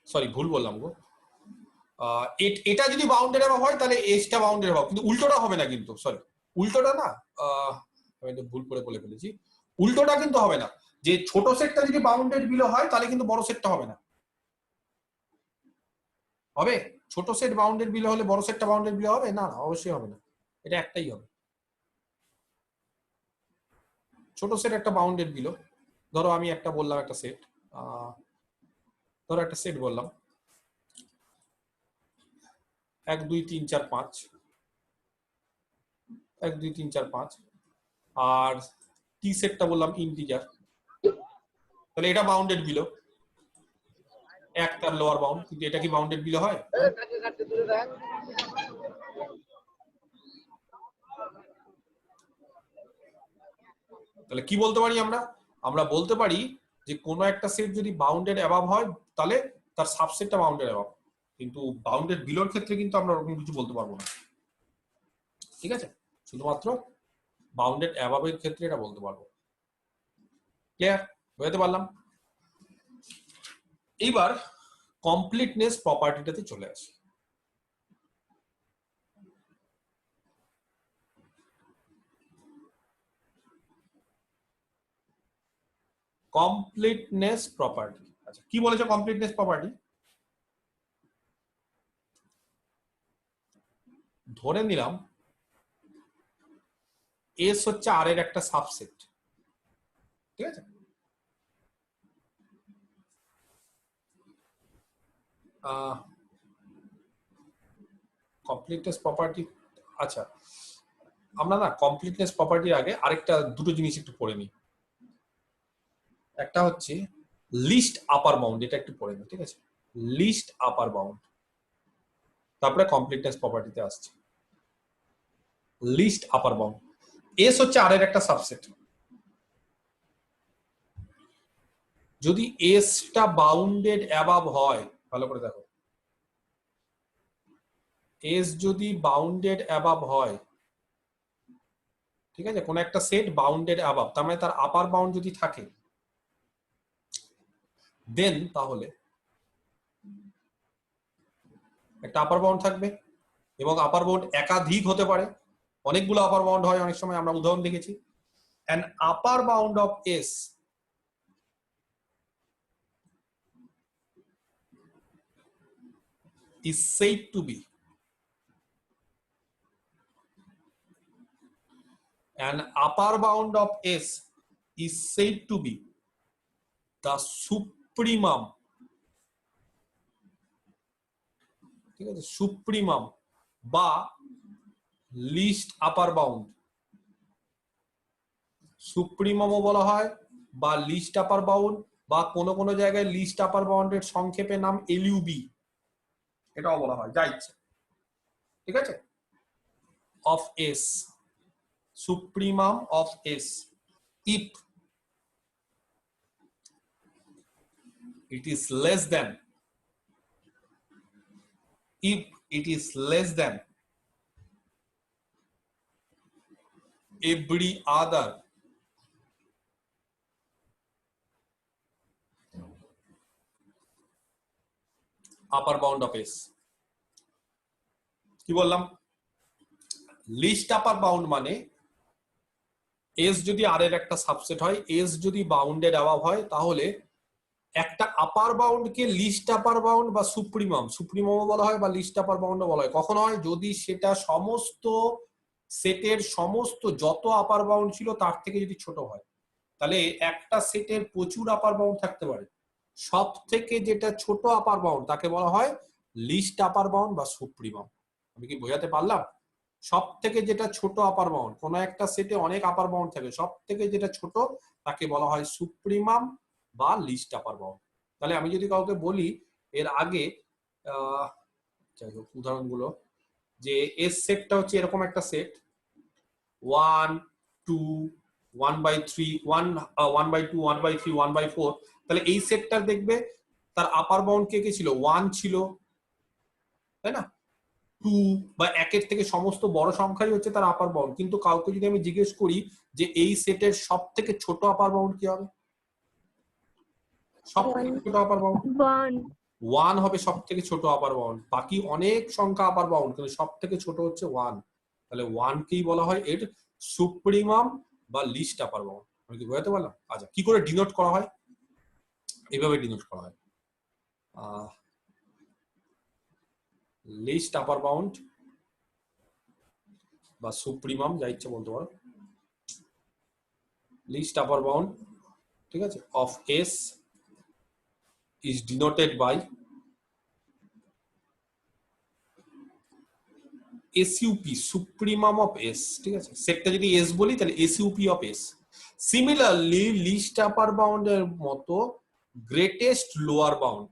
সরি ভুল বললাম গো, এটা যদি বাউন্ডেড অ্যাবাভ হয় তাহলে এসটা বাউন্ডেড অ্যাবাভ, কিন্তু উল্টোটা হবে না, কিন্তু সরি উল্টোটা না, আমি তো ভুল করে বলে ফেলেছি, উল্টোটা কিন্তু হবে না, যে ছোট সেটটা যদি বাউন্ডেড বিলো হয় তাহলে কিন্তু বড় সেটটা হবে না। হবে ছোট সেট বাউন্ডেড বিলো হলে বড় সেটটা বাউন্ডেড বিলো হবে না? না অবশ্যই হবে না, এটা একটাই হবে। ছোট সেট একটা বাউন্ডেড বিলো, ধরো আমি একটা বললাম একটা সেট, ধরো একটা সেট বললাম 1 2 3 4 5, 1 2 3 4 5, আর টি সেটটা বললাম ইন্টিজার, তাহলে এটা বাউন্ডেড বিলো, এক তার লোয়ার বাউন্ড, কিন্তু এটা কি বাউন্ডেড বিলো হয়? তাহলে কি বলতে পারি আমরা? আমরা বলতে পারি যে কোনো একটা সেট যদি বাউন্ডেড অ্যাবাভ হয় তাহলে তার সাবসেটটা বাউন্ডেড অ্যাবাভ, কিন্তু বাউন্ডেড বিলোর ক্ষেত্রে কিন্তু আমরা ওরকম কিছু বলতে পারবো না, ঠিক আছে? শুধুমাত্র বাউন্ডেড অ্যাবাভের ক্ষেত্রে এটা বলতে পারবো। ক্লিয়ার? বুঝতে পারলাম? এইবার কমপ্লিটনেস প্রপার্টিটাতে চলে আসি। কমপ্লিটনেস প্রপার্টি, আচ্ছা কি বলেছে কমপ্লিটনেস প্রপার্টি? ধরে নিলাম এস হচ্ছে আর এর একটা সাবসেট, ঠিক আছে? কমপ্লিটনেস প্রপার্টি, আচ্ছা আমরা না কমপ্লিটনেস প্রপার্টির আগে আরেকটা দুটো জিনিস একটু পড়ে নিই। একটা হচ্ছে লিস্ট আপার বাউন্ড, এটা একটু পড়ে নিই, ঠিক আছে? লিস্ট আপার বাউন্ড, তারপরে কমপ্লিটনেস প্রপার্টিতে আসছে। লিস্ট আপার বাউন্ড, এস হচ্ছে আর এর একটা সাবসেট, যদি এসটা বাউন্ডেড অ্যাবাভ হয়, ভালো করে দেখো, এস যদি বাউন্ডেড অ্যাবাভ হয়, ঠিক আছে, কোন একটা সেট বাউন্ডেড অ্যাবাভ, তার মানে তার আপার বাউন্ড যদি থাকে, দেন তাহলে একটা আপার বাউন্ড থাকবে, এবং আপার বাউন্ড একাধিক হতে পারে, অনেকগুলো আপার বাউন্ড হয় অনেক সময়, আমরা উদাহরণ দেখেছি। an upper bound of s is said to be an upper bound of S is said to be the supremum, ঠিক আছে, সুপ্রিমাম বা লিস্ট আপার বাউন্ড। সুপ্রিমামও বলা হয় বা লিস্ট আপার বাউন্ড, বা কোনো কোনো জায়গায় লিস্ট আপার বাউন্ডের সংক্ষেপে নাম এলইউবি, এটাও বলা হয়, যা ইচ্ছে, ঠিক আছে। Of S, supremum of S, if it is less than, if it is less than every other upper bound of S। কি বললাম, লিস্ট আপার বাউন্ড মানে এস যদি আর এর একটা সাবসেট হয়, এস যদি বাউন্ডেড অ্যাবাভ হয়, তাহলে একটা আপার বাউন্ডকে লিস্ট আপার বাউন্ড বা সুপ্রিমাম, সুপ্রিমামও বলা হয় বা লিস্ট আপার বাউন্ডও বলা হয়। কখন হয়, যদি সেটা সমস্ত সেটের সমস্ত যত আপার বাউন্ড ছিল তার থেকে যদি ছোট হয়। তাহলে একটা সেটের প্রচুর আপার বাউন্ড থাকতে পারে, সব থেকে যেটা ছোট আপার বাউন্ড তাকে বলা হয় লিস্ট আপার বাউন্ড বা সুপ্রিমাম। আমি কি বোঝাতে পারলাম? সব থেকে যেটা ছোট আপার বাউন্ড, কোন একটা সেটে অনেক আপার বাউন্ড থাকে, সব থেকে যেটা ছোট তাকে বলা হয় সুপ্রিমাম বা লিস্ট আপার বাউন্ড। তাহলে আমি যদি কাউকে বলি এর আগে যাই হোক উদাহরণগুলো, যে এস সেটটা হচ্ছে এরকম একটা সেট 1 2 1/3 1/2 1/3 1/4, তাহলে এই সেটটা দেখবে তার আপার বাউন্ড কে কে ছিল, 1 ছিল, তাই না, 2 বা 1 এর থেকে সমস্ত বড় সংখ্যাই হচ্ছে তার আপার বাউন্ড। কিন্তু কাউকে যদি আমি জিজ্ঞেস করি যে এই সেটের সব থেকে ছোট আপার বাউন্ড কি হবে, সব থেকে ছোট আপার বাউন্ড 1 হবে, সব থেকে ছোট আপার বাউন্ড। বাকি অনেক সংখ্যা আপার বাউন্ড, কিন্তু সব থেকে ছোট হচ্ছে 1। তাহলে 1 কেই বলা হয় এর সুপ্রিমাম বা লিস্ট আপার বাউন্ড। আমি কি বোঝাতে পারলাম? আচ্ছা, কি করে ডিনোট করা হয়? এইভাবে ডিনোট করা হয়, লিস্ট আপার বাউন্ড বা সুপ্রিমাম, যা ইচ্ছে বলতে পারো, লিস্ট আপার বাউন্ড, ঠিক আছে, of S is denoted by SUP, supremum of S, ঠিক আছে। সেটটা যদি S বলি তাহলে SUP of S। Similarly least upper বাউন্ডের মতো গ্রেটেস্ট লোয়ার বাউন্ড,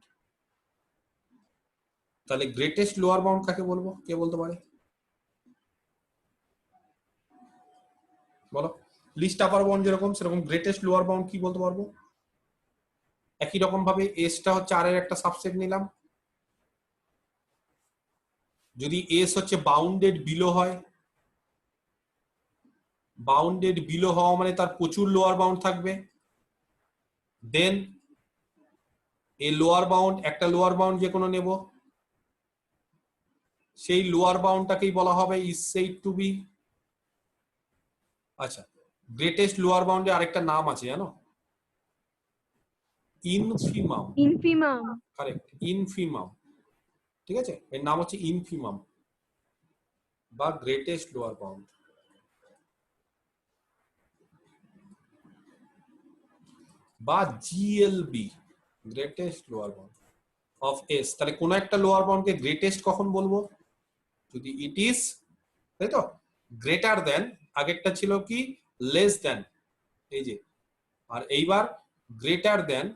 তাহলে গ্রেটেস্ট লোয়ার বাউন্ড কাকে বলবো, কে বলতে পারে বলো? লিস্ট আপার বাউন্ড যেরকম সেরকম গ্রেটেস্ট লোয়ার বাউন্ড কি বলতে পারবো? একই রকম ভাবে এসটা হচ্ছে আর এর একটা সাবসেট নিলাম, যদি এস হচ্ছে বাউন্ডেড বিলো হয়, বাউন্ডেড বিলো হওয়া মানে তার প্রচুর লোয়ার বাউন্ড থাকবে, দেন এই লোয়ার বাউন্ড, একটা লোয়ার বাউন্ড যে কোনো নেব, সেই লোয়ার বাউন্ডটাকেই বলা হবে ইজ সেড টু বি, আচ্ছা, গ্রেটেস্ট লোয়ার বাউন্ডে আরেকটা নাম আছে জানো, ইনফিমাম। কারেক্ট, ইনফিমাম, ঠিক আছে, এর নাম হচ্ছে ইনফিমাম বা গ্রেটেস্ট লোয়ার বাউন্ড বা GLB, greatest lower bound of S. তাহলে কোন একটা লোয়ার বাউন্ডকে গ্রেটেস্ট কখন বলবো, যদি ইট ইজ, তাই তো, গ্রেটার দেন, আগেরটা ছিল কি লেস দেন, এই যে, আর এইবার greater than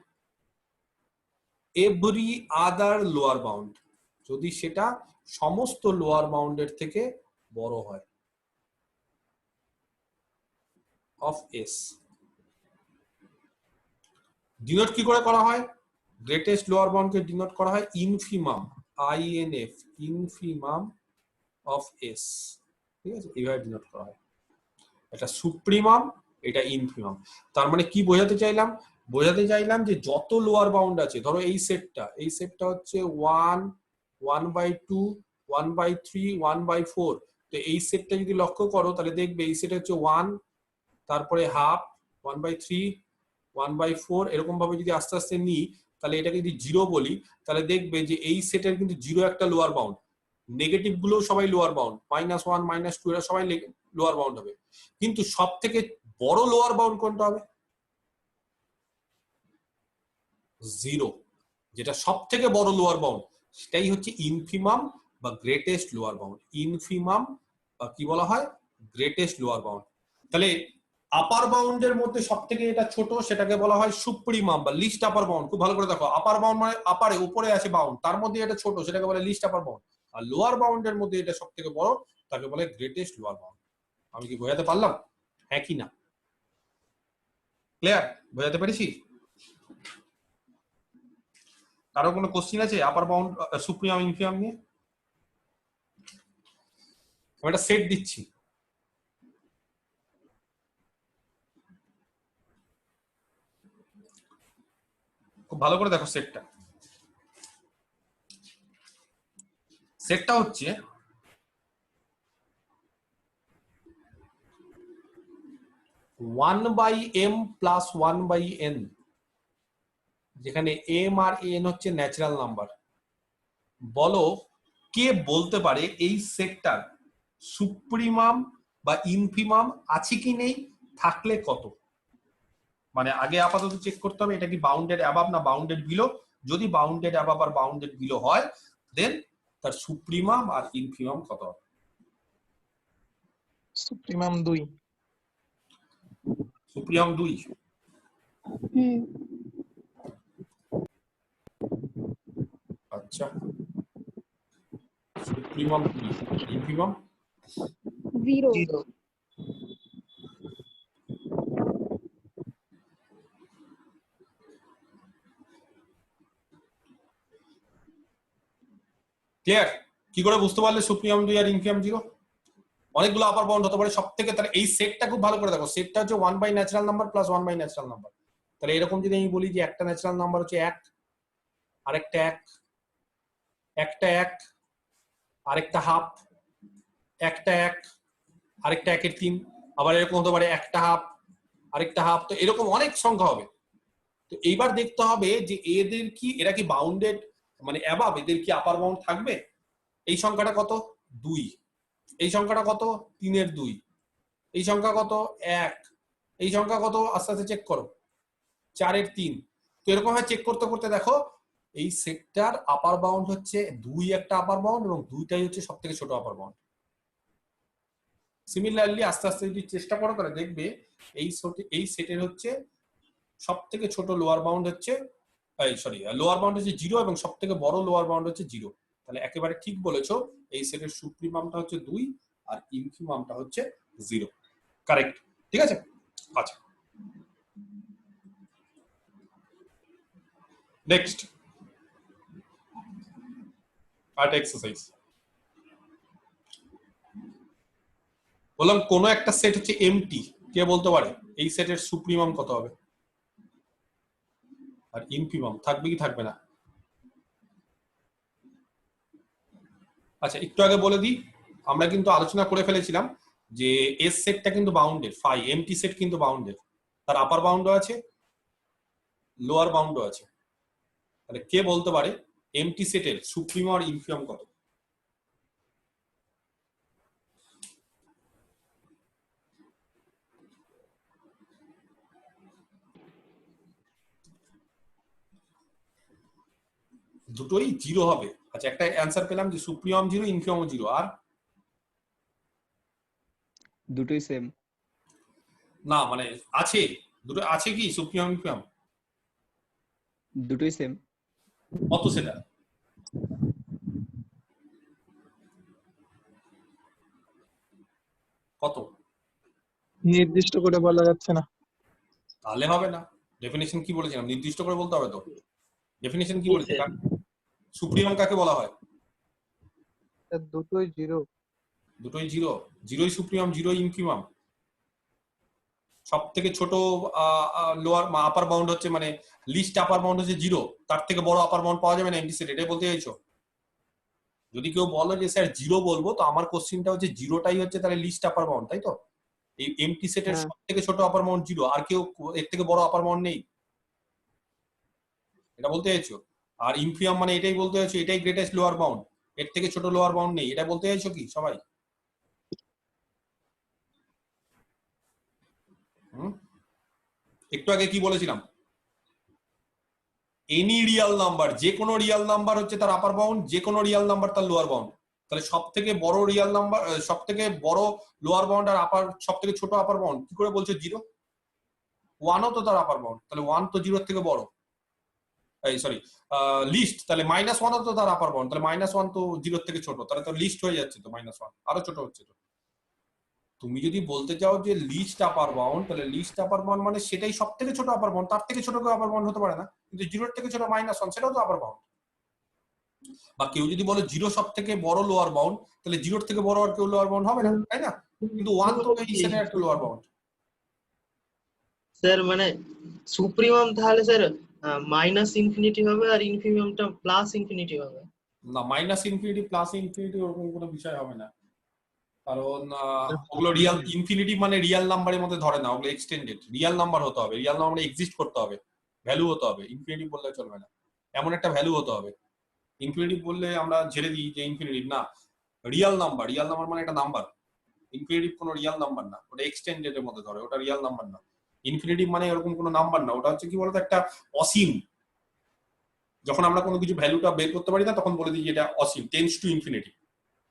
every other lower bound, যদি সেটা সমস্ত লোয়ার বাউন্ডের থেকে বড় হয়, অফ এস। ডিনোট কি করে করা হয়? গ্রেটেস্ট লোয়ার বাউন্ডকে ডিনোট করা হয় infimum, INF, infimum of S, ঠিক আছে, এইভাবে ডিনোট করা হয়। এটা সুপ্রিমাম, এটা ইনফিমাম। তার মানে কি বোঝাতে চাইলাম? বোঝাতে চাইলাম যে যত লোয়ার বাউন্ড আছে, ধরো এই সেটটা হচ্ছে 1 1/2 1/3 1/4, তো এই সেটটা যদি লক্ষ্য করো তাহলে দেখবে এই সেট হচ্ছে 1, তারপরে হাফ 1/3 1/4, এরকম ভাবে যদি আস্তে আস্তে নিই তাহলে এটাকে যদি জিরো বলি তাহলে দেখবে যে এই সেটের কিন্তু জিরো একটা লোয়ার বাউন্ড, নেগেটিভ গুলো সবাই লোয়ার বাউন্ড, -1 -2 এরা সবাই লোয়ার বাউন্ড হবে, কিন্তু সব থেকে বড় লোয়ার বাউন্ড কোনটা হবে? জিরো, যেটা সব থেকে বড় লোয়ার বাউন্ড সেটাই হচ্ছে ইনফিমাম বা গ্রেটেস্ট লোয়ার বাউন্ড। ইনফিমাম বা কি বলা হয়, গ্রেটেস্ট লোয়ার বাউন্ড। তাহলে আপার বাউন্ডের মধ্যে সব থেকে এটা ছোট সেটাকে বলা হয় সুপ্রিমাম বা লিস্ট আপার বাউন্ড। খুব ভালো করে দেখো, আপার বাউন্ড মানে আপারে উপরে আছে বাউন্ড, তার মধ্যে এটা ছোট সেটাকে বলে লিস্ট আপার বাউন্ড, আর লোয়ার বাউন্ডের মধ্যে এটা সব থেকে বড় তাকে বলে গ্রেটেস্ট লোয়ার বাউন্ড। আমি কি বোঝাতে পারলাম? হ্যাঁ কি না? ক্লিয়ার? বোঝাতে পেরেছি? কারো কোনো কোশ্চিন আছে আপার বাউন্ড সুপ্রিমাম ইনফিমাম নিয়ে? আমি একটা সেট দিচ্ছি, খুব ভালো করে দেখো সেটটা। সেটটা হচ্ছে one by M plus 1/n, যেখানে এম আর এন হচ্ছে ন্যাচারাল নাম্বার। বলো কে বলতে পারে এই সেটটার সুপ্রিমাম বা ইনফিমাম আছে কি নেই, থাকলে কত? মানে আগে আপাতত চেক করতে হবে এটা কি বাউন্ডেড অ্যাবাভ না বাউন্ডেড বিলো। যদি বাউন্ডেড অ্যাবাভ আর বাউন্ডেড বিলো হয় দেন তার সুপ্রিমাম আর ইনফিমাম কত হবে? সুপ্রিমাম 2। সুপ্রিমাম 2। আচ্ছা, সুপ্রিমাম 2, ইনফিমাম 0. 0। ক্লিয়ার? কি করে বুঝতে পারলে সুপ্রিমাম 2 আর ইনফিমাম 0? অনেকগুলো আপার বাউন্ড হতে পারে, সব থেকে তাহলে এই সেটটা খুব ভালো করে দেখো, সেটটা হচ্ছে 1 by natural number plus 1 by natural number. তাহলে এরকম যদি আমি বলি যে একটা ন্যাচারাল নাম্বার হচ্ছে 1, আরেকটা 1, একটা 1, আরেকটা হাফ, একটা 1, আরেকটা 1 এর 3, আবার এরকম হতে পারে একটা হাফ, আরেকটা হাফ, তো এরকম অনেক সংখ্যা হবে। তো এইবার দেখতে হবে যে এদের কি, এরা কি বাউন্ডেড মানে অ্যাবাভ, এদের কি আপার বাউন্ড থাকবে? এই সংখ্যাটা কত? 2। এই সংখ্যাটা কত? 3 এর 2। এই সংখ্যা কত? 1। এই সংখ্যা কত? আস্তে আস্তে চেক করো, 4 এর 3। তো এরকম ভাবে চেক করতে করতে দেখো এই সেটটার আপার বাউন্ড হচ্ছে 2 একটা আপার বাউন্ড, এবং 2টাই হচ্ছে সব থেকে ছোট আপার বাউন্ড। সিমিলারলি আস্তে আস্তে যদি চেষ্টা করো তাহলে দেখবে এই সেটের হচ্ছে সব থেকে ছোট লোয়ার বাউন্ড হচ্ছে লোয়ার বাউন্ড হচ্ছে 0 এবং সব থেকে বড় লোয়ার বাউন্ড হচ্ছে 0। তাহলে একেবারে ঠিক বলেছো, এই সেটের সুপ্রিমামটা হচ্ছে 2 আর ইনফিমামটা হচ্ছে 0। কারেক্ট, ঠিক আছে? আচ্ছা, নেক্সট আরেকটা এক্সারসাইজ বললাম, কোন একটা সেট হচ্ছে এমটি, কে বলতে পারে এই সেটের সুপ্রিমাম কত হবে আর ইনফিমাম থাকবে কি থাকবে না? আচ্ছা, একটু আগে বলে দিই, আমরা কিন্তু আলোচনা করে ফেলেছিলাম যে এস সেটটা কিন্তু বাউন্ডেড, ফাই এমটি সেট কিন্তু বাউন্ডেড, তার আপার বাউন্ডও আছে লোয়ার বাউন্ডও আছে। তাহলে কে বলতে পারে এমটি সেটের সুপ্রিমাম আর ইনফিমাম কত? দুটোই 0 হবে। আচ্ছা, একটা অ্যানসার পেলাম যে সুপ্রিমাম 0 ইনফিমাম 0, আর দুটোই সেম। না মানে আছে, দুটো আছে কি সুপ্রিমাম ইনফিমাম? দুটোই সেম। কত সেটা? কত? নির্দিষ্ট করে বলা যাচ্ছে না। তাহলে হবে না। ডেফিনিশন কি বলেছিলাম? নির্দিষ্ট করে বলতে হবে তো। ডেফিনিশন কি বলেছে? সুপ্রিমাম কাকে বলা হয়? দুটোই 0। দুটোই 0। 0ই সুপ্রিমাম, 0ই ইনফিমাম। সব থেকে ছোট লোয়ার আপার বাউন্ড হচ্ছে মানে লিস্ট আপার বাউন্ড হচ্ছে 0, তার থেকে বড় আপার বাউন্ড পাওয়া যাবে না এমটি সেট, এটাই বলতে চাইছো? যদি কেউ বলো যে স্যার 0 বলবো, তো আমার কোশ্চেনটা হচ্ছে 0টাই হচ্ছে তাহলে লিস্ট আপার বাউন্ড, তাই তো? এই এমটি সেটের সব থেকে ছোট আপার বাউন্ড 0, আর কেউ এর থেকে বড় আপার বাউন্ড নেই। এটা বলতে চাইছো? আর ইনফিমাম মানে এটাই বলতে চাইছো এটাই গ্রেটেস্ট লোয়ার বাউন্ড, এর থেকে ছোট লোয়ার বাউন্ড নেই, এটা বলতে চাইছো কি সবাই? একটু আগে কি বলেছিলাম? এনি রিয়াল নাম্বার, যে কোনো রিয়াল নাম্বার হচ্ছে তার আপার বাউন্ড, যে কোনো রিয়াল নাম্বার তার লোয়ার বাউন্ড। তাহলে সব থেকে বড় রিয়াল নাম্বার, সব থেকে বড় লোয়ার বাউন্ড আর আপার সব থেকে ছোট আপার বাউন্ড কি করে বলছো? 0। 1ও তো তার আপার বাউন্ড, তাহলে 1 তো 0 থেকে বড়, এই সরি লিস্ট, তাহলে -1ও তো তার আপার বাউন্ড, তাহলে -1 তো 0 থেকে ছোট, তাহলে তো লিস্ট হয়ে যাচ্ছে তো -1 আরো ছোট হচ্ছে তো। তুমি যদি বলতে চাও যে লিস্ট আপার বাউন্ড, তাহলে লিস্ট আপার বাউন্ড মানে সেটাই সব থেকে ছোট আপার বাউন্ড, তার থেকে ছোট কেউ আপার বাউন্ড হতে পারে না, কিন্তু 0 থেকে ছোট -1 সেটাও তো আপার বাউন্ড। বা কেউ যদি বলে 0 সব থেকে বড় লোয়ার বাউন্ড, তাহলে 0 থেকে বড় আর কেউ লোয়ার বাউন্ড হবে না, তাই না? কিন্তু 1 তো এই সেটের একটা লোয়ার বাউন্ড। স্যার মানে সুপ্রিমাম তাহলে স্যার মাইনাস ইনফিনিটি হবে আর ইনফিনিমামটা প্লাস ইনফিনিটি হবে? না, মাইনাস ইনফিনিটি প্লাস ইনফিনিটি ওরকম কোনো বিষয় হবে না, কারণ ওগুলো রিয়াল ইনফিনিটি মানে রিয়াল নাম্বারের মধ্যে ধরে না, ওগুলো এক্সটেন্ডেড রিয়াল নাম্বার হতে হবে, রিয়াল নাম্বার এক্সিস্ট করতে হবে, ভ্যালু হতে হবে, ইনফিনিটি বললে চলবে না, এমন একটা ভ্যালু হতে হবে। ইনফিনিটি বললে আমরা ঝেড়ে দিই যে ইনফিনিটি না, রিয়াল নাম্বার, রিয়াল নাম্বার মানে একটা নাম্বার, ইনফিনিটি কোনো রিয়াল নাম্বার না, ওটা এক্সটেন্ডেড এর মধ্যে ধরে, ওটা রিয়াল নাম্বার না। ইনফিনিটি মানে এরকম কোনো নাম্বার না, ওটা হচ্ছে কি বলতো একটা অসীম। যখন আমরা কোনো কিছু ভ্যালুটা বের করতে পারি না তখন বলে দিই এটা অসীম, টেন্ডস টু ইনফিনিটি,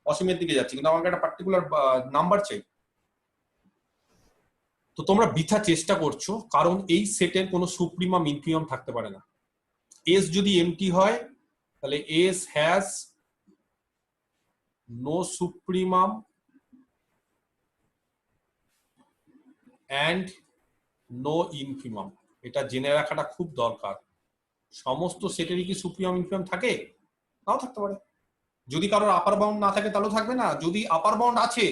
অসীমের দিকে যাচ্ছে, কিন্তু আমাকে একটা পার্টিকুলার নাম্বার চাই। তো তোমরা বৃথা চেষ্টা করছো, কারণ এই সেটের কোনো সুপ্রিমাম ইনফিমাম থাকতে পারে না। এস যদি এমটি হয় তাহলে S has no supremum and no infimum, এটা জেনে রাখাটা খুব দরকার। সমস্ত সেটেরই কি সুপ্রিমাম ইনফিমাম থাকে? নাও থাকতে পারে। যদি কারোর আপার বাউন্ড না থাকে তাহলেও থাকবে না, যদি আপার বাউন্ড আছে,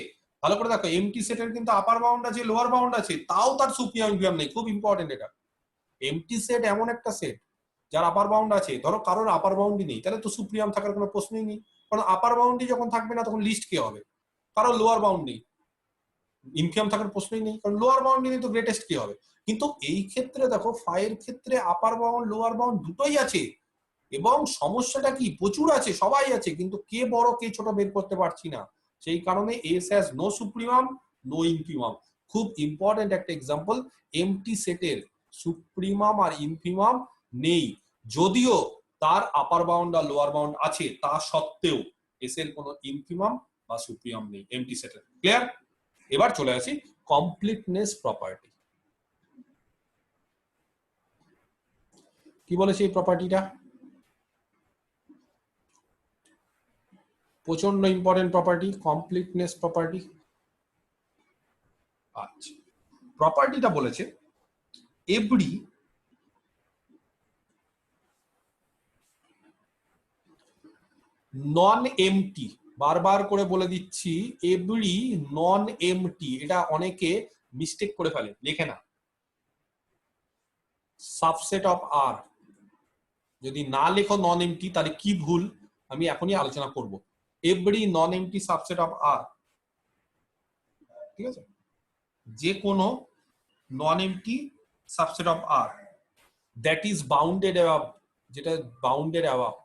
ভালো করে দেখো এমটি সেটের কিন্তু আপার বাউন্ড আছে, লোয়ার বাউন্ড আছে, তাও তার সুপ্রিমাম ইনফিমাম নেই। খুব ইম্পর্টেন্ট এটা। এমটি সেট এমন একটা সেট যার আপার বাউন্ড আছে, ধরো কারোর আপার বাউন্ডই নেই, তাহলে তো সুপ্রিমাম থাকার কোনো প্রশ্নই নেই, কারণ আপার বাউন্ডই যখন থাকবে না তখন লিস্ট কে হবে? কারোর লোয়ার বাউন্ড নেই, ইনফিমাম থাকার প্রশ্নই নেই, কারণ লোয়ার বাউন্ড নেই তো গ্রেটেস্ট কি হবে? কিন্তু এই ক্ষেত্রে দেখো ফাইয়ের ক্ষেত্রে আপার বাউন্ড লোয়ার বাউন্ড দুটোই আছে, এবং সমস্যাটা কি প্রচুর আছে, সবাই আছে, কিন্তু কে বড় কে ছোট বের করতে পারছি না। সেই কারণে S has no supremum no infimum. খুব ইম্পর্টেন্ট একটা এক্সাম্পল, এমটি সেটের সুপ্রিমাম আর ইনফিমাম নেই, যদিও তার আপার বাউন্ড আর লোয়ার বাউন্ড আছে, তা সত্ত্বেও এস এর কোনো ইনফিমাম বা সুপ্রিমাম নেই এমটি সেটের। ক্লিয়ার? এবার চলে আসি কমপ্লিটনেস প্রপার্টি। কি বলেছে এই প্রপার্টিটা? প্রচন্ড ইম্পর্টেন্ট প্রপার্টি, কমপ্লিটনেস প্রপার্টি। আচ্ছা, প্রপার্টিটা বলেছে এভরি নন এমটি, বারবার করে বলে দিচ্ছি, এভরি নন এমটি, এটা অনেকে মিস্টেক করে ফেলে, লেখে না, সাবসেট অফ আর। যদি না লেখো নন এমটি তাহলে কি ভুল আমি এখনই আলোচনা করব। Every non empty subset of R, ঠিক আছে, যে কোনো non empty subset of R that is bounded above, যেটা বাউন্ডেড অ্যাবাভ,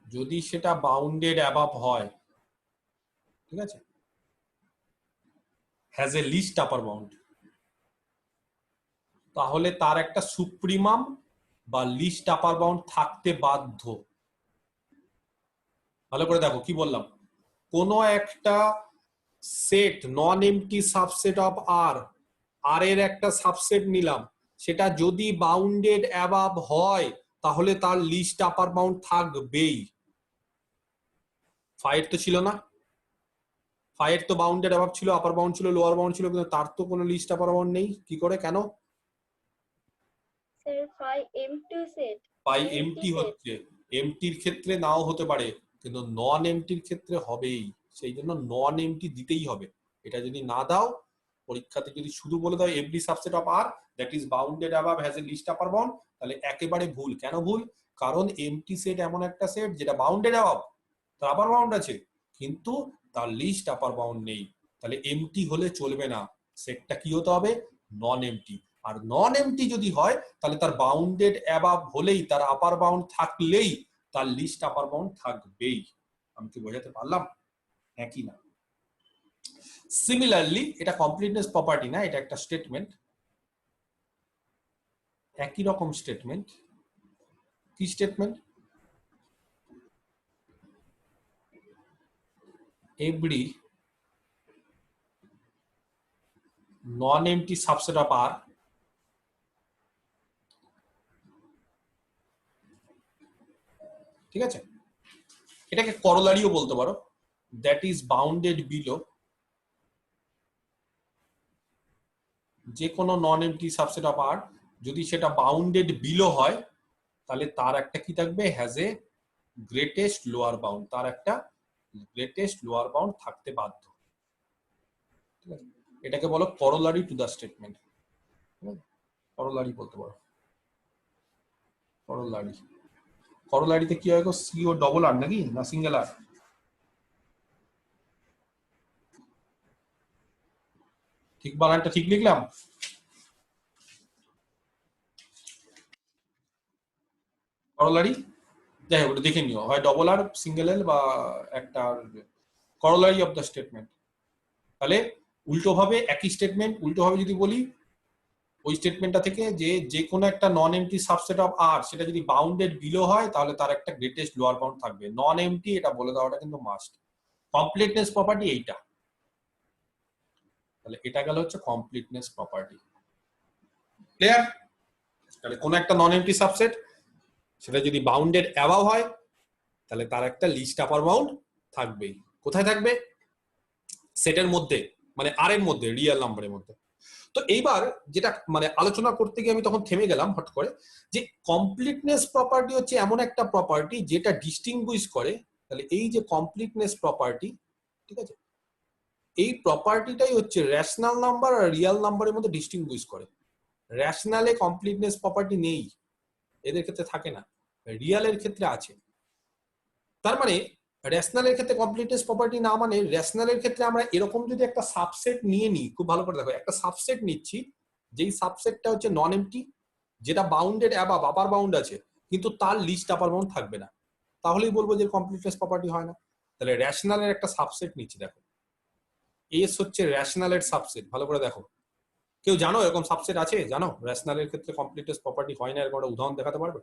যদি সেটা বাউন্ডেড অ্যাবাভ হয়, ঠিক আছে, has a least upper bound, তাহলে তার একটা সুপ্রিমাম বা লিস্ট আপার বাউন্ড থাকতে বাধ্য। ভালো করে দেখো কি বললাম, কোন একটা set non empty subset of R, R এর একটা সাবসেট নিলাম, সেটা যদি বাউন্ডেড অ্যাবাভ হয় তাহলে তার লিস্ট আপার বাউন্ড থাকবেই। ফাইভ তো ছিল না, ফাইভ তো বাউন্ডেড অ্যাবাভ ছিল, আপার বাউন্ড ছিল, লোয়ার বাউন্ড ছিল, কিন্তু তার তো কোনো লিস্ট আপার বাউন্ড নেই। কি করে, কেন? স্যার ফাই এমটি সেট, পাই এমটি হচ্ছে, এমটির ক্ষেত্রে নাও হতে পারে, কিন্তু নন এমটির ক্ষেত্রে হবেই, সেই জন্য নন এমটি দিতেই হবে। এটা যদি না দাও পরীক্ষাতে, যদি শুধু বলে দাও every subset of R that is bounded above has a least upper bound, তাহলে একেবারে ভুল। কেন ভুল? কারণ এমটি সেট এমন একটা সেট যেটা বাউন্ডেড অ্যাবাভ, তার আপার বাউন্ড আছে কিন্তু তার লিস্ট আপার বাউন্ড নেই, তাহলে এমটি হলে চলবে না, সেটটা কি হতে হবে? নন এমটি। আর নন এমটি যদি হয় তাহলে তার বাউন্ডেড অ্যাবাভ হলেই, তার আপার বাউন্ড থাকলেই তার লিস্ট আপার বাউন্ড থাকবেই। আমি কি বোঝাতে পারলাম? হ্যাঁ কি না? সিমিলারলি এটা কমপ্লিটনেস প্রপার্টি না, এটা একটা স্টেটমেন্ট, একই রকম স্টেটমেন্ট। কি statement? Every non-empty subset of R ঠিক আছে, এটাকে করোলারিও বলতে পারো, that is bounded below, যে কোনো নন এমটি সাবসেট অফ আর যদি সেটা বাউন্ডেড বিলো হয় তাহলে তার একটা কি থাকবে, has a greatest lower bound, তার একটা গ্রেটেস্ট লোয়ার বাউন্ড থাকতে বাধ্য। ঠিক আছে, এটাকে বলো corollary to the statement, corollary বলতে পারো। করোলারি, করোলারিতে কি হয় গো, সি ও ডবল আর নাকি না সিঙ্গেল আর? ঠিক বানানটা ঠিক লিখলাম? করোলারি যাই হোক, ওটা দেখে নিও, হয় ডবল আর, সিঙ্গেল এল বা একটা করোলারি অফ দ্য স্টেটমেন্ট। তাহলে উল্টো ভাবে একই স্টেটমেন্ট, উল্টো ভাবে যদি বলি ওই স্টেটমেন্টটা থেকে যে যে কোনো একটা নন এমটি সাবসেট অফ আর সেটা যদি বাউন্ডেড বিলো হয় তাহলে তার একটা গ্রেটেস্ট লোয়ার বাউন্ড থাকবে। নন এমটি এটা বলে দেওয়াটা কিন্তু মাস্ট। কমপ্লিটনেস প্রপার্টি এইটা, তাহলে এটা গেল হচ্ছে কমপ্লিটনেস প্রপার্টি। ক্লিয়ার? তাহলে কোন একটা নন এমটি সাবসেট সেটা যদি বাউন্ডেড অ্যাবাভ হয় তাহলে তার একটা লিস্ট আপার বাউন্ড থাকবেই। কোথায় থাকবে? সেটের মধ্যে, মানে আর এর মধ্যে, রিয়েল নাম্বারের মধ্যে। তো এইবার যেটা মানে আলোচনা করতে গিয়ে আমি তখন থেমে গেলাম হট করে, যে কমপ্লিটনেস প্রপার্টি হচ্ছে এমন একটা প্রপার্টি যেটা ডিস্টিংগুইশ করে। তাহলে এই যে কমপ্লিটনেস প্রপার্টি, ঠিক আছে, এই প্রপার্টিটাই হচ্ছে রেশনাল নাম্বার আর রিয়েল নাম্বারের মধ্যে ডিস্টিংগুইশ করে। রেশনালে কমপ্লিটনেস প্রপার্টি নেই, এদের ক্ষেত্রে থাকে না, রিয়েলের ক্ষেত্রে আছে। তার মানে রেশনালের ক্ষেত্রে কমপ্লিটনেস প্রপার্টি না, মানে রেশনালের ক্ষেত্রে আমরা এরকম যদি একটা সাবসেট নিয়ে নিই, খুব ভালো করে দেখো, একটা সাবসেট নিচ্ছি যেই সাবসেটটা হচ্ছে নন এমটি, যেটা বাউন্ডেড অ্যাবাভ, আপার বাউন্ড আছে, কিন্তু তার লিস্ট আপার বাউন্ড থাকবে না, তাহলেই বলবো যে কমপ্লিটনেস প্রপার্টি হয় না। তাহলে রেশনালের একটা সাবসেট নিচ্ছি, দেখো এস হচ্ছে রেশনালের সাবসেট, ভালো করে দেখো। কেউ জানো এরকম সাবসেট আছে? জানো রেশনালের ক্ষেত্রে কমপ্লিটনেস প্রপার্টি হয় না, এরকম একটা উদাহরণ দেখাতে পারবে?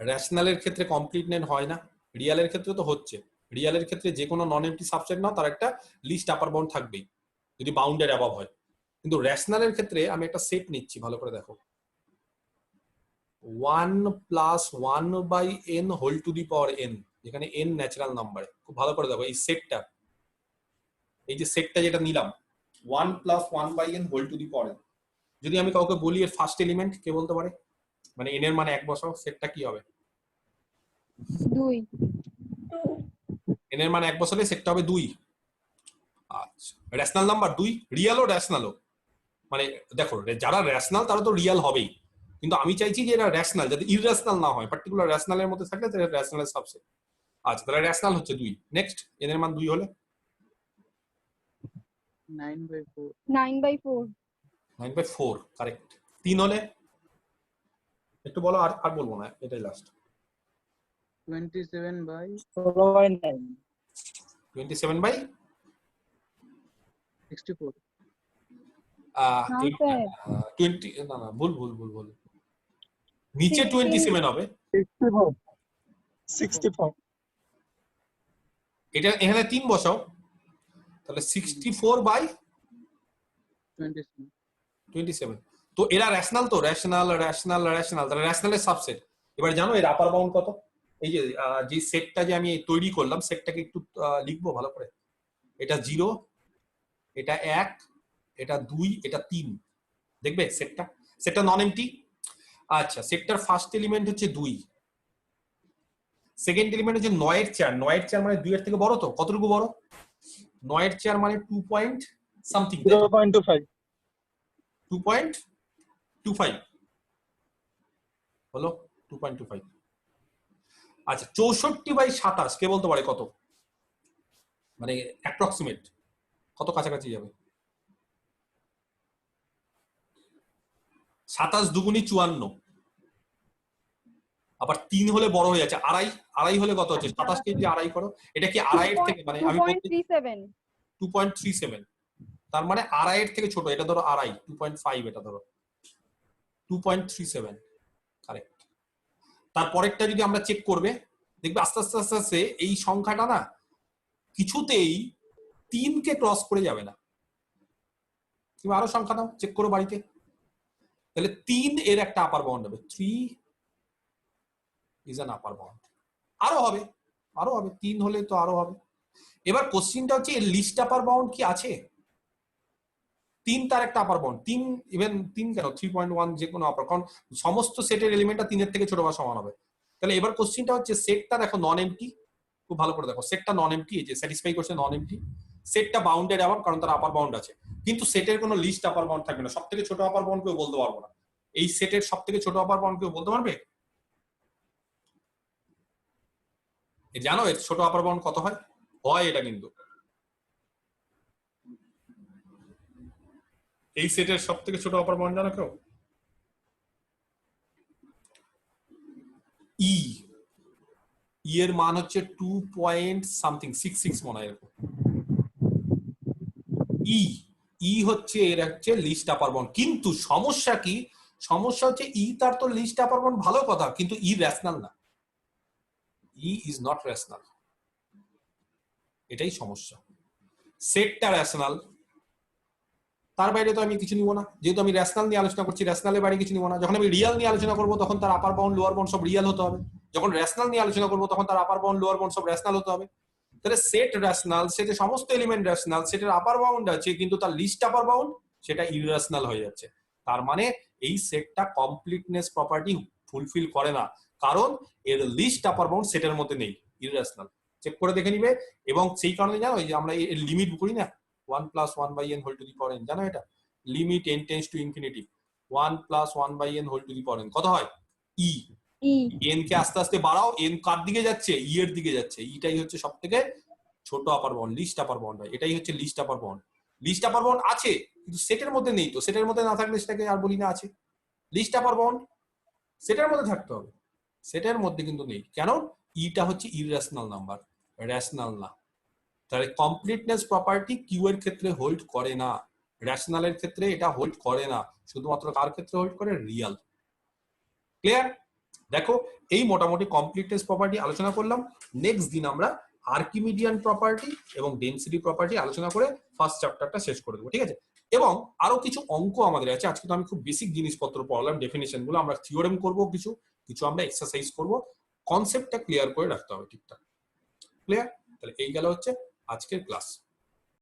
রেশনালের ক্ষেত্রে কমপ্লিটনেস হয় না, রিয়ালের ক্ষেত্রে তো হচ্ছে। রিয়ালের ক্ষেত্রে যে কোনো নন এমটি সাবসেট নাও তার একটা লিস্ট আপার বাউন্ড থাকবেই যদি বাউন্ডেড অ্যাবাভ হয়। কিন্তু রেশনালের ক্ষেত্রে আমি একটা সেট নিচ্ছি, ভালো করে দেখো, 1 + 1/n whole to the power n, যেখানে n ন্যাচারাল নাম্বার। খুব ভালো করে দেখো এই সেটটা, এই যে সেটটা যেটা নিলাম 1 + 1/n whole to the power n, যদি আমি কাউকে বলি এর ফার্স্ট এলিমেন্ট, কে বলতে পারে? মানে n এর মানে 1 বসাও, সেটটা কি হবে? 2 n এর মানে 1 বসালে সেটটা হবে 2। আচ্ছা, রেশনাল নাম্বার 2, রিয়েলও রেশনালও। মানে দেখো যারা রেশনাল তারা তো রিয়েল হবেই, কিন্তু আমি চাইছি যে এটা রেশনাল যাতে ইররেশনাল না হয়, পার্টিকুলার রেশনালের মধ্যে থাকলে তাহলে রেশনালের সাবসেট। আচ্ছা, তাহলে রেশনাল হচ্ছে 2। নেক্সট, n এর মান 2 হলে 9/4 9/4 9/4, কারেক্ট। 3 হলে একটু বলো, আর বলবো না, এটাই লাস্ট। 27/9 27/64। না স্যার, 20 না না, ভুল, নিচে 27 হবে, 64 এটা এখানে 3 বসাও, তাহলে 64/27। তো এরা রেশনাল, তো রেশনাল, তাহলে রেশনালের সাবসেট। এবার জানো এর আপার বাউন্ড কত? এই যে সেটটা যে আমি তৈরি করলাম, সেটটাকে একটু লিখবো ভালো করে। এটা 0, এটা 1, এটা 2, এটা 3। দেখবে সেটটা নন এমটি। আচ্ছা, সেটটার ফার্স্ট এলিমেন্ট হচ্ছে 2, সেকেন্ড এলিমেন্ট হচ্ছে 9 এর 4। 9 এর 4 মানে 2 এর থেকে বড়, তো কতটুকু বড়? 9 এর 4 মানে 2 পয়েন্ট সামথিং, 0.25 2.25 হলো, 2.25। আচ্ছা, 64/27 কে বলতে পারে কত? মানে অ্যাপ্রক্সিমেট কত কাছাকাছি যাবে? 27 দুগুনি 54, আবার 3 হলে বড় হয়ে যাচ্ছে, আড়াই, আড়াই হলে কত হচ্ছে? 27 কে যদি আড়াই করো, এটা কি আড়াইয়ের থেকে, মানে আমি বলতে 2.37 2.37, তার মানে আড়াইয়ের থেকে ছোট, এটা ধরো আড়াই, 2.5, এটা ধরো 2.37, কারেক্ট। তারপরেরটা যদি আমরা চেক করবে, দেখবে আস্তে আস্তে আস্তে আস্তে এই সংখ্যাটা না কিছুতেই 3 কে ক্রস করে যাবে না। তুমি আরো সংখ্যা দাও, চেক করো বাড়িতে, তাহলে 3 এর একটা আপার বাউন্ড হবে, 3 ইজ অ্যান আপার বাউন্ড। আরো হবে, আরো হবে, 3 হলে তো আরো হবে। এবার কোশ্চিনটা হচ্ছে এর লিস্ট আপার বাউন্ড কি আছে? 3 তার একটা আপার বাউন্ড, 3 ইভেন 3 কেন 3.1 যে কোনো আপার, কারণ সমস্ত সেটের এলিমেন্টটা 3 এর থেকে ছোট বা সমান হবে। তাহলে এবার কোশ্চিনটা হচ্ছে সেটটা দেখো নন এমটি, খুব ভালো করে দেখো, সেটটা নন এমটি, এই যে স্যাটিসফাই করছে নন এমটি, সেটটা বাউন্ডেড আবার, কারণ তার আপার বাউন্ড আছে, কিন্তু সেটের কোনো লিস্ট আপার বাউন্ড থাকবে না। সবথেকে ছোট আপার বাউন্ড কেউ বলতে পারবো না, এই সেটের সবথেকে ছোট আপার বাউন্ড কেউ বলতে পারবে? জানো এর ছোট আপার বাউন্ড কত হয়? হয় এটা কিন্তু এই সেটের সবথেকে ছোট আপার বাউন্ড জানো কেউ? ই, ই এর মান হচ্ছে 2.66 মনে হয় এরকম। ই হচ্ছে এর হচ্ছে লিস্ট আপার বাউন্ড, কিন্তু সমস্যা কি? সমস্যা হচ্ছে ই তার তো লিস্ট আপার বাউন্ড ভালো কথা, কিন্তু ই রেশনাল না, ই ইজ নট রেশনাল, এটাই সমস্যা। সেটটা রেশনাল, তার বাইরে তো আমি কিছু নিব না, যেহেতু আমি রেশনাল নিয়ে আলোচনা করছি, রেশনালের বাইরে কিছু নিব না। যখন আমি রিয়াল নিয়ে আলোচনা করবো তখন তার আপার বাউন্ড লোয়ার বাউন্ড সব রিয়াল হতে হবে, যখন রেশনাল নিয়ে আলোচনা করবো তখন তার আপার বাউন্ড লোয়ার বাউন্ড সব রেশনাল হতে হবে। তাহলে সেট রেশনাল, সেটে সমস্ত এলিমেন্ট রেশনাল, সেটের আপার বাউন্ড আছে, কিন্তু তার লিস্ট আপার বাউন্ড সেটা ইররেশনাল হয়ে যাচ্ছে। তার মানে এই সেটটা কমপ্লিটনেস প্রপার্টি ফুলফিল করে না, কারণ এর লিস্ট আপার বাউন্ড সেটের মধ্যে নেই, ইররেশনাল। চেক করে দেখে নিবে। এবং সেই কারণে জানো এই যে আমরা এর লিমিট করি না, 1 + 1/n whole to the power n, জানো এটা limit n tends to infinity, 1 + 1/n whole to the power n কত হয়? ই। n কে আস্তে আস্তে বাড়াও, n কার দিকে যাচ্ছে? ই এর দিকে যাচ্ছে। ইটাই হচ্ছে সবথেকে ছোট আপার বাউন্ড, লিস্ট আপার বাউন্ড হয়, এটাই হচ্ছে list upper bound. List upper bound আছে কিন্তু সেটের মধ্যে নেই, তো সেটের মধ্যে না থাকলে সেটাকে আর বলি না আছে। লিস্ট আপার বাউন্ড সেটের মধ্যে থাকতে হবে, সেটের মধ্যে কিন্তু নেই, কেন? ইটা হচ্ছে ইররেশনাল নাম্বার, রেশনাল না। তাহলে কমপ্লিটনেস প্রপার্টি কিউ এর ক্ষেত্রে হোল্ড করে না, রেশনালের ক্ষেত্রে এটা হোল্ড করে না, শুধুমাত্র কার ক্ষেত্রে হোল্ড করে? রিয়াল। ক্লিয়ার? দেখো এই মোটামুটি কমপ্লিটনেস প্রপার্টি আলোচনা করলাম। নেক্সট দিন আমরা আর্কিমিডিয়ান প্রপার্টি এবং ডেনসিটি প্রপার্টি আলোচনা করে ফার্স্ট চ্যাপ্টারটা শেষ করে দেবো, ঠিক আছে? এবং আরো কিছু অঙ্ক আমাদের আছে, আজকে তো আমি খুব বেসিক জিনিসপত্র পড়লাম, ডেফিনেশন গুলো, আমরা থিওরেম করব, কিছু কিছু আমরা এক্সারসাইজ করব, কনসেপ্টটা ক্লিয়ার করে রাখতে হবে ঠিকঠাক। ক্লিয়ার? তাহলে এই গেল হচ্ছে আজকের ক্লাস।